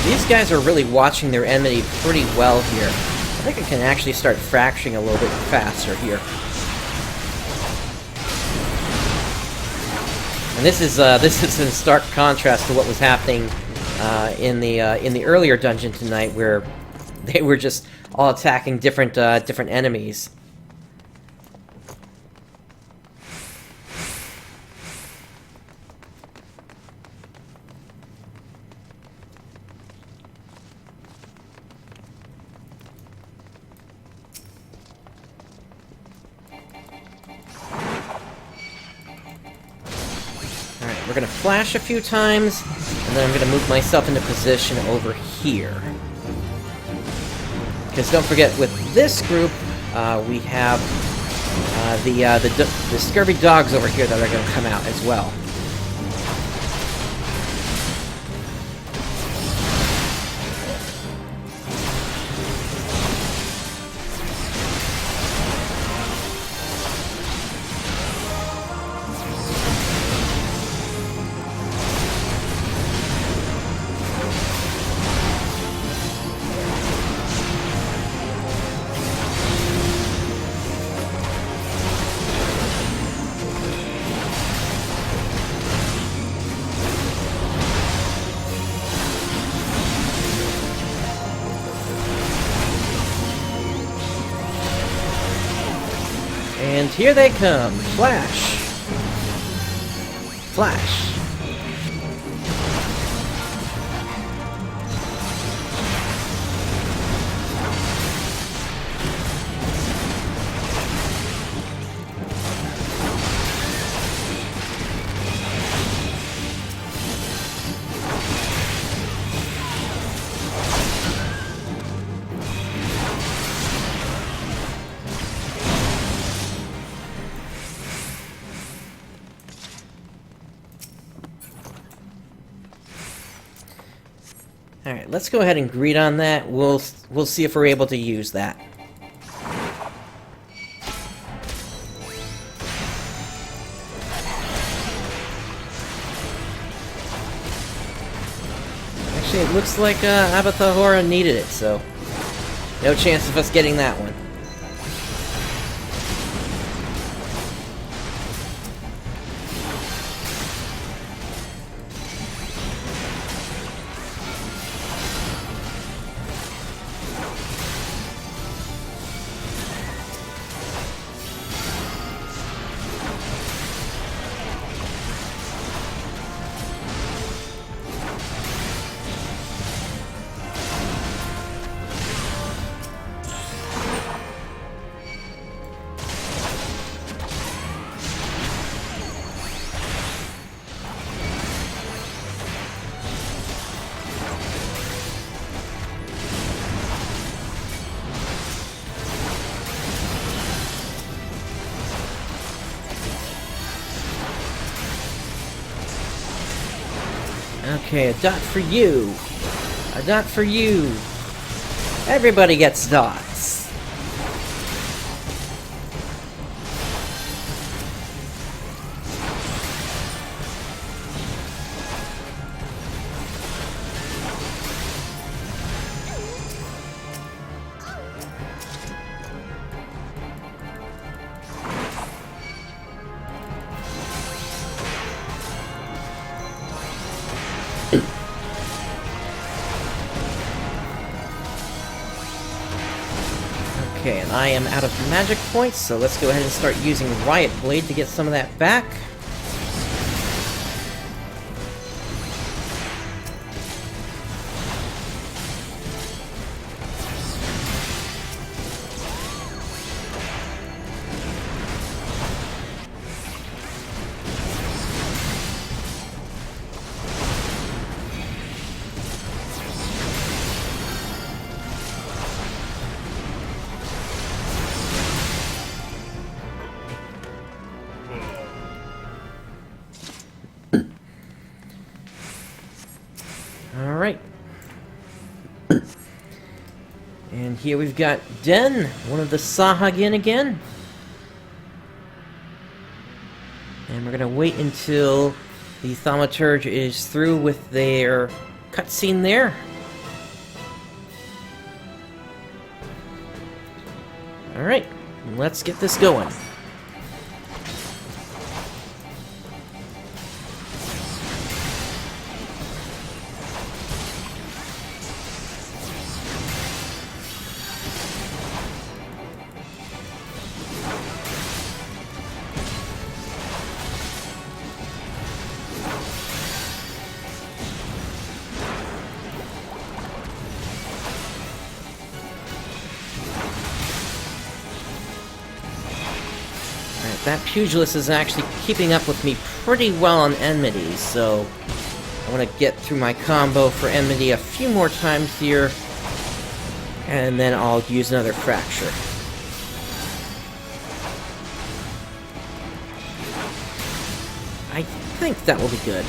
S1: These guys are really watching their enemy pretty well here. I think I can actually start fracturing a little bit faster here. And this is in stark contrast to what was happening in the earlier dungeon tonight, where they were just all attacking different enemies. We're gonna flash a few times, and then I'm gonna move myself into position over here. Because don't forget, with this group, we have the scurvy dogs over here that are gonna come out as well. And here they come! Flash! Flash! Alright, let's go ahead and greet on that. We'll see if we're able to use that. Actually, it looks like Abathahora needed it, so no chance of us getting that one. Okay, a dot for you. A dot for you. Everybody gets dots. Okay, and I am out of magic points, so let's go ahead and start using Riot Blade to get some of that back. Alright. And here we've got Den, one of the Sahagin again. And we're gonna wait until the Thaumaturge is through with their cutscene there. Alright, let's get this going. That Pugilist is actually keeping up with me pretty well on Enmity, so I want to get through my combo for Enmity a few more times here, and then I'll use another Fracture. I think that will be good.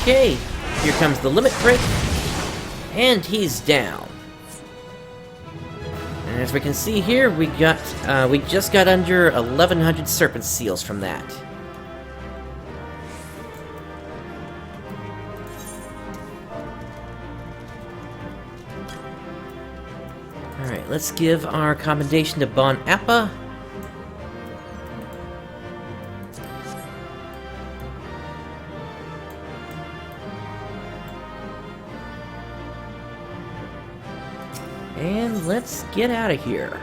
S1: Okay, here comes the Limit Break. And he's down. And as we can see here, we just got under 1,100 Serpent Seals from that. Alright, let's give our commendation to Bon Appa. And let's get out of here.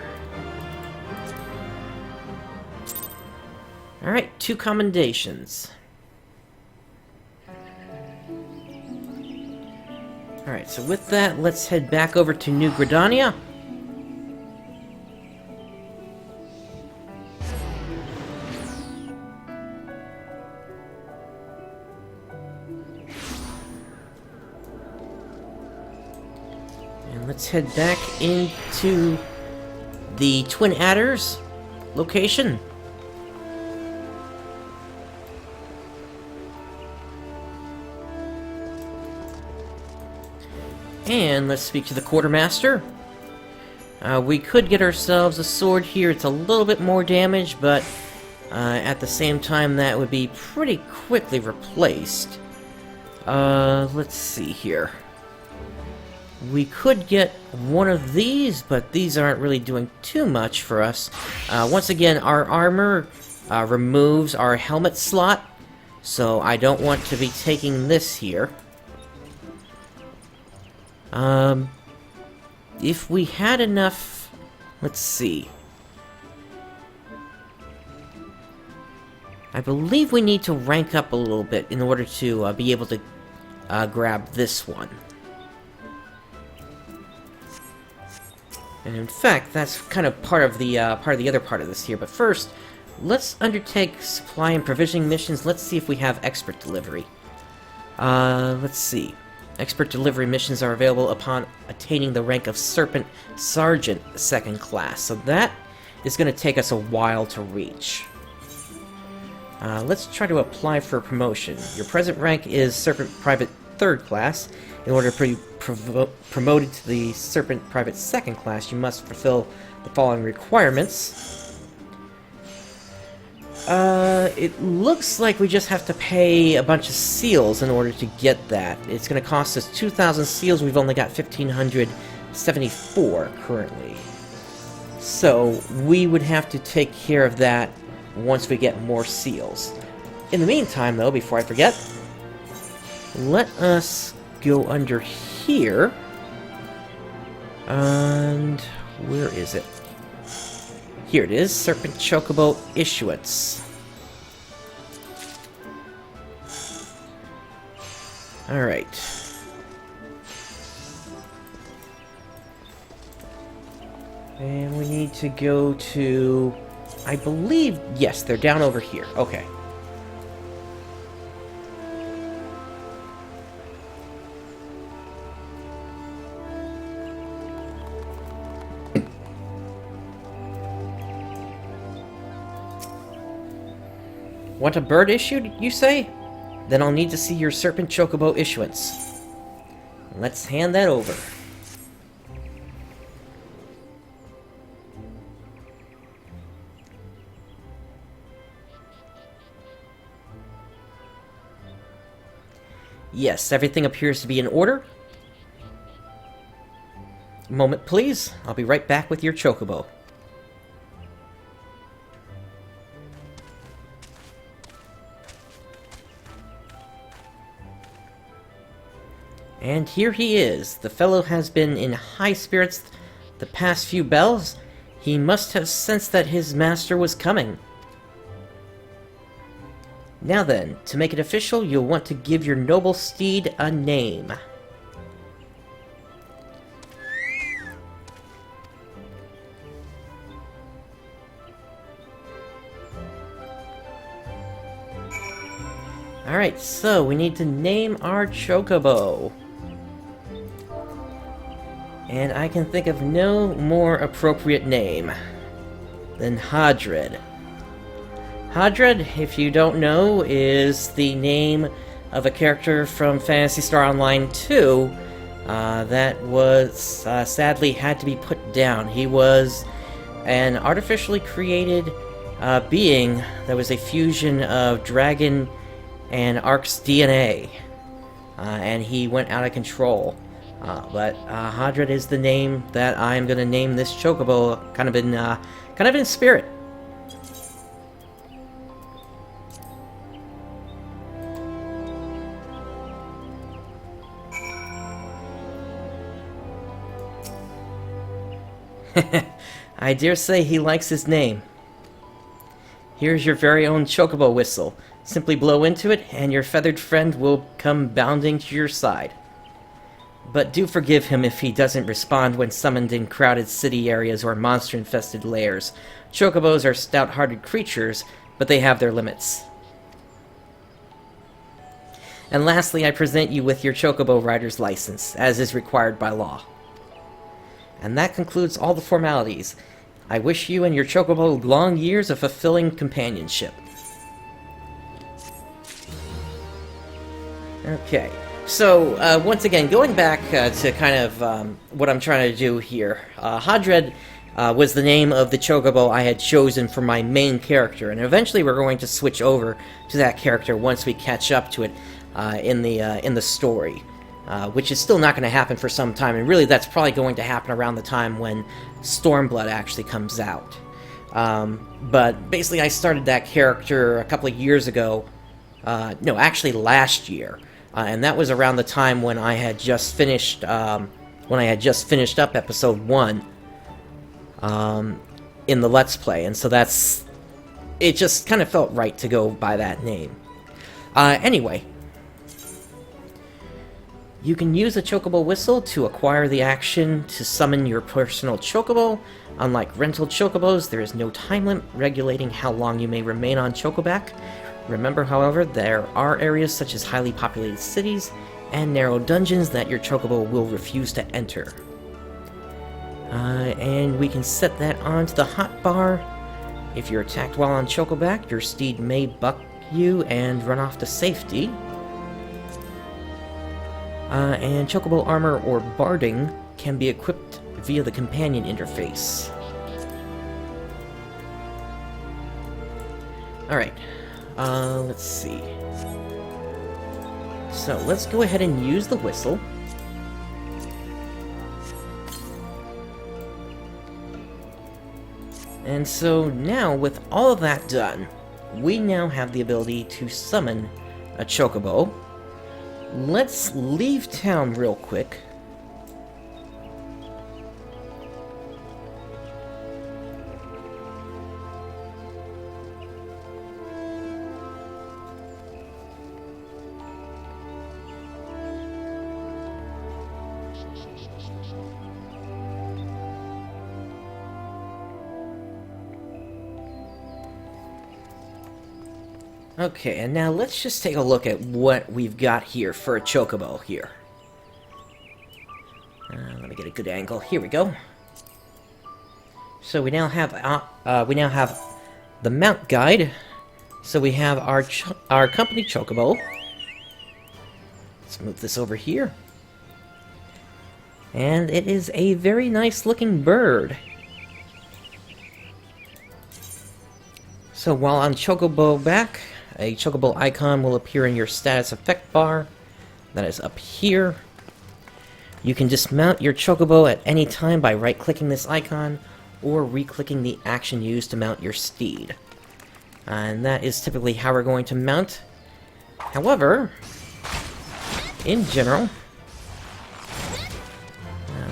S1: Alright, 2 commendations. Alright, so with that, let's head back over to New Gridania. Let's head back into the Twin Adders location. And let's speak to the quartermaster. We could get ourselves a sword here. It's a little bit more damage, but at the same time that would be pretty quickly replaced. Let's see here. We could get one of these, but these aren't really doing too much for us. Once again, our armor removes our helmet slot, so I don't want to be taking this here. If we had enough... Let's see. I believe we need to rank up a little bit in order to be able to grab this one. And in fact, that's kind of part of the other part of this here. But first, let's undertake supply and provisioning missions. Let's see if we have expert delivery. Let's see. Expert delivery missions are available upon attaining the rank of Serpent Sergeant 2nd class. So that is going to take us a while to reach. Let's try to apply for a promotion. Your present rank is Serpent Private 3rd class. In order to be promoted to the Serpent Private 2nd class, you must fulfill the following requirements. It looks like we just have to pay a bunch of seals in order to get that. It's going to cost us 2,000 seals. We've only got 1,574 currently. So we would have to take care of that once we get more seals. In the meantime, though, before I forget, let us go under here. And where is it? Here it is, Serpent Chocobo Issuance. Alright. And we need to go to... I believe... Yes, they're down over here. Okay. Want a bird issued, you say? Then I'll need to see your Serpent Chocobo issuance. Let's hand that over. Yes, everything appears to be in order. A moment, please. I'll be right back with your Chocobo. And here he is. The fellow has been in high spirits the past few bells. He must have sensed that his master was coming. Now then, to make it official, you'll want to give your noble steed a name. Alright, so we need to name our Chocobo. And I can think of no more appropriate name than Hadred. Hadred, if you don't know, is the name of a character from Phantasy Star Online 2 that was sadly had to be put down. He was an artificially created being that was a fusion of dragon and Ark's DNA, and he went out of control. But Hadred is the name that I'm going to name this Chocobo, kind of in spirit. I dare say he likes his name. Here's your very own Chocobo whistle. Simply blow into it, and your feathered friend will come bounding to your side. But do forgive him if he doesn't respond when summoned in crowded city areas or monster-infested lairs. Chocobos are stout-hearted creatures, but they have their limits. And lastly, I present you with your Chocobo rider's license, as is required by law. And that concludes all the formalities. I wish you and your Chocobo long years of fulfilling companionship. Okay, So, once again, going back to kind of what I'm trying to do here, Hadred was the name of the chocobo I had chosen for my main character, and eventually we're going to switch over to that character once we catch up to it in the story, which is still not going to happen for some time, and really that's probably going to happen around the time when Stormblood actually comes out. But basically I started that character a couple of years ago, no, actually last year. And that was around the time when I had just finished, up episode 1, in the Let's Play, and so it just kind of felt right to go by that name. Anyway, you can use a chocobo whistle to acquire the action to summon your personal chocobo. Unlike rental chocobos, there is no time limit regulating how long you may remain on Chocoback. Remember, however, there are areas such as highly populated cities and narrow dungeons that your chocobo will refuse to enter. And we can set that onto the hotbar. If you're attacked while on Chocoback, your steed may buck you and run off to safety. And chocobo armor or barding can be equipped via the companion interface. Alright. Let's see. So, let's go ahead and use the whistle. And so now, with all of that done, we now have the ability to summon a chocobo. Let's leave town real quick. Okay, and now let's just take a look at what we've got here for a chocobo here. Let me get a good angle. Here we go. So we now have the mount guide. So we have our company chocobo. Let's move this over here. And it is a very nice looking bird. So while on chocobo back, a chocobo icon will appear in your status effect bar. That is up here. You can dismount your chocobo at any time by right-clicking this icon, or re-clicking the action used to mount your steed. And that is typically how we're going to mount. However, in general...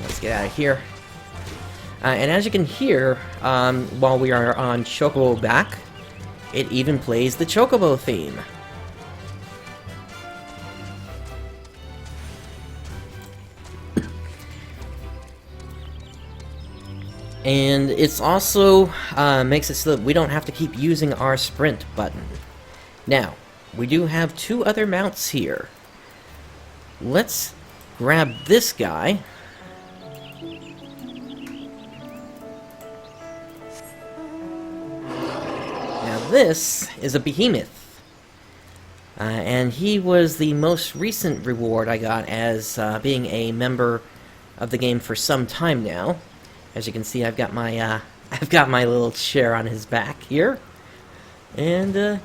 S1: let's get out of here. And as you can hear, while we are on chocobo back, it even plays the chocobo theme. And it's also makes it so that we don't have to keep using our sprint button. Now, we do have two other mounts here. Let's grab this guy. This is a behemoth, and he was the most recent reward I got as being a member of the game for some time now. As you can see, I've got my little chair on his back here, and it's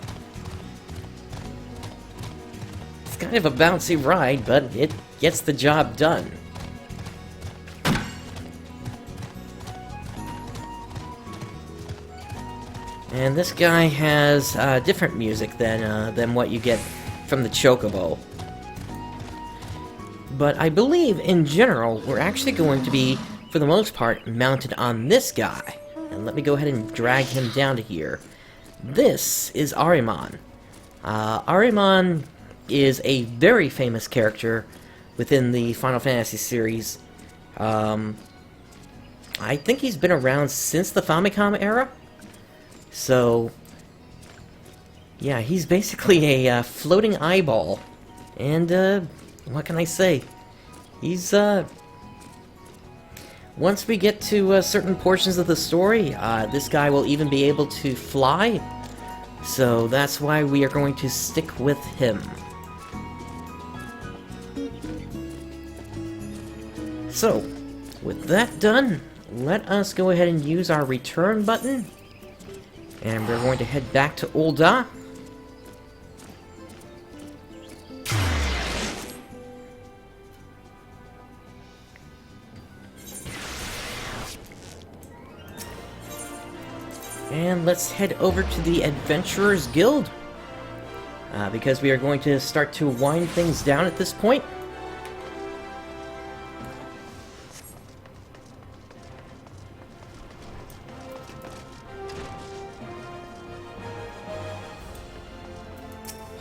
S1: kind of a bouncy ride, but it gets the job done. And this guy has different music than what you get from the chocobo. But I believe, in general, we're actually going to be, for the most part, mounted on this guy. And let me go ahead and drag him down to here. This is Ahriman. Ahriman is a very famous character within the Final Fantasy series. I think he's been around since the Famicom era. So, yeah, he's basically a floating eyeball. And, what can I say? He's, once we get to certain portions of the story, this guy will even be able to fly. So that's why we are going to stick with him. So, with that done, let us go ahead and use our return button. And we're going to head back to Ul'dah. And let's head over to the Adventurers Guild. Because we are going to start to wind things down at this point.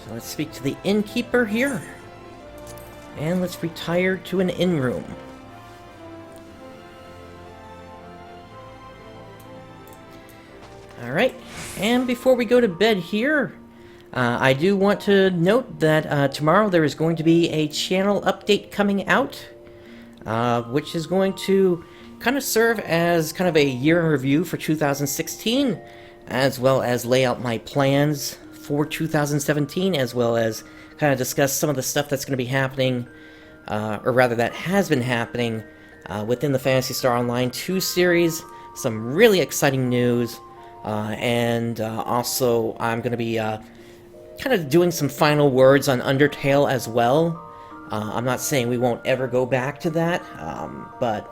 S1: So let's speak to the innkeeper here. And let's retire to an inn room. Alright, and before we go to bed here, I do want to note that tomorrow there is going to be a channel update coming out, which is going to kind of serve as kind of a year in review for 2016, as well as lay out my plans for 2017, as well as kind of discuss some of the stuff that's going to be happening, or rather that has been happening within the Phantasy Star Online 2 series. Some really exciting news. And also, I'm going to be kind of doing some final words on Undertale as well. I'm not saying we won't ever go back to that, but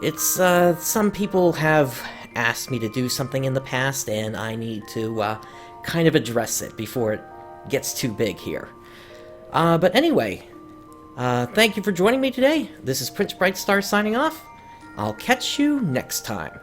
S1: it's some people have asked me to do something in the past, and I need to kind of address it before it gets too big here. But anyway, thank you for joining me today. This is Prince Brightstar signing off. I'll catch you next time.